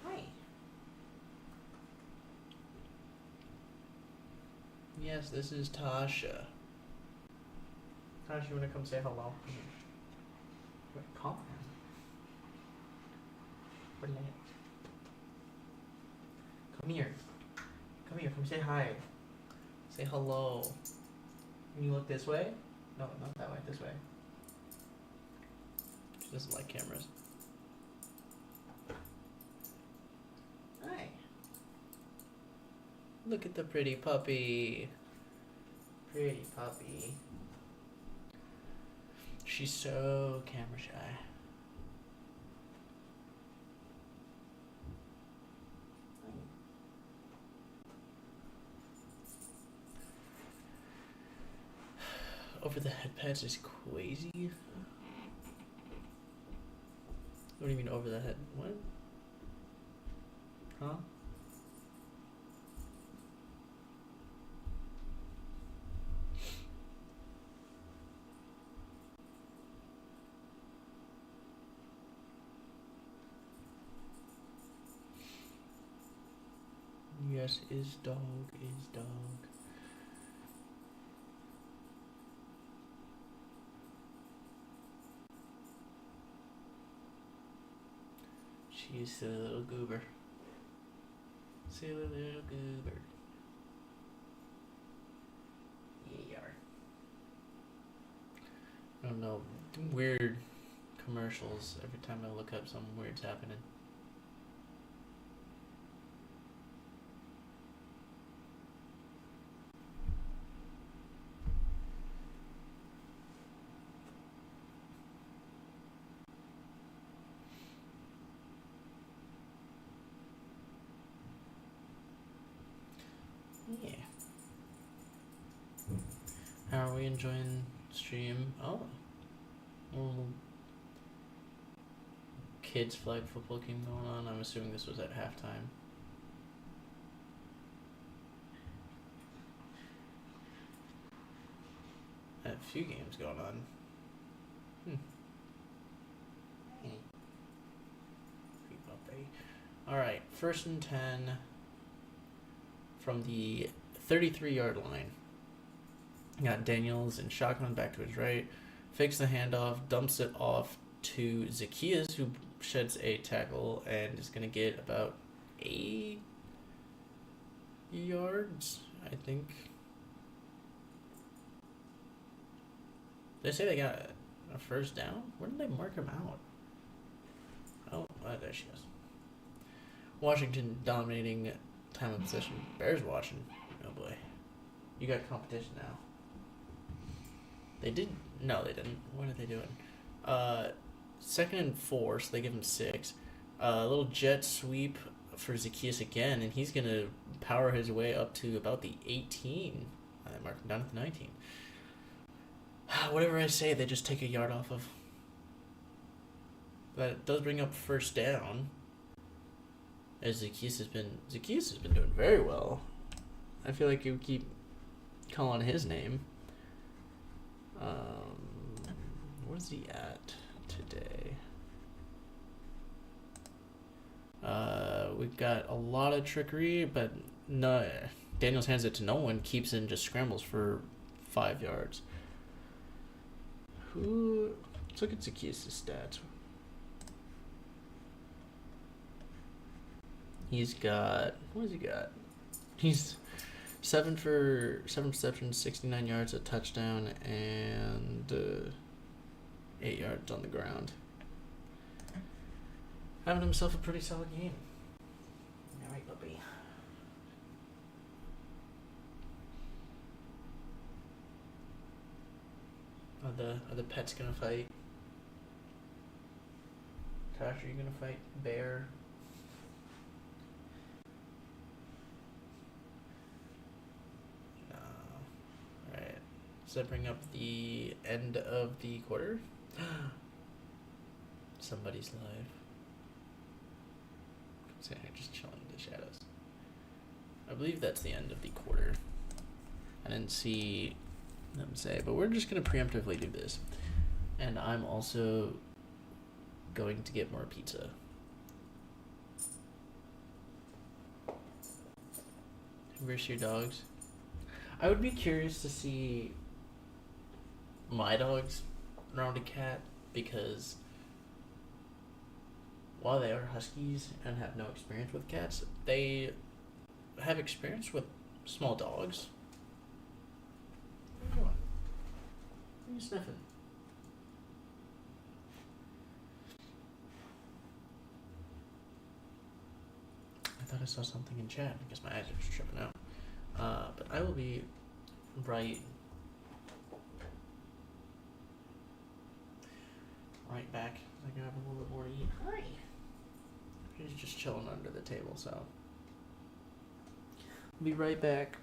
Hi. Yes, this is Tasha. Tasha, you wanna come say hello? Wait, calm down. Relax. Come here. Come here. Come say hi. Say hello. Can you look this way? No, not that way. This way. She doesn't like cameras. Hi. Look at the pretty puppy. Pretty puppy. She's so camera shy. Over the head pads is crazy. What do you mean over the head? What? Huh? Yes, is dog, is dog. She's a little goober. Silly little goober. Yeah. I don't know. Weird commercials every time I look up something weird's happening. Yeah. How are we enjoying stream? Oh. Little kids flag football game going on. I'm assuming this was at halftime. A few games going on. Hey. Alright, first and 10 from the 33-yard line. Got Daniels in shotgun back to his right. Fakes the handoff, dumps it off to Zacchaeus, who sheds a tackle and is going to get about 8 yards, I think. They say they got a first down? Where did they mark him out? Oh, there she is. Washington dominating time of possession. Bears watching. Oh boy. You got competition now. They did. No, they didn't. What are they doing? 2nd and 4, so they give him 6. A little jet sweep for Zacchaeus again, and he's going to power his way up to about the 18. They mark him down at the 19. Whatever I say, they just take a yard off of. That does bring up first down. As Zacchaeus has been doing very well. I feel like you keep calling his name. Where's he at today? We've got a lot of trickery, but no. Daniels hands it to no one, keeps it and just scrambles for 5 yards. Let's look at Zacchaeus' stats. He's got, what has he got? He's 7 receptions, 69 yards, a touchdown, and 8 yards on the ground. Having himself a pretty solid game. Alright, puppy. Are the pets gonna fight? Tash, are you gonna fight Bear? No. Alright. Does that bring up the end of the quarter? Somebody's live. Just chilling in the shadows. I believe that's the end of the quarter. I didn't see them say, but we're just gonna preemptively do this. And I'm also going to get more pizza. Where's your dogs? I would be curious to see my dogs around a cat, because while they are huskies and have no experience with cats, they have experience with small dogs. What are you doing? What are you sniffing? I thought I saw something in chat. I guess my eyes are just tripping out. But I will be right back. I grab a little bit more to eat. Hi. He's just chilling under the table, so I'll be right back.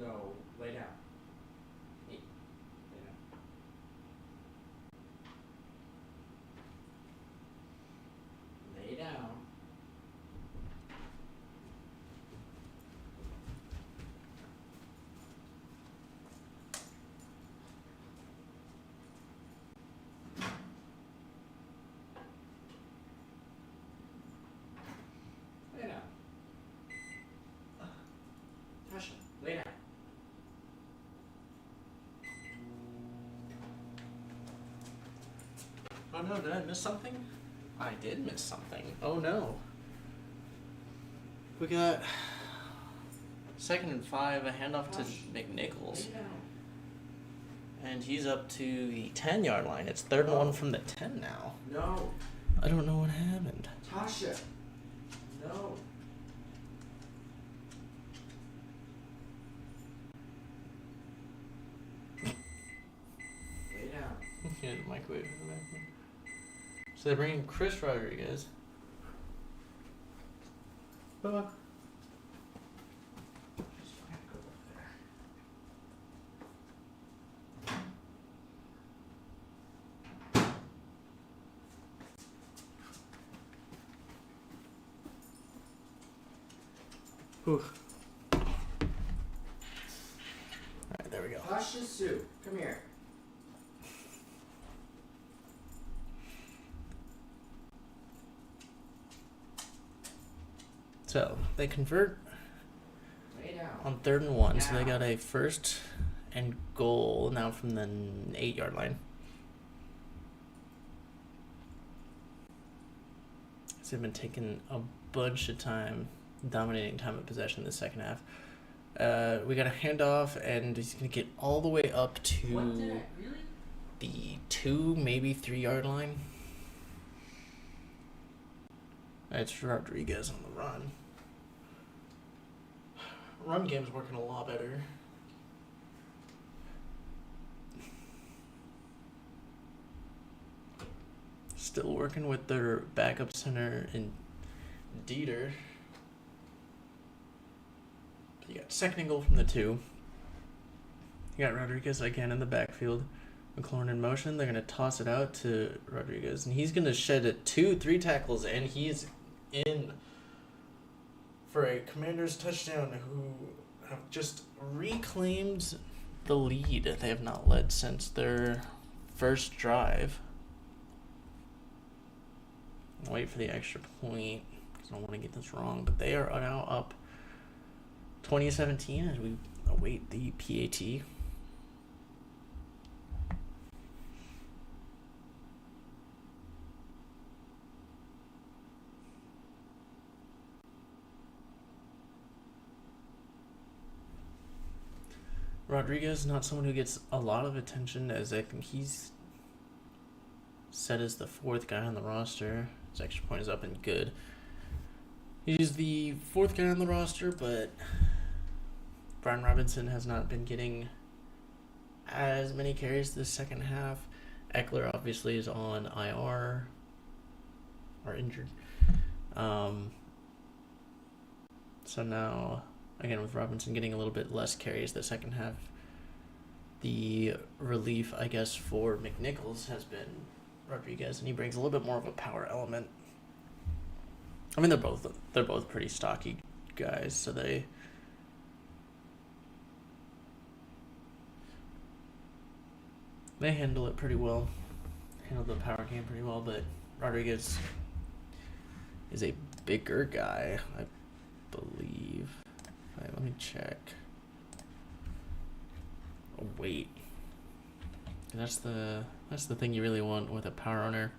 No, lay down. Hey, lay down. Lay down. Lay down. Tasha, lay down. Oh no, did I miss something? I did miss something. Oh no. We got 2nd and 5, a handoff to McNichols. Lay down. And he's up to the 10-yard line. It's 3rd and 1 from the 10 now. No. I don't know what happened. Tasha. No. Lay down. Yeah, the microwave in the background. So they're bringing Chris Rodriguez. Bye-bye. Just gonna go up there. Whew. Alright, there we go. Tasha Sue, come here. So they convert Lay down. on 3rd and 1, so they got a 1st and goal now from the 8-yard line. So they've been taking a bunch of time, dominating time of possession in the second half. We got a handoff, and he's going to get all the way up to the 2, maybe 3-yard line. It's Rodriguez on the run. Run game's working a lot better. Still working with their backup center in Dieter. You got 2nd and goal from the 2. You got Rodriguez again in the backfield. McLaurin in motion. They're going to toss it out to Rodriguez, and he's going to shed it 2-3 tackles, and he's in for a Commanders touchdown, who have just reclaimed the lead. They have not led since their first drive. I'll wait for the extra point because I don't want to get this wrong. But they are now up 2017 as we await the PAT. Rodriguez, not someone who gets a lot of attention, as I think he's set as the fourth guy on the roster. His extra point is up and good. He's the fourth guy on the roster, but Brian Robinson has not been getting as many carries this second half. Eckler obviously is on IR or injured. So now, again, with Robinson getting a little bit less carries the second half, the relief, I guess, for McNichols has been Rodriguez, and he brings a little bit more of a power element. I mean, they're both pretty stocky guys, so they handle it pretty well, handle the power game pretty well. But Rodriguez is a bigger guy, I believe. Right, let me check. Oh, wait. That's the thing you really want with a power owner.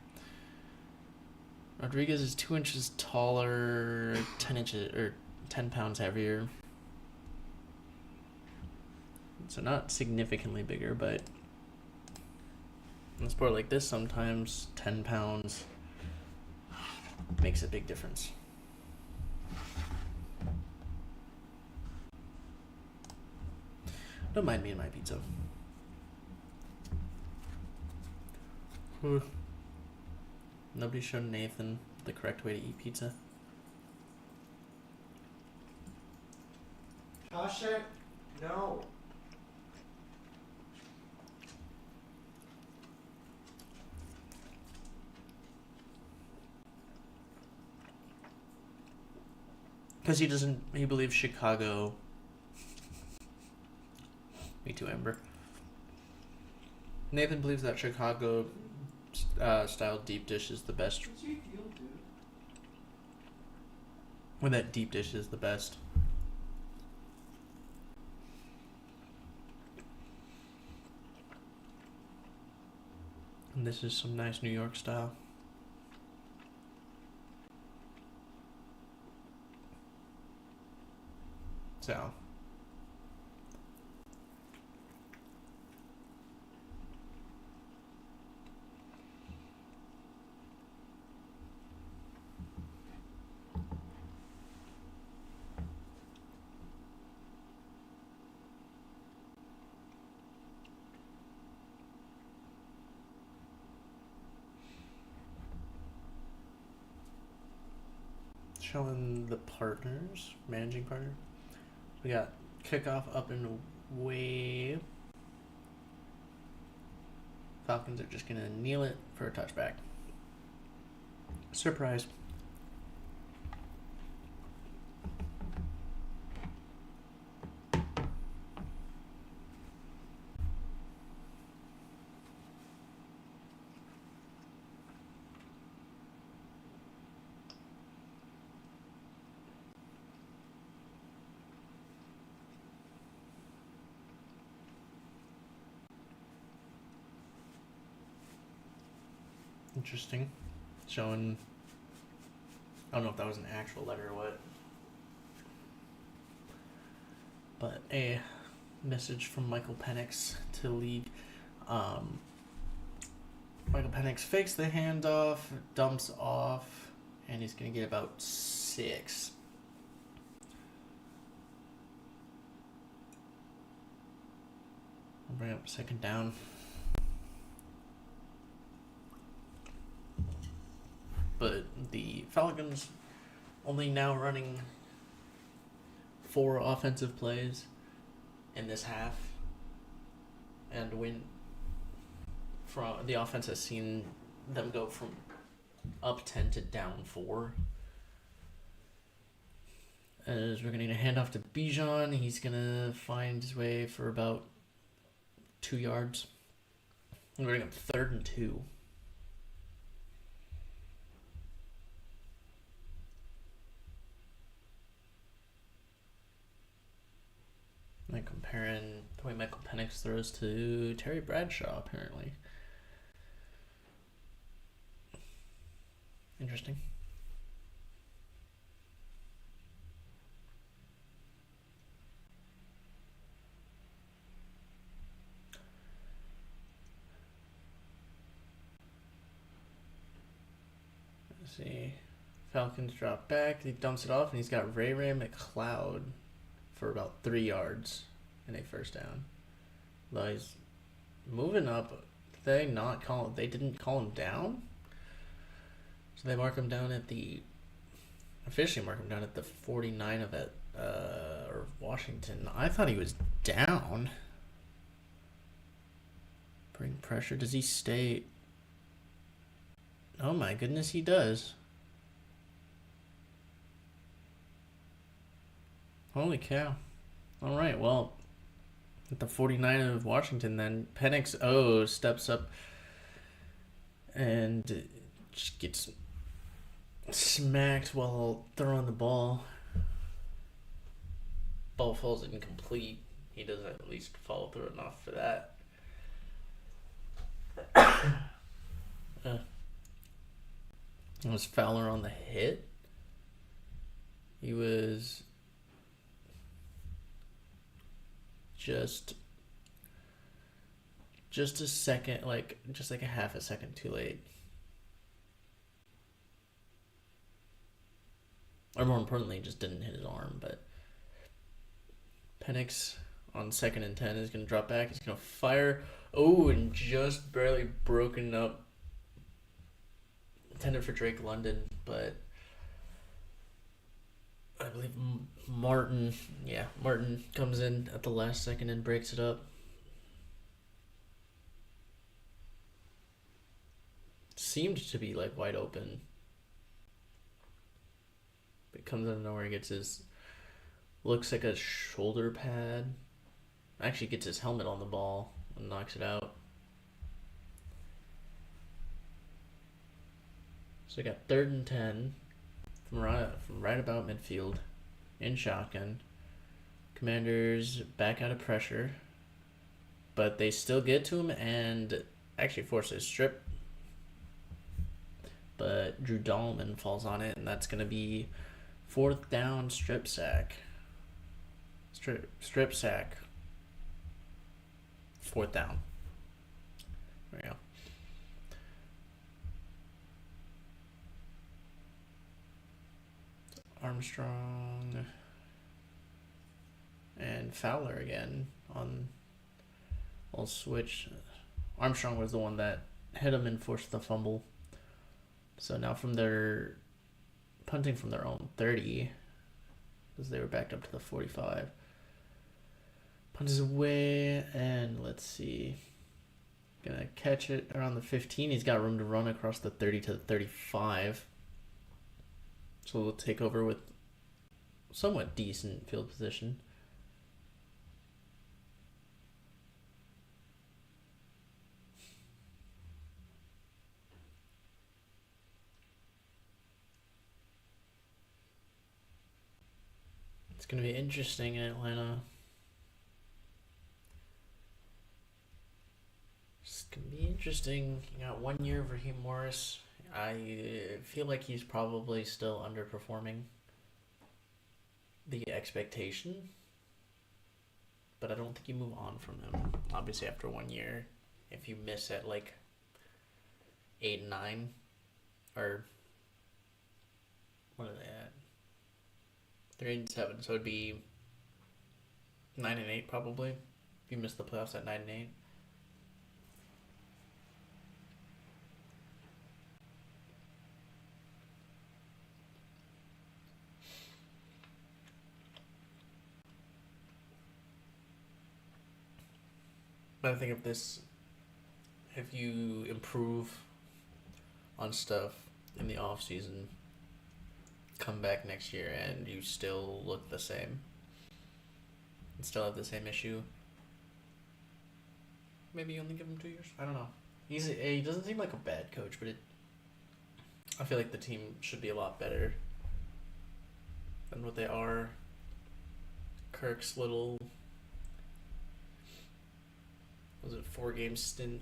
Rodriguez is 2 inches taller, 10 pounds heavier. So not significantly bigger, but in a sport like this, sometimes 10 pounds makes a big difference. Don't mind me and my pizza. Nobody showed Nathan the correct way to eat pizza. Toss it? No. Because he believes Chicago. Me too, Amber. Nathan believes that Chicago style deep dish is the best. What's your deal, dude? When that deep dish is the best. And this is some nice New York style. So. Showing the partners, managing partner. We got kickoff up and away. Falcons are just going to kneel it for a touchback. Surprise. Interesting. Showing, I don't know if that was an actual letter or what, but a message from Michael Penix to the league. Michael Penix fakes the handoff, dumps off, and he's going to get about 6. I'll bring up second down. But the Falcons only now running 4 offensive plays in this half, and the offense has seen them go from up 10 to down 4. As we're going to hand off to Bijan, he's going to find his way for about 2 yards. We're going up 3rd and 2. I'm comparing the way Michael Penix throws to Terry Bradshaw, apparently. Interesting. Let's see. Falcons drop back. He dumps it off, and he's got Ray McLeod for about 3 yards and a first down. Though he's moving up. They didn't call him down. So they mark him down at the 49 of it, or Washington. I thought he was down. Bring pressure. Does he stay? Oh my goodness, he does. Holy cow. All right, well, at the 49 of Washington, then Penix steps up and just gets smacked while throwing the ball. Ball falls incomplete. He doesn't at least follow through enough for that. It was Fowler on the hit. He was just a second, just like a half a second too late. Or more importantly, just didn't hit his arm. But Penix on 2nd and 10 is going to drop back. He's going to fire. Oh, and just barely broken up. Intended for Drake London, but I believe Martin comes in at the last second and breaks it up. Seemed to be wide open. But comes out of nowhere and gets looks like a shoulder pad. Actually gets his helmet on the ball and knocks it out. So we got 3rd and 10 from right about midfield in shotgun. Commanders back out of pressure, but they still get to him and actually force a strip. But Drew Dahlman falls on it, and that's going to be 4th down strip sack. Strip sack. 4th down. There we go. Armstrong and Fowler again on. I'll switch. Armstrong was the one that hit him and forced the fumble. So now from their punting from their own 30, because they were backed up to the 45. Punt is away, and let's see. Gonna catch it around the 15. He's got room to run across the 30 to the 35. So we'll take over with somewhat decent field position. It's going to be interesting in Atlanta. It's going to be interesting. You got 1 year of Raheem Morris. I feel like he's probably still underperforming the expectation, but I don't think you move on from him. Obviously, after 1 year, if you miss at 8 and 9, or what are they at? 3 and 7, so it'd be 9 and 8 probably. If you miss the playoffs at 9 and 8. But I think if you improve on stuff in the off season, come back next year and you still look the same, and still have the same issue, maybe only give him 2 years. I don't know. He doesn't seem like a bad coach, but I feel like the team should be a lot better than what they are. Kirk's little, was it 4-game stint?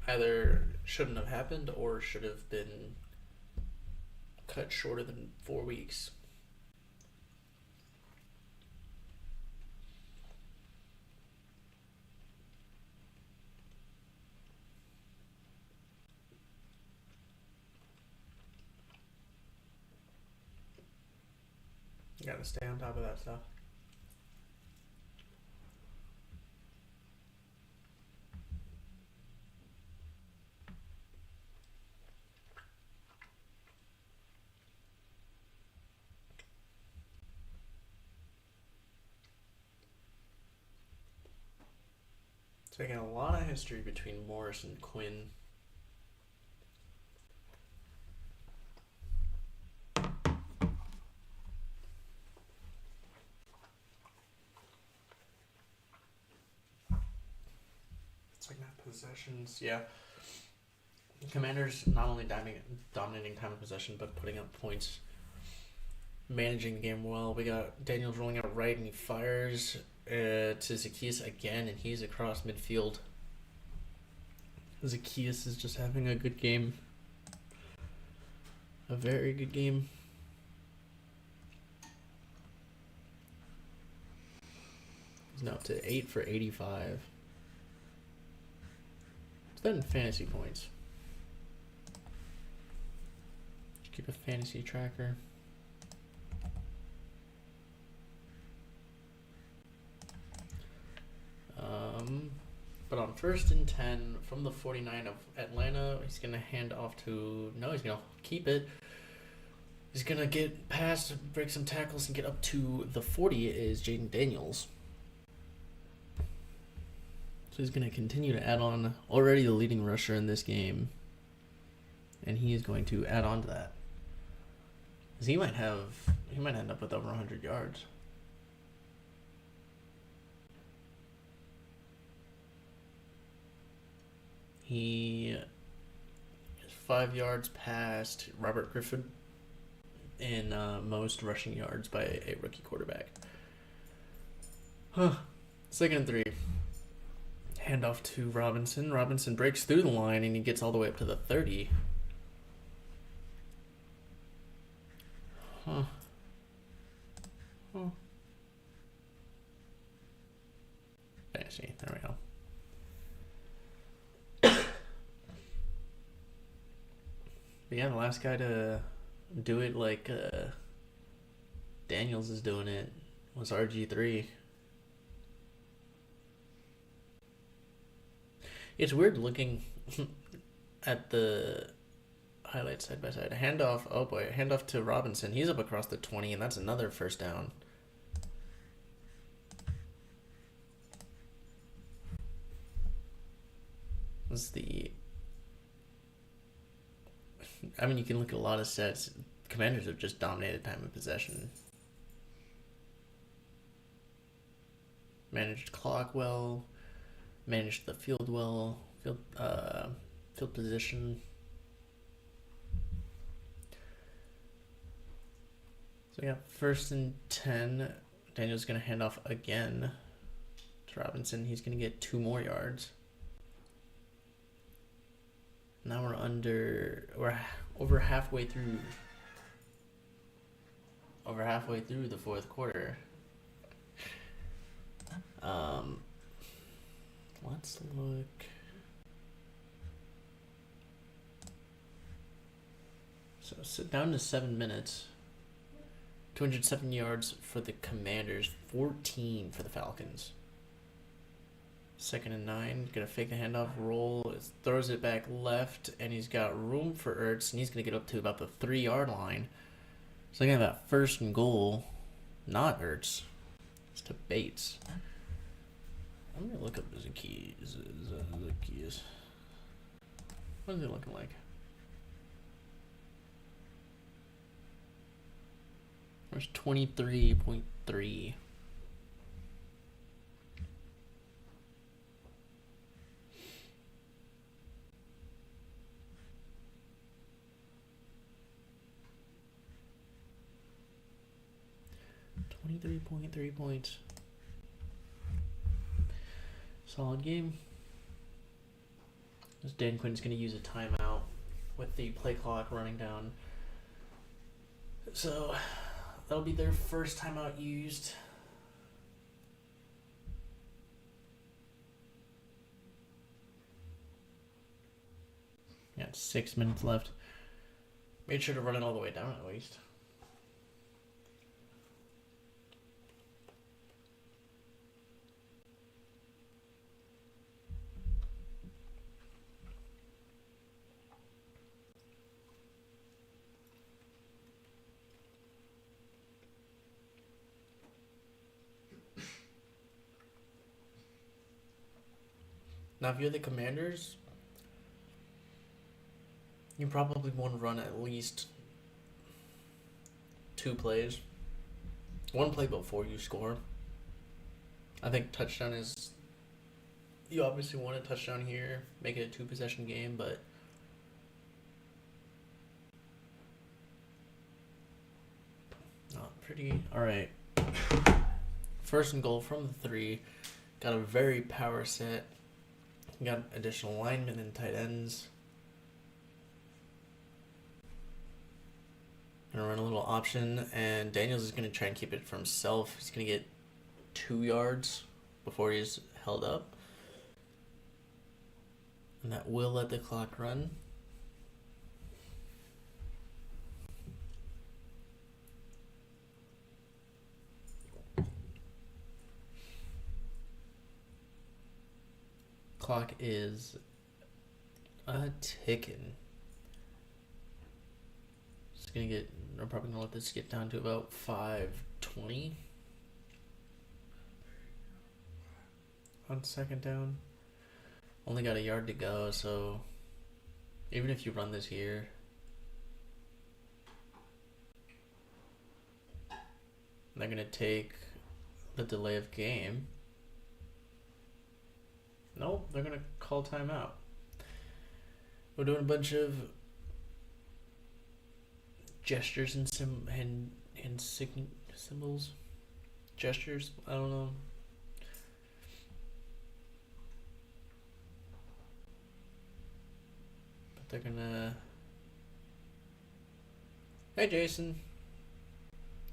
Either shouldn't have happened or should have been cut shorter than 4 weeks. You gotta stay on top of that stuff. Taking a lot of history between Morris and Quinn. Second half possessions, yeah. Commanders not only dominating time of possession, but putting up points, managing the game well. We got Daniels rolling out right, and he fires to Zacchaeus again, and he's across midfield. Zacchaeus is just having a good game. A very good game. He's now up to 8 for 85. It's better than fantasy points. Keep a fantasy tracker. But on 1st and 10 from the 49 of Atlanta, he's going to hand off to... No, he's going to keep it. He's going to get past, break some tackles, and get up to the 40 is Jaden Daniels. So he's going to continue to add on, already the leading rusher in this game. And he is going to add on to that. Because he might end up with over 100 yards. He is 5 yards past Robert Griffin in most rushing yards by a rookie quarterback. 2nd and 3. Handoff to Robinson. Robinson breaks through the line and he gets all the way up to the 30. Fantasy. There we go. But yeah, the last guy to do it like Daniels is doing it was RG3. It's weird looking at the highlights side by side. Handoff, oh boy, handoff to Robinson. He's up across the 20, and that's another first down. This is the... I mean, you can look at a lot of sets. Commanders have just dominated time of possession. Managed clock well. Managed the field well. Field position. So we got 1st and 10. Daniel's going to hand off again to Robinson. He's going to get 2 more yards. Now we're over halfway through the 4th quarter. Let's look. So sit down to 7 minutes. 207 yards for the Commanders, 14 for the Falcons. 2nd and 9, gonna fake the handoff, roll, throws it back left, and he's got room for Ertz, and he's gonna get up to about the 3-yard line. So they're gonna have that 1st and goal, not Ertz, it's to Bates. I'm gonna look up Zacchaeus. What is it looking like? There's 23.3. 23.3 points. Solid game. As Dan Quinn's going to use a timeout with the play clock running down. So that'll be their first timeout used. Got 6 minutes left. Made sure to run it all the way down at least. Now, if you're the Commanders, you probably want to run at least 2 plays. 1 play before you score. I think touchdown is... You obviously want a touchdown here, make it a 2-possession game, but... Not pretty. Alright. First and goal from the 3. Got a very power set. Got additional linemen and tight ends. Gonna run a little option, and Daniels is gonna try and keep it for himself. He's gonna get 2 yards before he's held up. And that will let the clock run. Clock is ticking. I'm probably gonna let this get down to about 5:20 on second down. Only got a yard to go, so even if you run this here, they're gonna take the delay of game. Nope, they're gonna call timeout. We're doing a bunch of gestures and symbols. Gestures, I don't know. But they're gonna... Hey, Jason.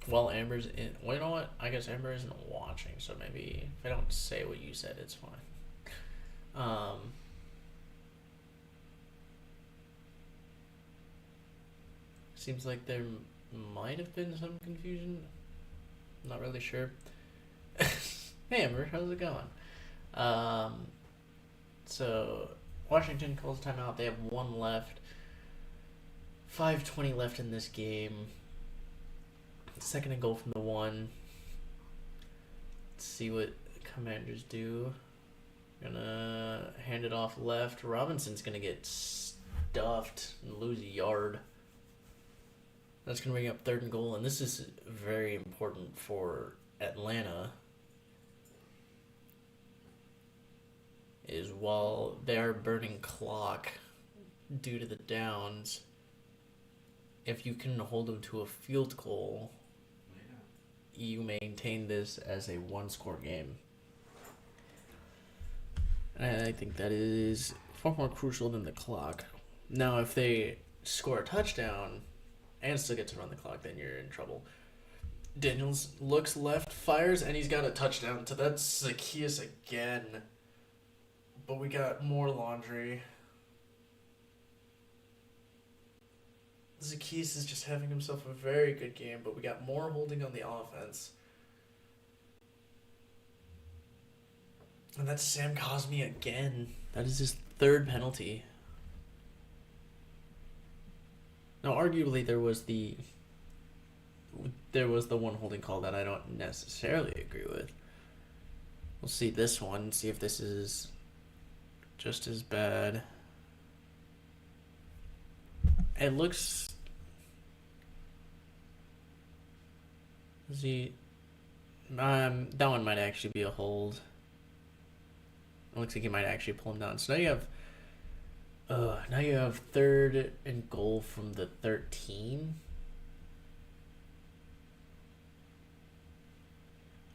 Well, Amber's in... Well, you know what? I guess Amber isn't watching, so maybe if I don't say what you said, it's fine. Seems like there might have been some confusion. I'm not really sure. Hey Amber, how's it going? So Washington calls timeout. They have 1 left. 5:20 left in this game. Second and goal from the 1. Let's see what Commanders do. Gonna hand it off left. Robinson's gonna get stuffed and lose a yard. That's gonna bring up 3rd and goal, and this is very important for Atlanta. Is while they are burning clock due to the downs, if you can hold them to a field goal, you maintain this as a 1-score game. And I think that is far more crucial than the clock. Now, if they score a touchdown and still get to run the clock, then you're in trouble. Daniels looks left, fires, and he's got a touchdown. So that's Zacchaeus again. But we got more laundry. Zacchaeus is just having himself a very good game, but we got more holding on the offense. And that's Sam Cosmi again. That is his 3rd penalty. Now, arguably, there was the one holding call that I don't necessarily agree with. We'll see this one, see if this is just as bad. It looks... that one might actually be a hold. It looks like he might actually pull him down. So now you have 3rd and goal from the 13.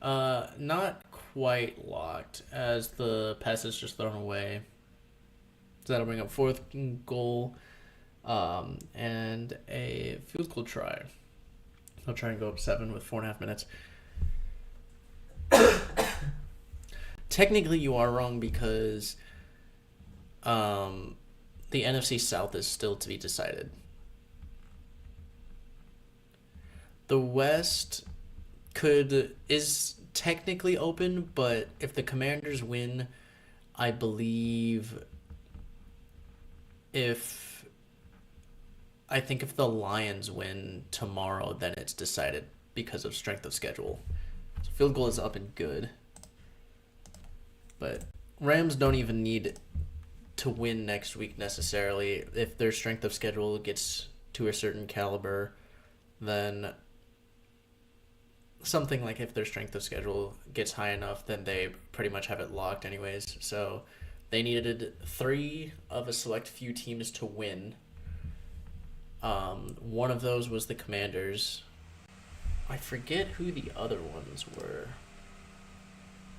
Not quite locked as the pass is just thrown away. So that'll bring up fourth goal, and a field goal try. They'll try and go up 7 with 4.5 minutes. Technically, you are wrong because the NFC South is still to be decided. The West is technically open, but if the Commanders win, I believe if the Lions win tomorrow, then it's decided because of strength of schedule. So field goal is up and good. But Rams don't even need to win next week necessarily. If their strength of schedule gets to a certain caliber, then something like if their strength of schedule gets high enough, then they pretty much have it locked anyways. So they needed 3 of a select few teams to win. One of those was the Commanders. I forget who the other ones were.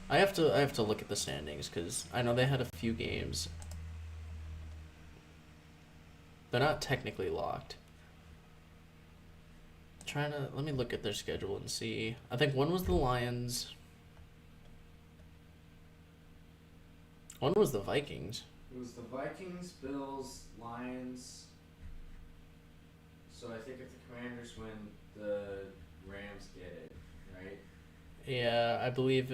I have to look at the standings because I know they had a few games. They're not technically locked. Let me look at their schedule and see. I think one was the Lions. One was the Vikings. It was the Vikings, Bills, Lions. So I think if the Commanders win, the Rams get it, right? Yeah, I believe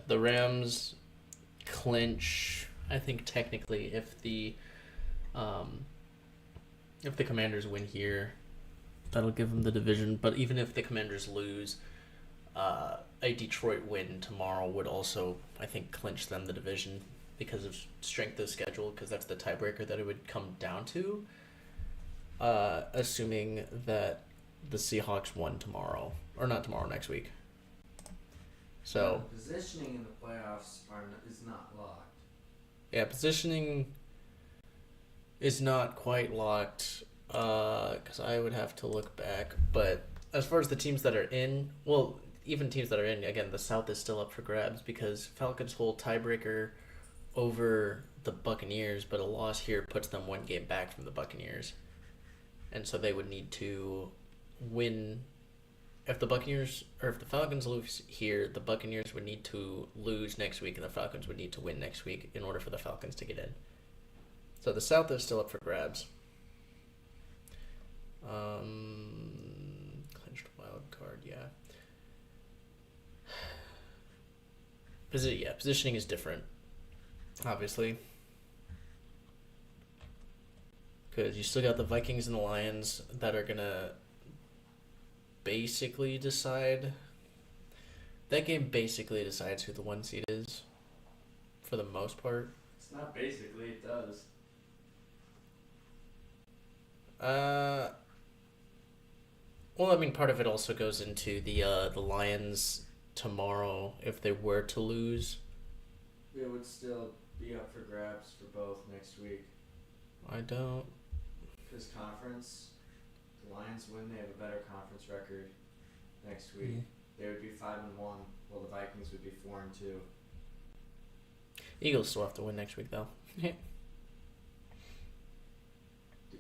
the Rams clinch. I think technically if the Commanders win here, that'll give them the division. But even if the Commanders lose, a Detroit win tomorrow would also, I think, clinch them the division because of strength of schedule, because that's the tiebreaker that it would come down to. Assuming that the Seahawks won tomorrow, or not tomorrow, next week. So the positioning in the playoffs is not locked. Yeah, positioning is not quite locked. Because I would have to look back. But as far as the teams that are in, well, even teams that are in, again, the South is still up for grabs because Falcons hold tiebreaker over the Buccaneers, but a loss here puts them 1 game back from the Buccaneers. And so they would need to win. If the Falcons lose here, the Buccaneers would need to lose next week, and the Falcons would need to win next week in order for the Falcons to get in. So the South is still up for grabs. Clinched wild card, yeah. Positioning is different, obviously. Because you still got the Vikings and the Lions that are going to basically decide. That game basically decides who the 1 seed is, for the most part. It's not basically, it does. Well, I mean, part of it also goes into the Lions tomorrow. If they were to lose, It would still be up for grabs for both next week. I don't. Because conference, the Lions win, they have a better conference record next week. They would be 5-1, while the Vikings would be 4-2. Eagles still have to win next week, though. The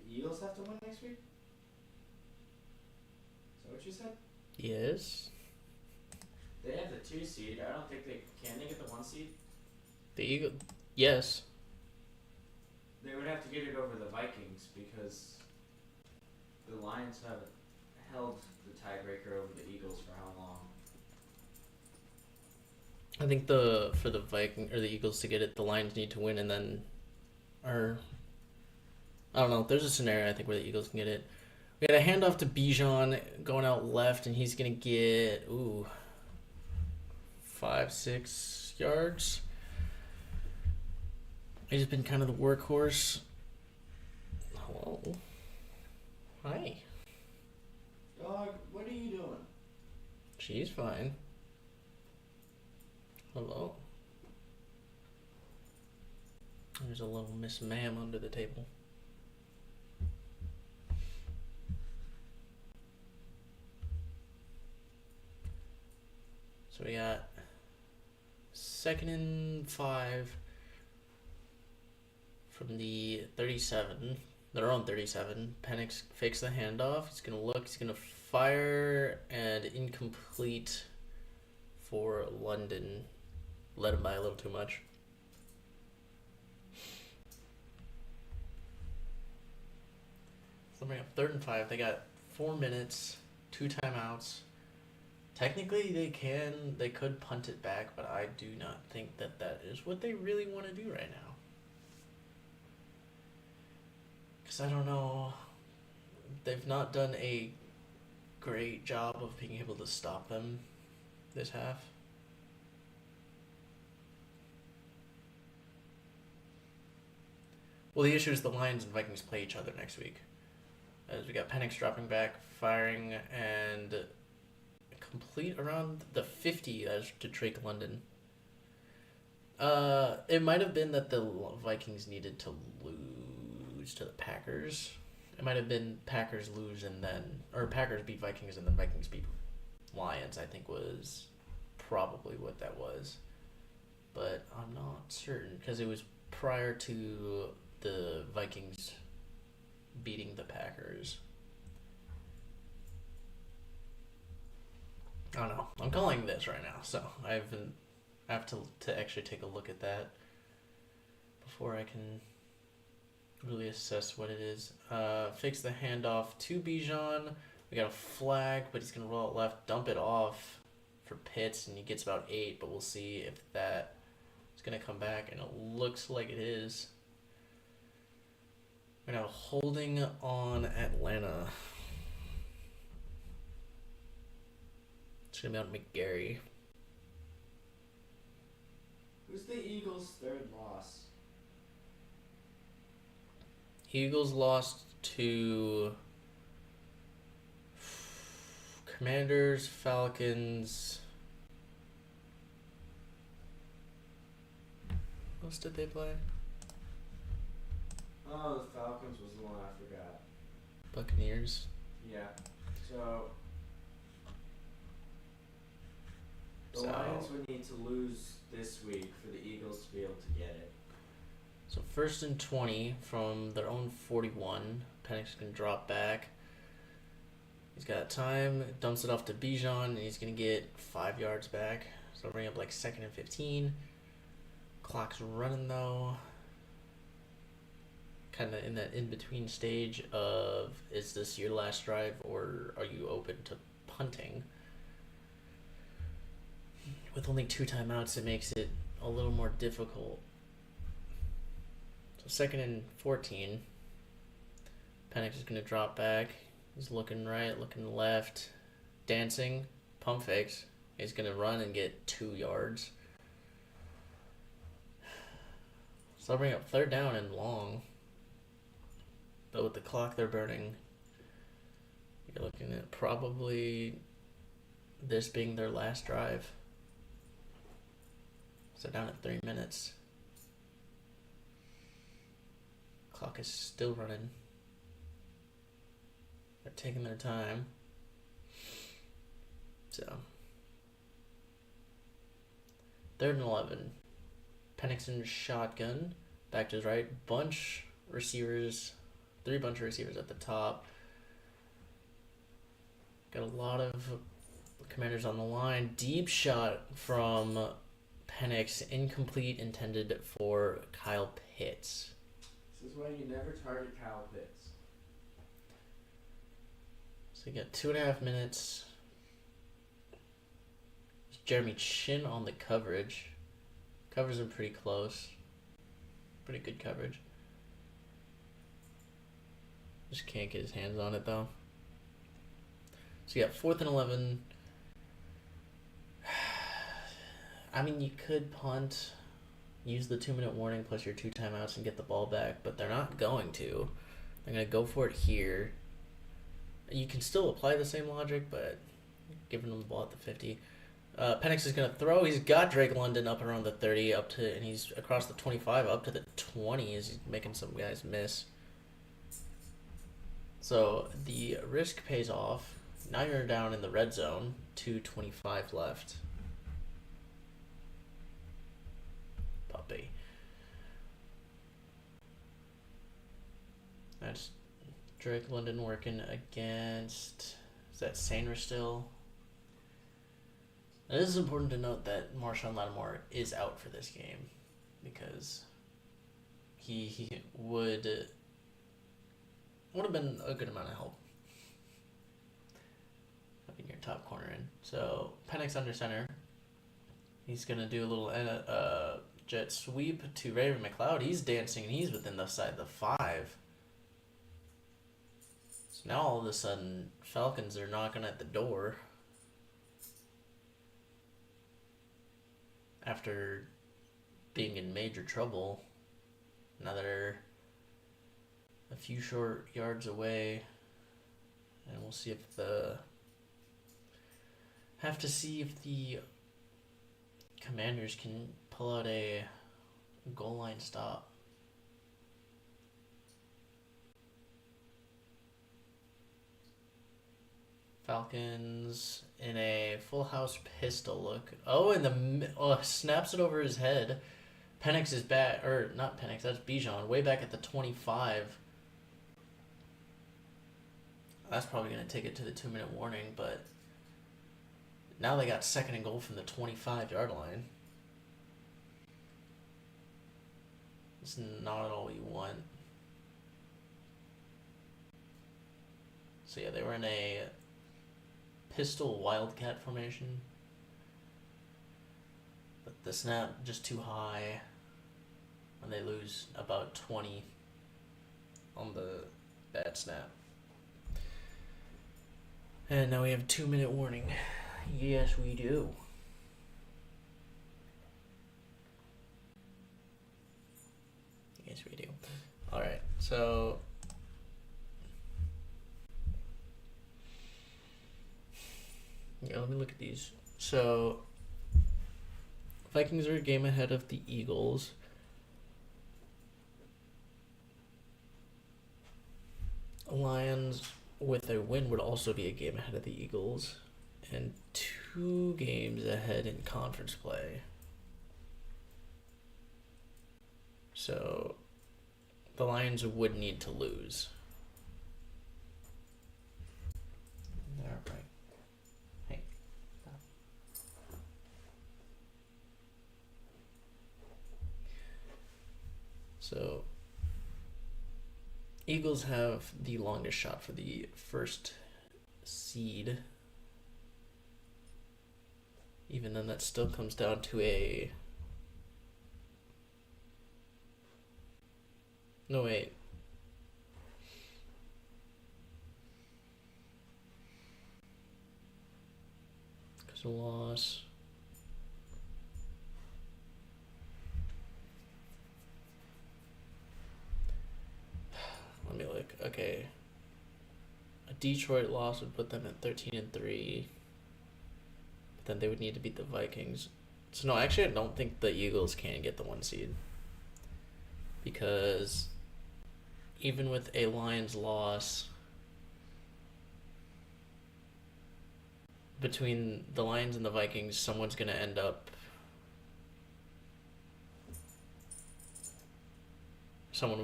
Eagles have to win next week? Is that what you said? Yes. They have the 2 seed. I don't think they get the 1 seed? The Eagles. Yes. They would have to get it over the Vikings because the Lions have held the tiebreaker over the Eagles for how long? I think for the Eagles to get it, the Lions need to win, and then, I don't know. There's a scenario I think where the Eagles can get it. We got a handoff to Bijan going out left, and he's gonna get 5-6 yards. He's been kind of the workhorse. Hello. Hi. Dog, what are you doing? She's fine. Hello. There's a little Miss Ma'am under the table. So we got 2nd and 5 from the 37. Their own 37. Penix fakes the handoff. He's going to look. He's going to fire, and incomplete for London. Led him by a little too much. So bring up 3rd and 5. They got 4 minutes, 2 timeouts. Technically, they could punt it back, but I do not think that is what they really want to do right now. Because I don't know, they've not done a great job of being able to stop them this half. Well, the issue is the Lions and Vikings play each other next week. As we got Penix dropping back, firing, and complete around the 50 as to Drake London. It might have been that the Vikings needed to lose to the Packers. It might have been Packers lose and then, or Packers beat Vikings and then Vikings beat Lions, I think was probably what that was. But I'm not certain because it was prior to the Vikings beating the Packers. I don't know. I'm calling this right now, so I have to actually take a look at that before I can really assess what it is. Fakes the handoff to Bijan. We got a flag, but he's going to roll it left, dump it off for Pitts, and he gets about 8, but we'll see if that is going to come back, and it looks like it is. We're now holding on Atlanta. It's going to be on McGarry. Who's the Eagles' 3rd loss? Eagles lost to Commanders, Falcons. What else did they play? Oh, the Falcons was the one I forgot. Buccaneers. Yeah. So the Lions would need to lose this week for the Eagles to be able to get it. So 1st and 20 from their own 41. Penix can drop back. He's got time. Dumps it off to Bijan, and he's going to get 5 yards back. So bring up like 2nd and 15. Clock's running though. Kind of in that in-between stage of, is this your last drive or are you open to punting? With only 2 timeouts, it makes it a little more difficult. So 2nd and 14. Penix is going to drop back. He's looking right, looking left, dancing, pump fakes. He's going to run and get 2 yards. So I'll bring up 3rd down and long. But with the clock they're burning, you're looking at probably this being their last drive. So down at 3 minutes. Clock is still running. They're taking their time. So 3rd and 11. Penix in shotgun. Back to his right. 3 bunch of receivers at the top. Got a lot of Commanders on the line. Deep shot from Penix, incomplete, intended for Kyle Pitts. This is why you never target Kyle Pitts. So you got 2.5 minutes. Jeremy Chin on the coverage. Covers him pretty close. Pretty good coverage. Just can't get his hands on it though. So you got 4th and 11. I mean, you could punt, use the 2-minute warning plus your 2 timeouts and get the ball back, but they're not going to. They're going to go for it here. You can still apply the same logic, but giving them the ball at the 50. Penix is going to throw. He's got Drake London up around the 30, and he's across the 25 up to the 20 as he's making some guys miss. So the risk pays off. Now you're down in the red zone, 2:25 left. puppy. That's Drake London working against, is that Sainer still? It is important to note that Marshawn Lattimore is out for this game because he would have been a good amount of help having your top corner in. So Penix under center. He's gonna do a little jet sweep to Raven McLeod. He's dancing and he's within the side of the 5. So now all of a sudden Falcons are knocking at the door after being in major trouble. Now they're a few short yards away, and we'll see if the Commanders can pull out a goal line stop. Falcons in a full house pistol look. Oh, and snaps it over his head. Penix is back, or not Penix, that's Bijan, way back at the 25. That's probably going to take it to the 2-minute warning, but now they got 2nd and goal from the 25-yard line. It's not all you want. So yeah, they were in a pistol wildcat formation, but the snap just too high, and they lose about 20 on the bad snap. And now we have a 2-minute warning. Yes, we do. Yes, we do. All right, so yeah, let me look at these. So Vikings are a game ahead of the Eagles. Lions with a win would also be a game ahead of the Eagles, and 2 games ahead in conference play. So the Lions would need to lose. All right. Hey. Stop. So Eagles have the longest shot for the first seed. Even then, that still comes down to a... No, wait. Because of loss. Let me look. Okay. A Detroit loss would put them at 13-3. But then they would need to beat the Vikings. So no, actually I don't think the Eagles can get the 1 seed. Because even with a Lions loss, between the Lions and the Vikings, someone would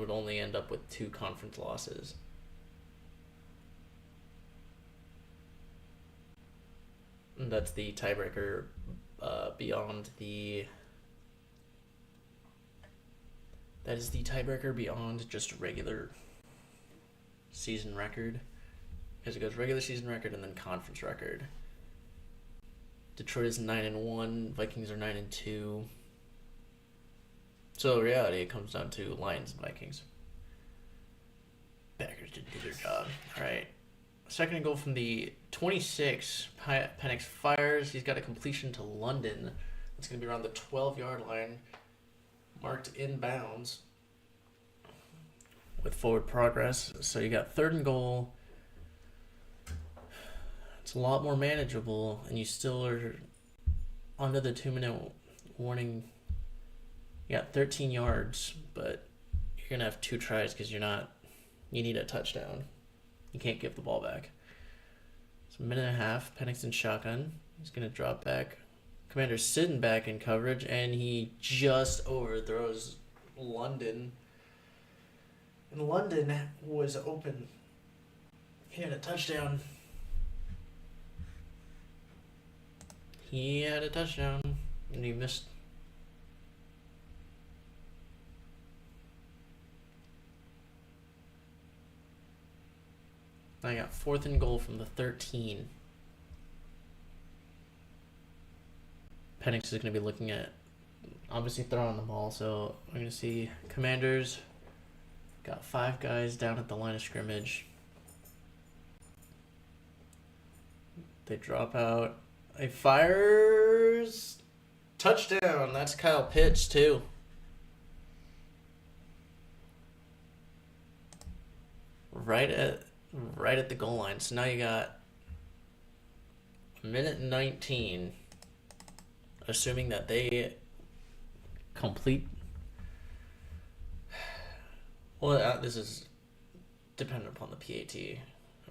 only end up with 2 conference losses. And that's the tiebreaker beyond the... That is the tiebreaker beyond just regular season record. Because it goes regular season record and then conference record. Detroit is 9-1, Vikings are 9-2. So in reality, it comes down to Lions and Vikings. Packers didn't do their job. All right. 2nd and goal from the 26. Penix fires. He's got a completion to London. It's going to be around the 12-yard line. Marked inbounds with forward progress. So you got 3rd and goal. It's a lot more manageable, and you still are under the 2-minute warning. You got 13 yards, but you're going to have 2 tries because you need a touchdown. You can't give the ball back. It's a minute and a half. Pennington shotgun. He's going to drop back. Commander's sitting back in coverage, and he just overthrows London. And London was open. He had a touchdown. And he missed. I got 4th and goal from the 13. Penix is going to be looking at, obviously, throwing the ball. So I'm going to see Commanders got 5 guys down at the line of scrimmage. They drop out. He fires. Touchdown. That's Kyle Pitts, too. Right at the goal line. So now you got a minute and 19. Assuming that they complete. Well, this is dependent upon the PAT. And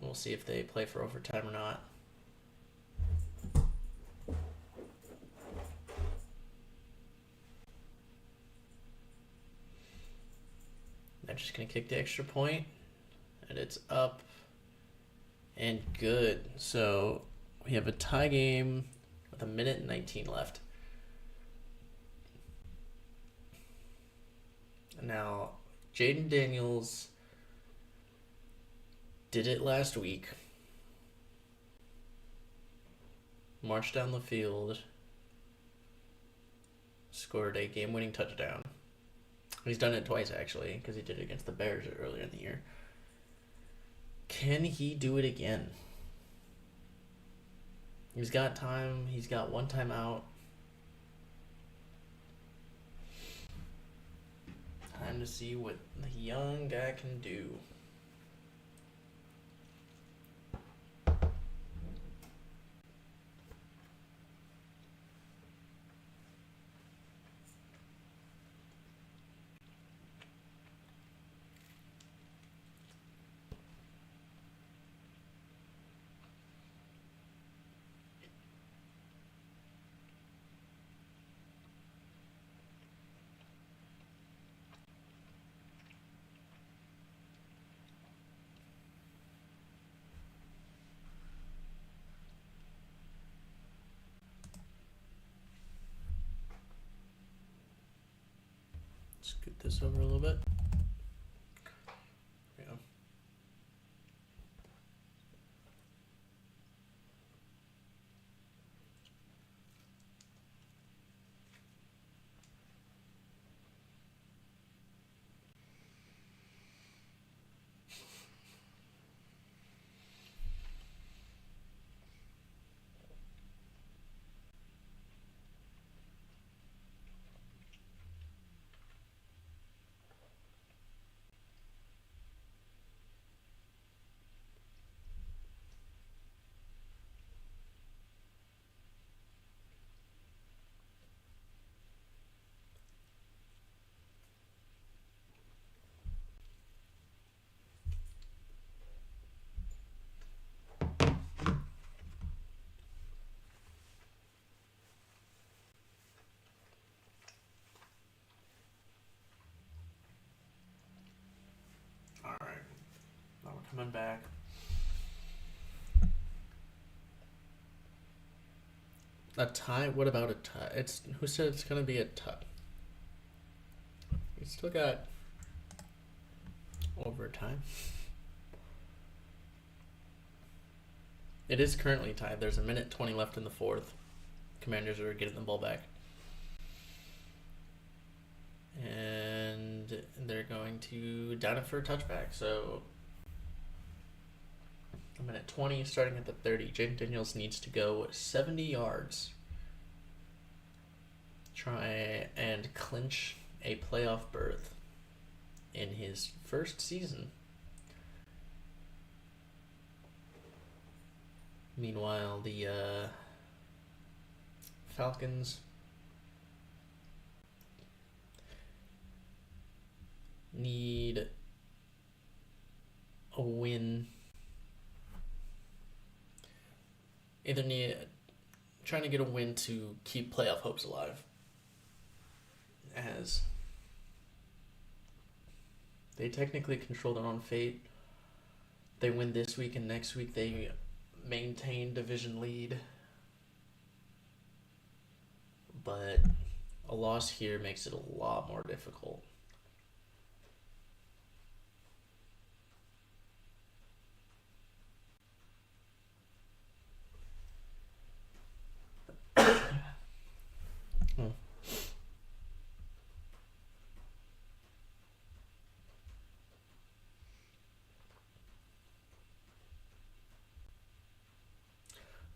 we'll see if they play for overtime or not. They're just going to kick the extra point, and it's up and good. So we have a tie game with a minute and 19 left. Now, Jaden Daniels did it last week. Marched down the field. Scored a game-winning touchdown. He's done it twice, actually, because he did it against the Bears earlier in the year. Can he do it again? He's got time. He's got 1 timeout. Time to see what the young guy can do. Scoot this over a little bit. Yeah. All right. Now we're coming back. A tie? What about a tie? Who said it's gonna be a tie? We still got overtime. It is currently tied. There's a minute 20 left in the 4th. Commanders are getting the ball back. And they're going to down it for a touchback. So a minute 20, starting at the 30. Jaden Daniels needs to go 70 yards. Try and clinch a playoff berth in his first season. Meanwhile, the Falcons need a win. Either need trying to get a win to keep playoff hopes alive. As they technically control their own fate. They win this week, and next week they maintain division lead. But a loss here makes it a lot more difficult.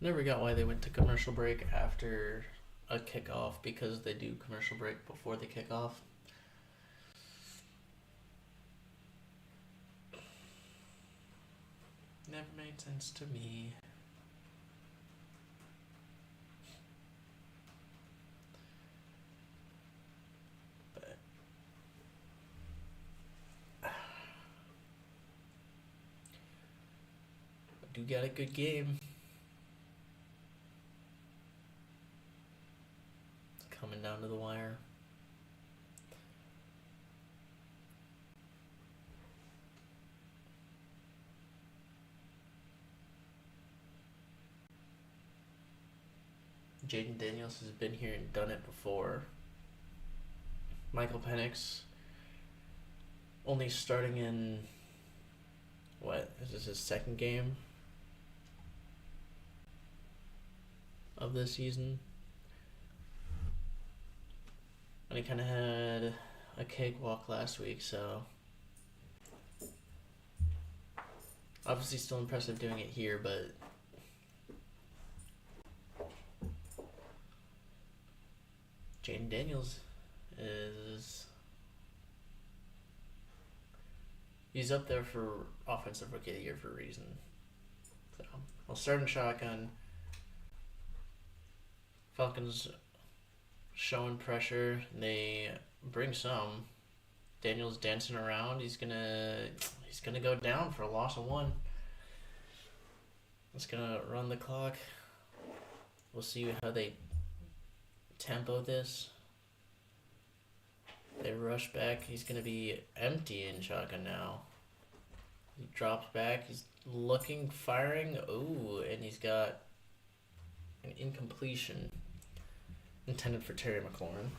Never got why they went to commercial break after a kickoff, because they do commercial break before the kickoff. Never made sense to me. But I do got a good game. Coming down to the wire. Jaden Daniels has been here and done it before. Michael Penix only starting in, what, is this his second game of this season? And he kind of had a cakewalk last week, so obviously still impressive doing it here, but Jaden Daniels he's up there for offensive rookie of the year for a reason. So I'll start in shotgun. Falcons showing pressure. They bring some. Daniels dancing around. He's gonna go down for a loss of 1. It's gonna run the clock. We'll see how they tempo this. They rush back. He's gonna be empty in shotgun now. He drops back. He's looking, firing. Ooh, and he's got an incompletion. Intended for Terry McLaurin.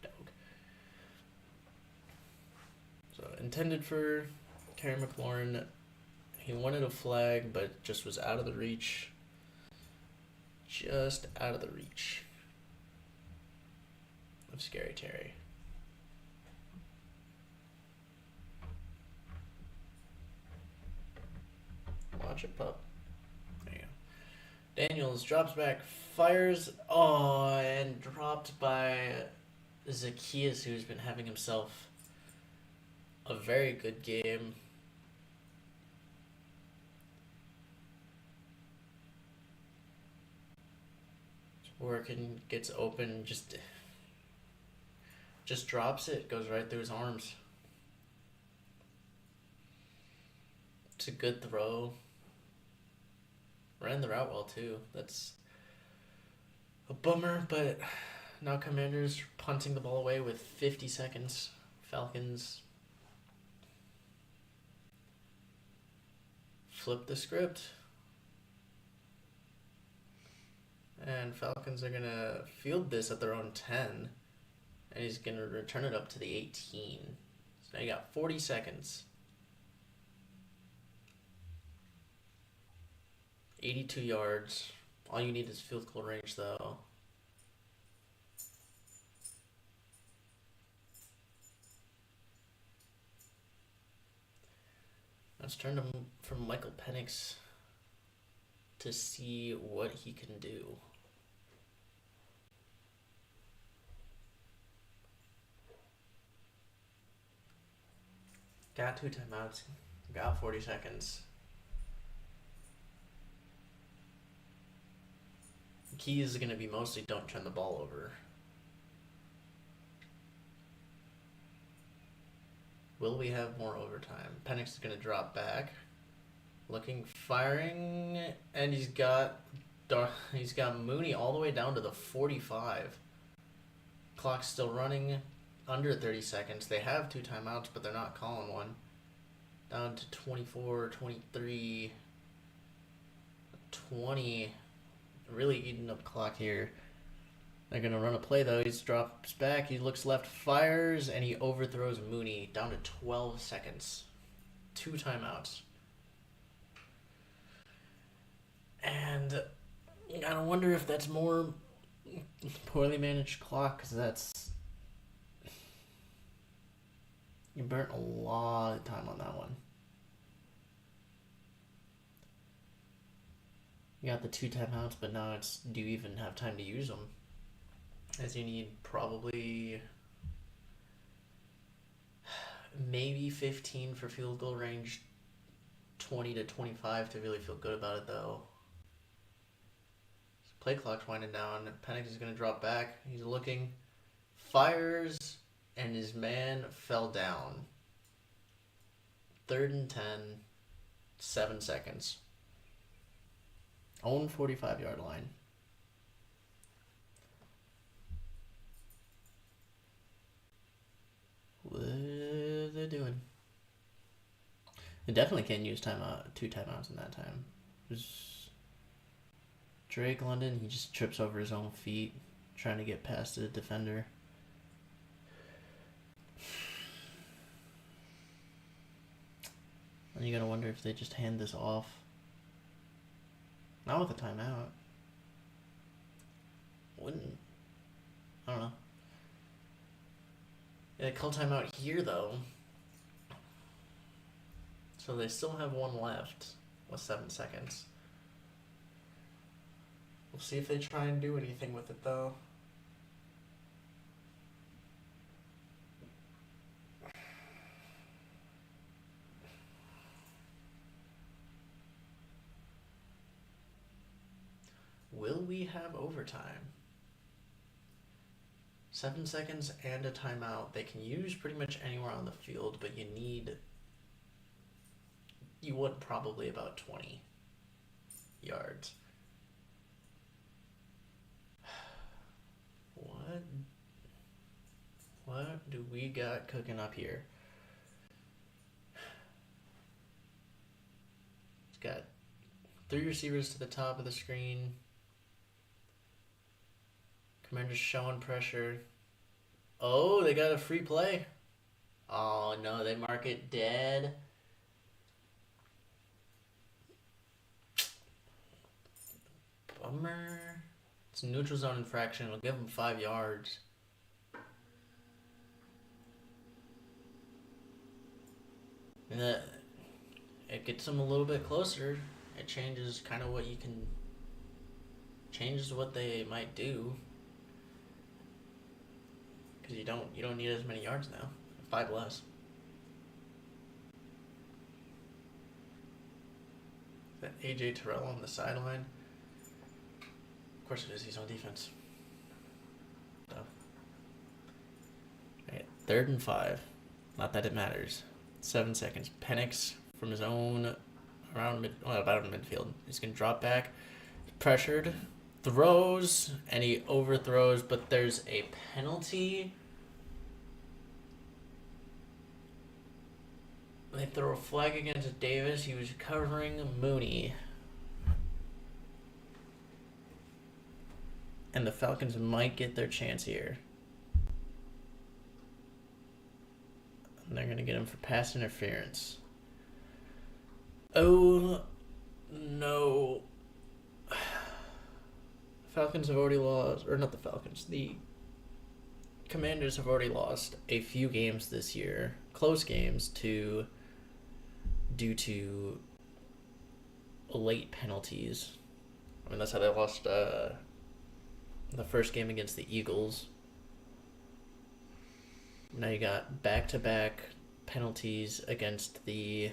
Dog. So intended for Terry McLaurin. He wanted a flag, but just was out of the reach. Just out of the reach of Scary Terry. Watch it, pup. Daniels drops back, fires, and dropped by Zacchaeus, who's been having himself a very good game. Working, gets open, just drops it, goes right through his arms. It's a good throw. Ran the route well too. That's a bummer, but now Commanders punting the ball away with 50 seconds. Falcons flip the script. And Falcons are going to field this at their own 10. And he's going to return it up to the 18. So now you got 40 seconds. 82 yards. All you need is field goal range, though. Let's turn to from Michael Penix to see what he can do. Got 2 timeouts. Got 40 seconds. The key is going to be mostly don't turn the ball over. Will we have more overtime? Penix is going to drop back. Looking, firing, and he's got Mooney all the way down to the 45. Clock's still running, under 30 seconds. They have 2 timeouts, but they're not calling one. Down to 24, 23, 20. Really eating up clock here. They're going to run a play, though. He drops back. He looks left, fires, and he overthrows Mooney down to 12 seconds. 2 timeouts. And I wonder if that's more poorly managed clock, because that's... You burnt a lot of time on that one. You got the 2 timeouts, but now it's, do you even have time to use them? As you need probably maybe 15 for field goal range, 20 to 25 to really feel good about it, though. Play clock's winding down. Penix is going to drop back. He's looking, fires, and his man fell down. 3rd and 10, 7 seconds. Own 45-yard line. What are they doing? They definitely can't use 2 timeouts in that time. There's Drake London, he just trips over his own feet, trying to get past the defender. And you gotta wonder if they just hand this off. Not with a timeout. Wouldn't. I don't know. Yeah, call timeout here, though. So they still have 1 left with 7 seconds. We'll see if they try and do anything with it, though. Will we have overtime? 7 seconds and a timeout. They can use pretty much anywhere on the field, but you want probably about 20 yards. What do we got cooking up here? It's got 3 receivers to the top of the screen. Commanders showing pressure. Oh, they got a free play. Oh, no, they mark it dead. Bummer. It's a neutral zone infraction. It'll give them 5 yards. And it gets them a little bit closer. It changes kind of what you can... Changes what they might do. Because you don't need as many yards now. 5 less. That AJ Terrell on the sideline. Of course it is. He's on defense. So. Right, 3rd and 5. Not that it matters. 7 seconds. Penix from his own about midfield. He's gonna drop back. Pressured. Throws, and he overthrows, but there's a penalty. They throw a flag against Davis. He was covering Mooney. And the Falcons might get their chance here. And they're going to get him for pass interference. Oh, no. Falcons have already lost, or not the Falcons, the Commanders have already lost a few games this year, close games, due to late penalties. I mean, that's how they lost the first game against the Eagles. Now you got back-to-back penalties against the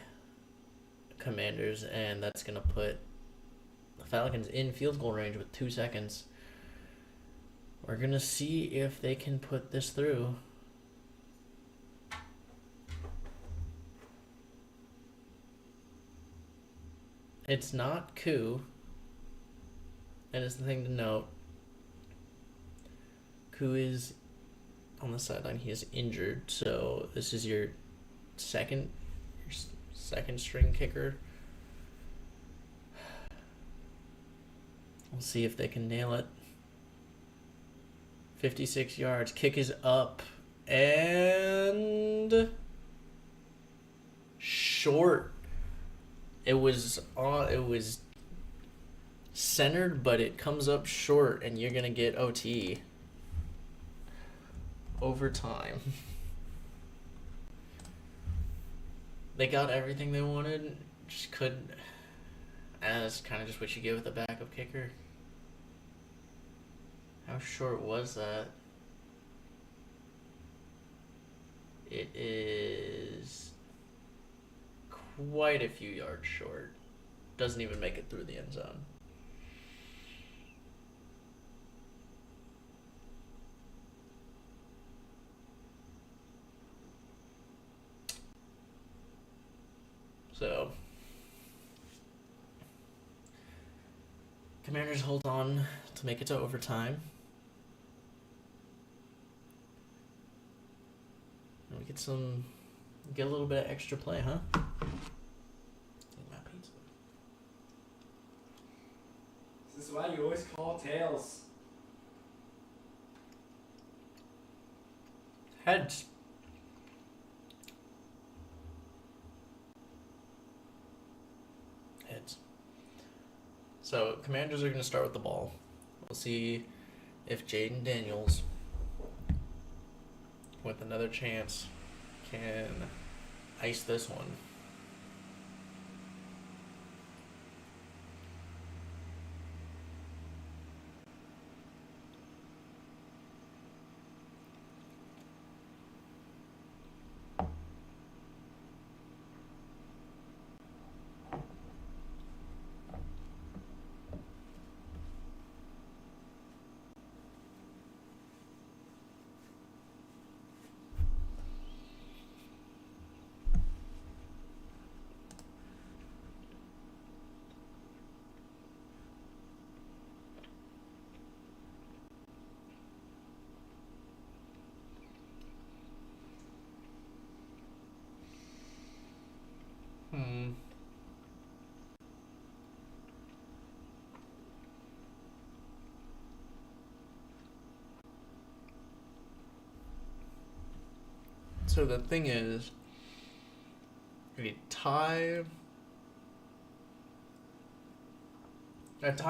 Commanders, and that's going to put the Falcons in field goal range with 2 seconds. We're going to see if they can put this through. It's not Koo. And it's the thing to note. Koo is on the sideline. He is injured, so this is your second string kicker. We'll see if they can nail it. 56 yards. Kick is up and short. It was centered, but it comes up short, and you're gonna get OT. Overtime. They got everything they wanted, just couldn't. And that's kind of just what you get with a backup kicker. How short was that? It is quite a few yards short. Doesn't even make it through the end zone. So, Commanders hold on to make it to overtime. And we get a little bit of extra play, huh? Eat my pizza. This is why you always call tails. Heads. Heads. So, Commanders are going to start with the ball. We'll see if Jaden Daniels, with another chance, can ice this one. So the thing is, a tie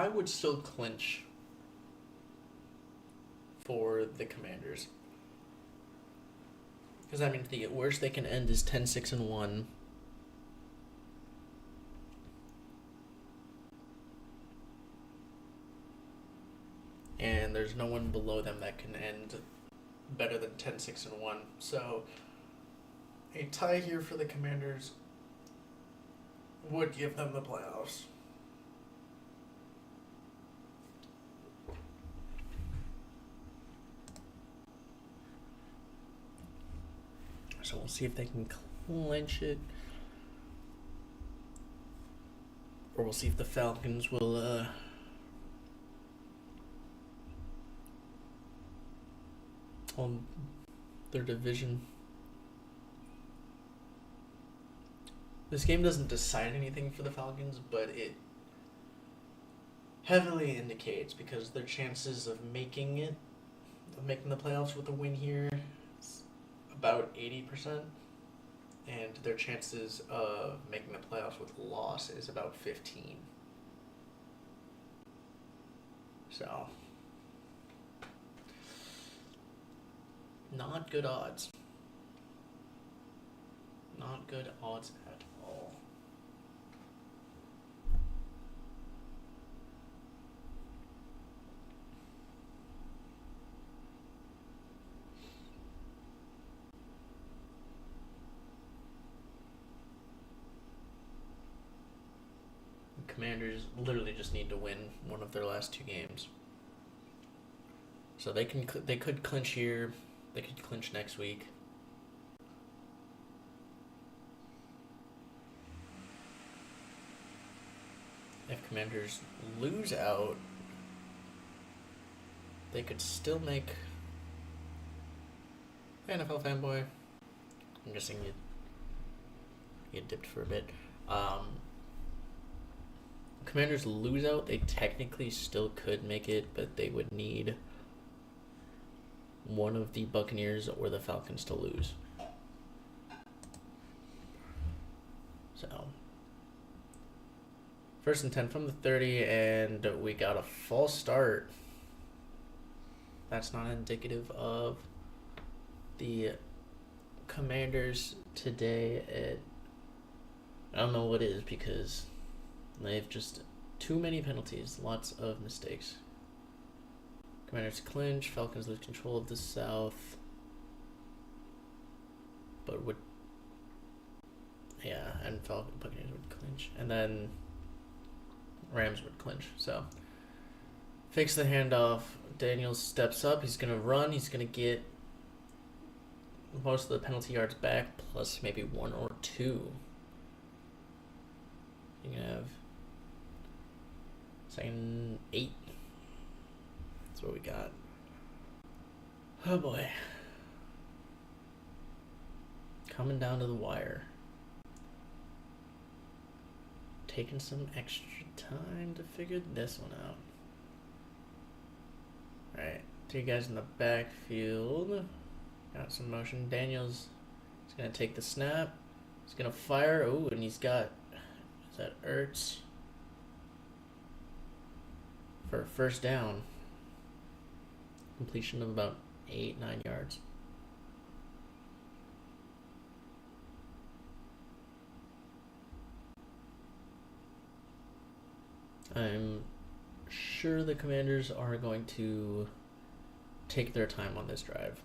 would still clinch for the Commanders. Because, I mean, the worst they can end is 10-6-1. And there's no one below them that can end better than 10-6-1. So a tie here for the Commanders would give them the playoffs. So we'll see if they can clinch it. Or we'll see if the Falcons will hold their division. This game doesn't decide anything for the Falcons, but it heavily indicates, because their chances of making the playoffs with a win here is about 80%, and their chances of making the playoffs with a loss is about 15. So, not good odds. Not good odds at all. The Commanders literally just need to win one of their last two games. So they could clinch here. They could clinch next week. Commanders lose out, they could still make NFL fanboy. I'm guessing you dipped for a bit. Commanders lose out, they technically still could make it, but they would need one of the Buccaneers or the Falcons to lose. So, 1st and 10 from the 30, and we got a false start. That's not indicative of the Commanders today. I don't know what is, because they have just too many penalties, lots of mistakes. Commanders clinch, Falcons lose control of the South, but and Buccaneers would clinch, and then Rams would clinch. So fakes the handoff. Daniels steps up. He's gonna run. He's gonna get most of the penalty yards back, plus maybe 1 or 2. You're gonna have 2nd 8. That's what we got. Oh boy. Coming down to the wire. Taking some extra time to figure this one out. Alright, 3 guys in the backfield. Got some motion. Daniels is going to take the snap. He's going to fire. Oh, and he's got, is that Ertz? For a 1st down. Completion of about 8-9 yards. I'm sure the Commanders are going to take their time on this drive.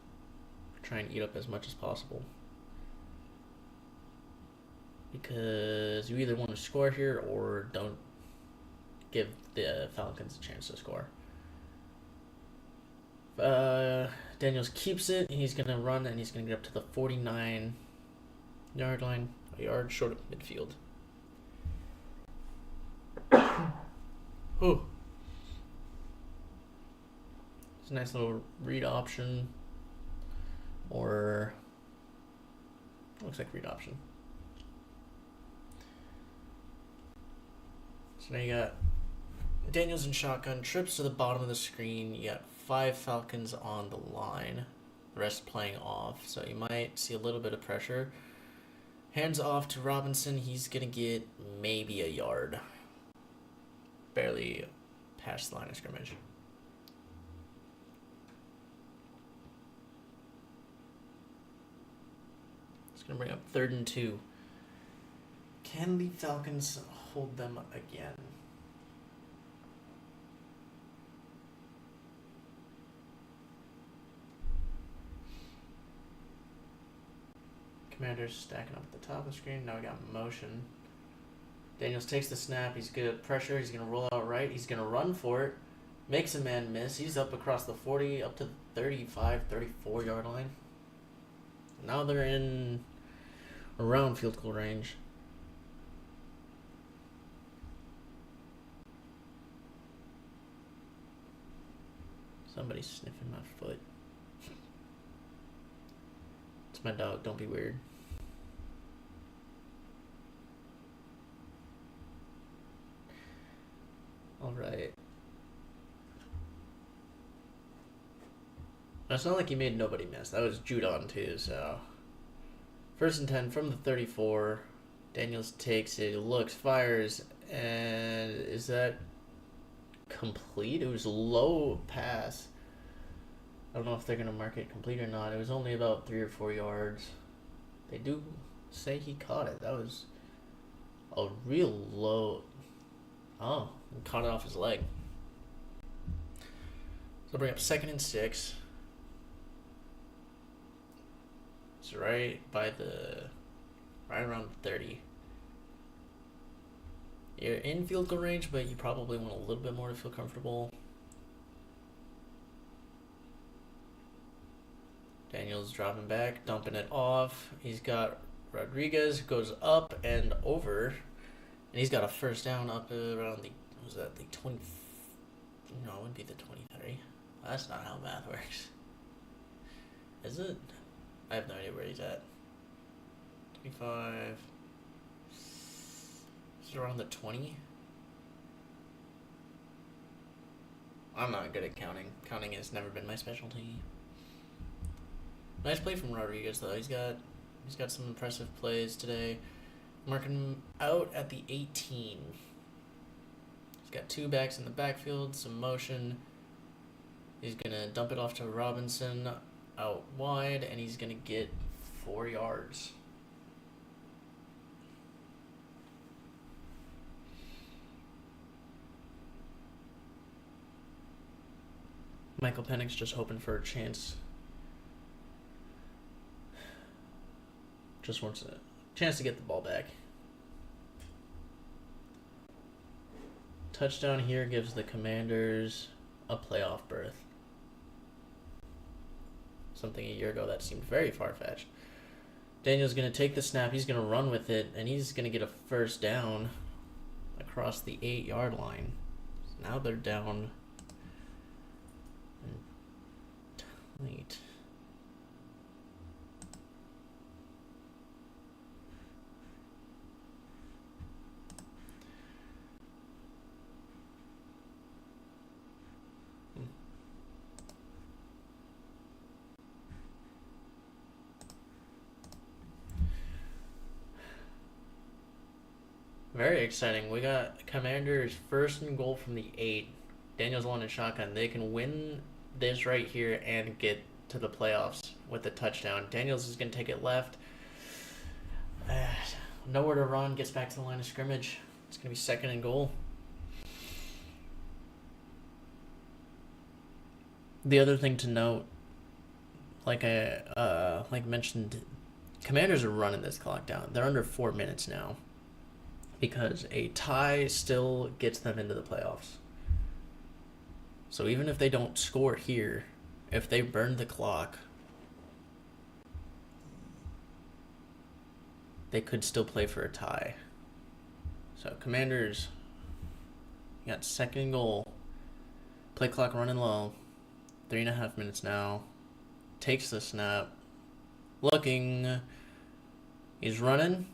Try and eat up as much as possible. Because you either want to score here or don't give the Falcons a chance to score. Daniels keeps it. He's going to run and he's going to get up to the 49-yard line. A yard short of midfield. Ooh. It's a nice little read option. Or looks like read option. So now you got Daniels in shotgun, trips to the bottom of the screen. You got 5 Falcons on the line, the rest playing off. So you might see a little bit of pressure. Hands off to Robinson. He's gonna get maybe a yard. Barely past the line of scrimmage. It's going to bring up 3rd and 2. Can the Falcons hold them again? Commanders stacking up at the top of the screen. Now we got motion. Daniels takes the snap. He's good at pressure. He's going to roll out right. He's going to run for it. Makes a man miss. He's up across the 40, up to the 35, 34-yard line. Now they're in around field goal range. Somebody's sniffing my foot. It's my dog. Don't be weird. All right. It's not like he made nobody miss. That was Judon too, so. 1st and 10 from the 34. Daniels takes it, looks, fires, and is that complete? It was low pass. I don't know if they're going to mark it complete or not. It was only about 3 or 4 yards. They do say he caught it. That was a real low. Oh, he caught it off his leg. So bring up 2nd and 6. It's right around 30. You're in field goal range, but you probably want a little bit more to feel comfortable. Daniels dropping back, dumping it off. He's got Rodriguez, goes up and over. And he's got a 1st down up around the was that the 20? No, it wouldn't be the 23. That's not how math works. Is it? I have no idea where he's at. 25. Is it around the 20? I'm not good at counting. Counting has never been my specialty. Nice play from Rodriguez though. He's got some impressive plays today. Marking him out at the 18. He's got two backs in the backfield, some motion. He's gonna dump it off to Robinson out wide, and he's gonna get 4 yards. Michael Penix just hoping for a chance. Just wants a chance to get the ball back. Touchdown here gives the Commanders a playoff berth. Something a year ago that seemed very far-fetched. Daniel's going to take the snap. He's going to run with it, and he's going to get a first down across the 8-yard line. So now they're down. Wait. Very exciting. We got Commanders first and goal from the 8. Daniel's on a shotgun. They can win this right here and get to the playoffs with a touchdown. Daniels is going to take it left. Nowhere to run. Gets back to the line of scrimmage. It's going to be second and goal. The other thing to note, like I mentioned, Commanders are running this clock down. They're under 4 minutes now because a tie still gets them into the playoffs. So even if they don't score here, if they burn the clock, they could still play for a tie. So Commanders got second and goal. Play clock running low. 3.5 minutes now. Takes the snap. Looking. He's running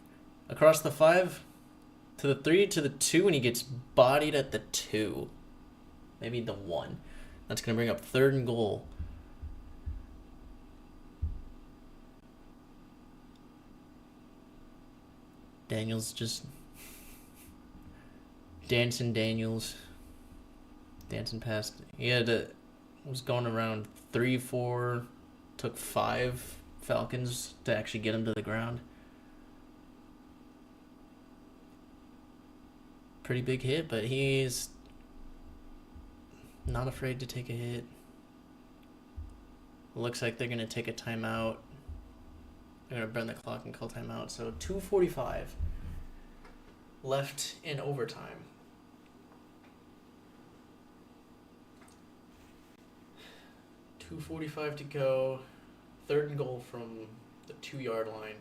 across the 5 to the 3 to the 2, and he gets bodied at the 2. Maybe the 1. That's going to bring up third and goal. Daniels just dancing past. He was going around 3, 4, took 5 Falcons to actually get him to the ground. Pretty big hit, but he's not afraid to take a hit. Looks like they're going to take a timeout. They're going to burn the clock and call timeout. So 2:45 left in overtime. .245 to go. Third and goal from the 2-yard line.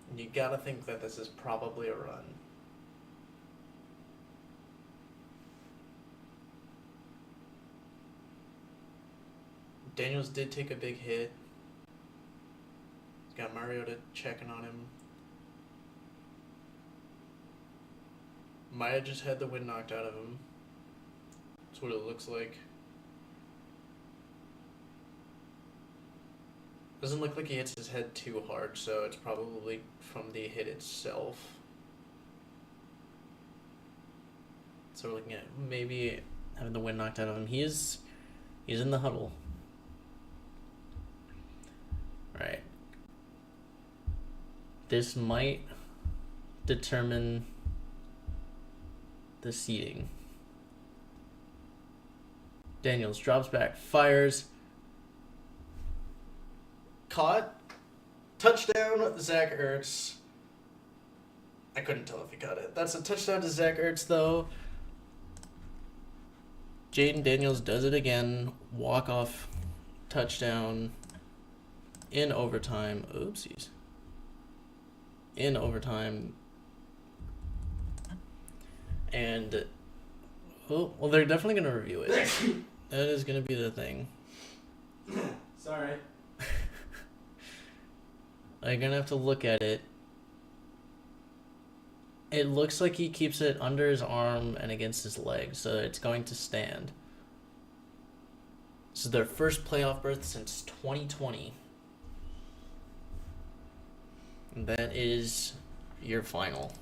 And you gotta think that this is probably a run. Daniels did take a big hit. He's got Mariota checking on him. Might have just had the wind knocked out of him. That's what it looks like. Doesn't look like he hits his head too hard, so it's probably from the hit itself. So we're looking at maybe having the wind knocked out of him. He's in the huddle. Right. This might determine the seeding. Daniels drops back, fires. Caught. Touchdown, Zach Ertz. I couldn't tell if he caught it. That's a touchdown to Zach Ertz, though. Jaden Daniels does it again. Walk-off touchdown in overtime. Oopsies. In overtime. And well, they're definitely gonna review it. That is gonna be the thing. Sorry. I'm gonna have to look at it. It looks like he keeps it under his arm and against his leg, so it's going to stand. This is their first playoff berth since 2020. And that is your final.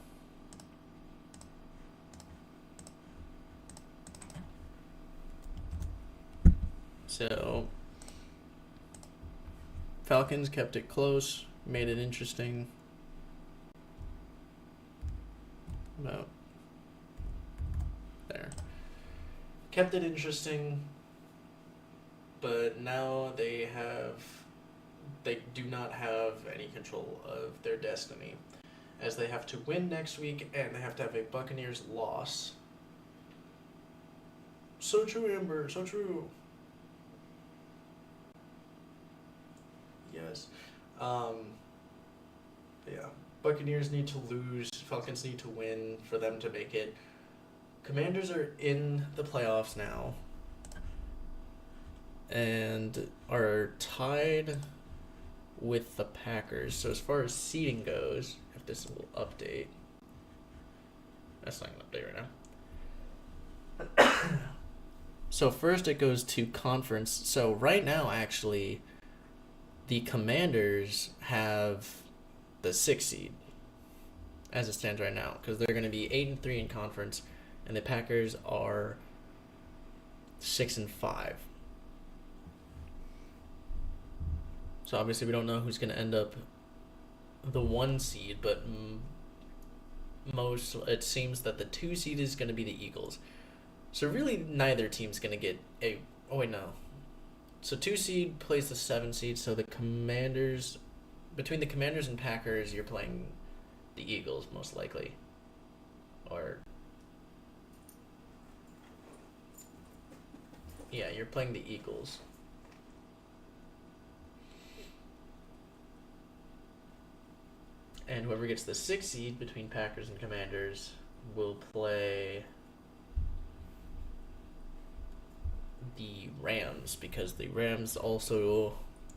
So, Falcons kept it close, made it interesting. About there. Kept it interesting, but now they do not have any control of their destiny, as they have to win next week and they have to have a Buccaneers loss. So true, Amber, so true. Yes. Yeah. Buccaneers need to lose. Falcons need to win for them to make it. Commanders are in the playoffs now. And are tied with the Packers. So as far as seeding goes, if this will update. That's not going to update right now. So first it goes to conference. So right now, actually, the Commanders have the 6th seed as it stands right now, because they're going to be 8-3 in conference, and the Packers are 6-5. So obviously we don't know who's going to end up the 1 seed, but it seems that the 2 seed is going to be the Eagles. So really neither team's going to get a... Oh wait, no. So 2 seed plays the 7 seed, so the Commanders... Between the Commanders and Packers, you're playing the Eagles, most likely. Or... Yeah, you're playing the Eagles. And whoever gets the 6th seed between Packers and Commanders will play the Rams, because the Rams also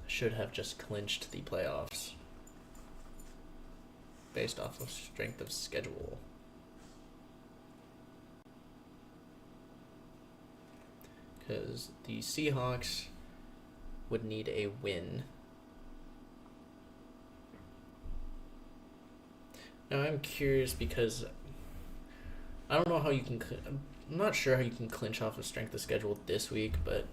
should have just clinched the playoffs based off of strength of schedule. Because the Seahawks would need a win. Now I'm curious because I don't know how you can... I'm not sure how you can clinch off of strength of schedule this week, but...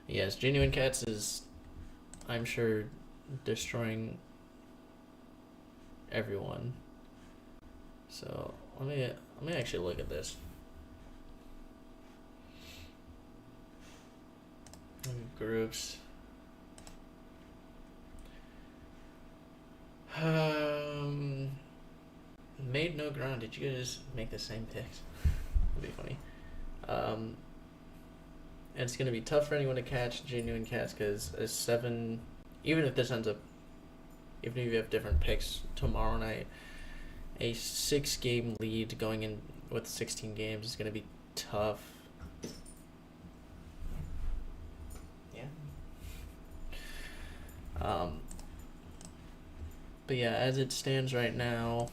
Yes, Genuine Cats is, I'm sure, destroying everyone. So let me actually look at this. Groups. Made no ground. Did you guys make the same picks? That'd be funny. And it's going to be tough for anyone to catch Genuine Cats, because a 7, even if this ends up, even if you have different picks tomorrow night, a 6-game lead going in with 16 games is going to be tough. Yeah. But yeah, as it stands right now,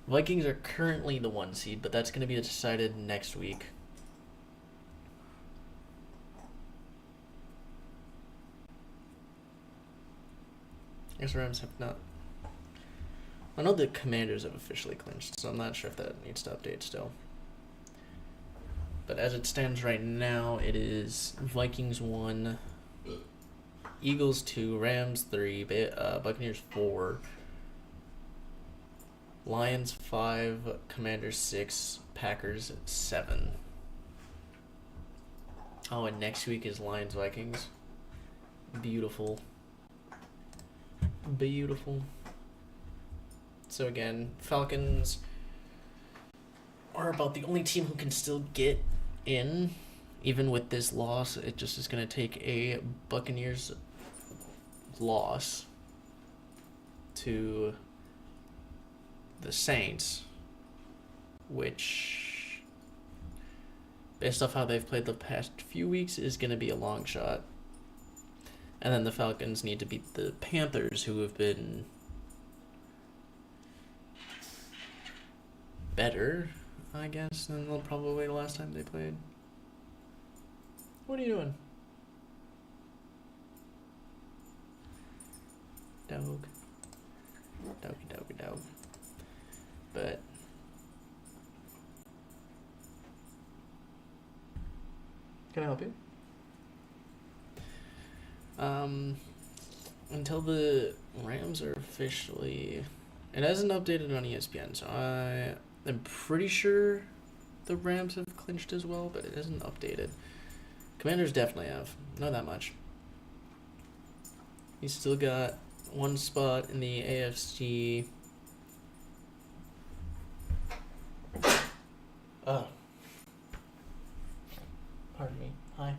Vikings are currently the 1 seed, but that's going to be decided next week. I guess Rams have not. I know the Commanders have officially clinched, so I'm not sure if that needs to update still. But as it stands right now, it is Vikings 1, Eagles 2, Rams 3, Buccaneers 4, Lions 5, Commanders 6, Packers 7. Oh, and next week is Lions Vikings. Beautiful. Beautiful. So again, Falcons are about the only team who can still get in, even with this loss. It just is going to take a Buccaneers loss to the Saints, which, based off how they've played the past few weeks, is going to be a long shot. And then the Falcons need to beat the Panthers, who have been better, I guess, than probably the last time they played. What are you doing? Dog. But can I help you? Until the Rams are officially, it hasn't updated on ESPN, so I'm pretty sure the Rams have clinched as well, but it isn't updated. Commanders definitely have, not that much. You still got one spot in the AFC. Oh. Pardon me. Hi.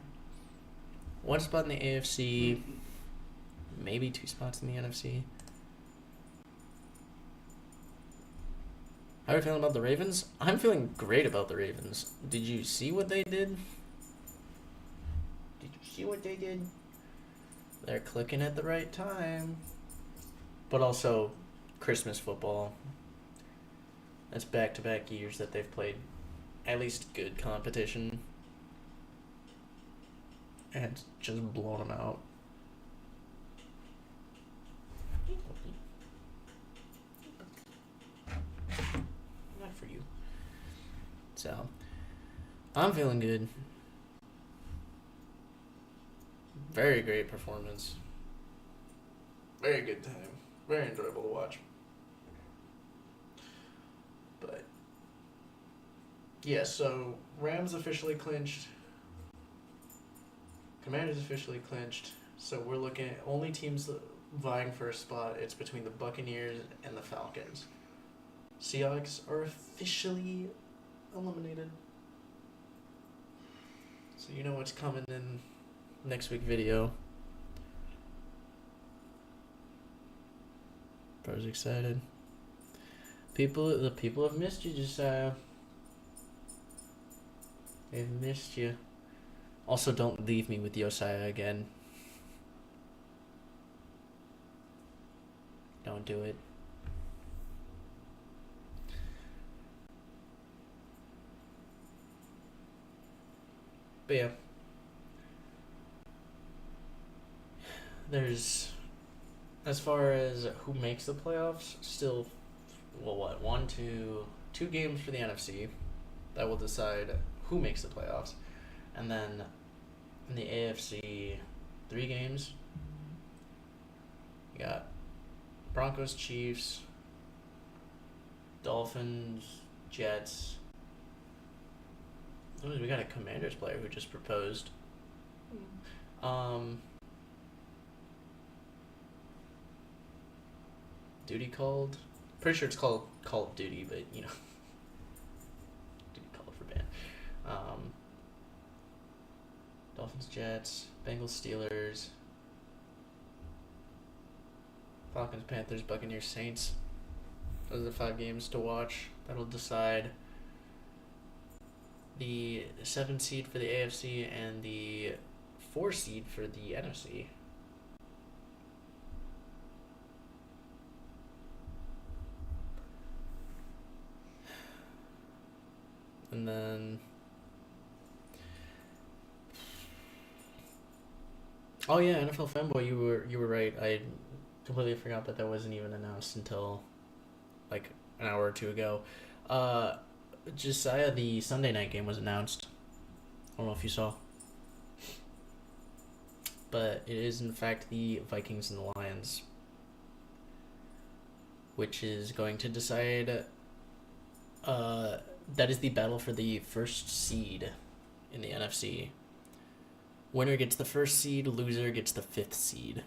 One spot in the AFC, maybe 2 spots in the NFC. How are you feeling about the Ravens? I'm feeling great about the Ravens. Did you see what they did? They're clicking at the right time. But also, Christmas football. That's back-to-back years that they've played at least good competition. And just blown them out. Not for you. So, I'm feeling good. Very great performance. Very good time. Very enjoyable to watch. But, yeah, so Rams officially clinched. Commanders officially clinched. So we're looking at only teams vying for a spot. It's between the Buccaneers and the Falcons. Seahawks are officially eliminated. So you know what's coming in next week's video. I was excited. The people have missed you, Josiah. They've missed you. Also, don't leave me with Josiah again. Don't do it. But yeah. There's, as far as who makes the playoffs, still, two games for the NFC that will decide who makes the playoffs. And then in the AFC, 3 games. You got Broncos, Chiefs, Dolphins, Jets. Oh, we got a Commanders player who just proposed. Duty called. Pretty sure it's called Call of Duty, but you know. Duty called for ban. Dolphins, Jets, Bengals, Steelers, Falcons, Panthers, Buccaneers, Saints. Those are the 5 games to watch. That'll decide the 7 seed for the AFC and the 4 seed for the NFC. And then, oh yeah, NFL fanboy, you were right. I completely forgot that wasn't even announced until like an hour or 2 ago. Josiah, the Sunday night game was announced. I don't know if you saw, but it is in fact the Vikings and the Lions, which is going to decide. That is the battle for the 1st seed in the NFC. Winner gets the 1st seed, loser gets the 5th seed.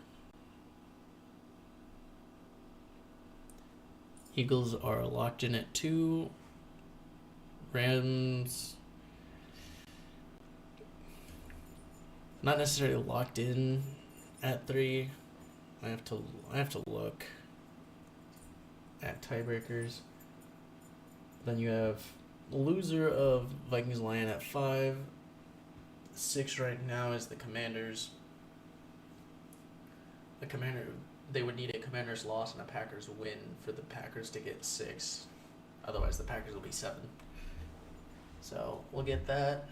Eagles are locked in at 2. Rams, not necessarily locked in at 3. I have to look. at tiebreakers. Then you have loser of Vikings Lion at 5. 6 right now is the Commanders. They would need a Commanders loss and a Packers win for the Packers to get 6. Otherwise, the Packers will be 7. So we'll get that.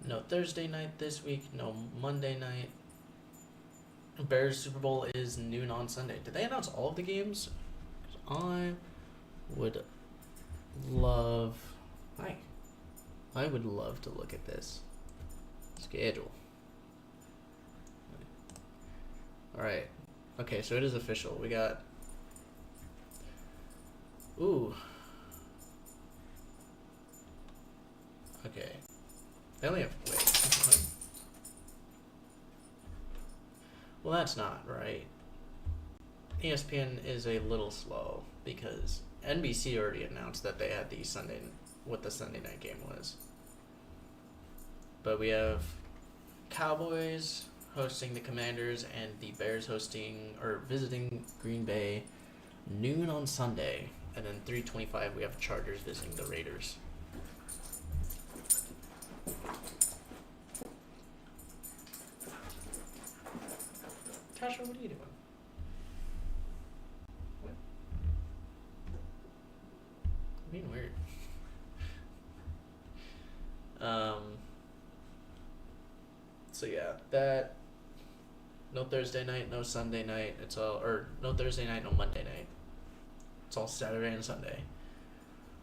No Thursday night this week. No Monday night. Bears Super Bowl is noon on Sunday. Did they announce all of the games? I would love to look at this schedule. Alright. Okay, so it is official. We got okay. They only have well, that's not right. ESPN is a little slow because NBC already announced that they had what the Sunday night game was. But we have Cowboys hosting the Commanders and the Bears visiting Green Bay noon on Sunday. And then 3:25 we have Chargers visiting the Raiders. Tasha, what are you doing? What? Being weird. So yeah, that no Thursday night, no Sunday night. No Thursday night, no Monday night. It's all Saturday and Sunday,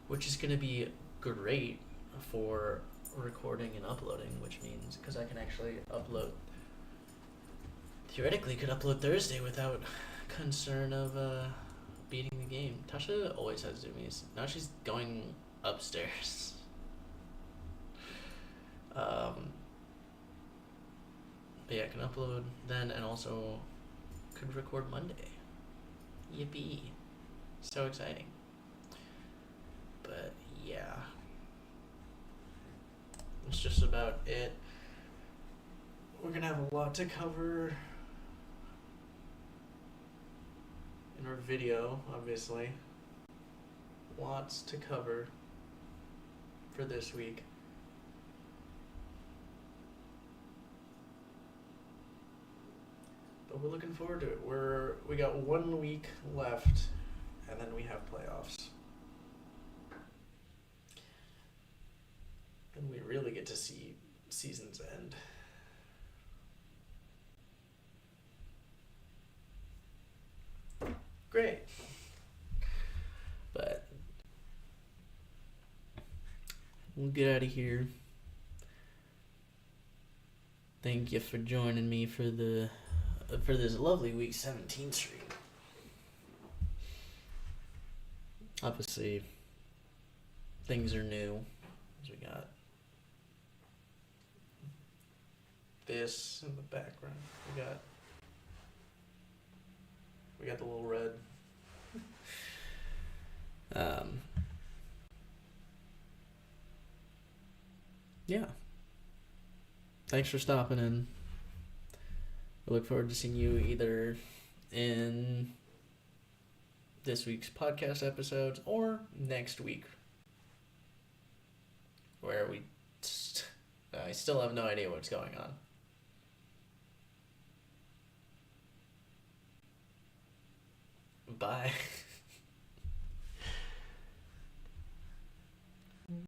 which is gonna be great for recording and uploading, which means because I can actually upload. Theoretically, could upload Thursday without concern of beating the game. Tasha always has zoomies. Now she's going upstairs. But yeah, I can upload then and also could record Monday. Yippee. So exciting. But yeah. That's just about it. We're gonna have a lot to cover in our video, obviously. Lots to cover for this week. But we're looking forward to it. We got 1 week left, and then we have playoffs. And we really get to see season's end. Great. But we'll get out of here. Thank you for joining me for this lovely week 17 stream. Obviously, things are new. We got this in the background. We got the little red. Yeah. Thanks for stopping in. I look forward to seeing you either in this week's podcast episodes or next week, where I still have no idea what's going on. Bye.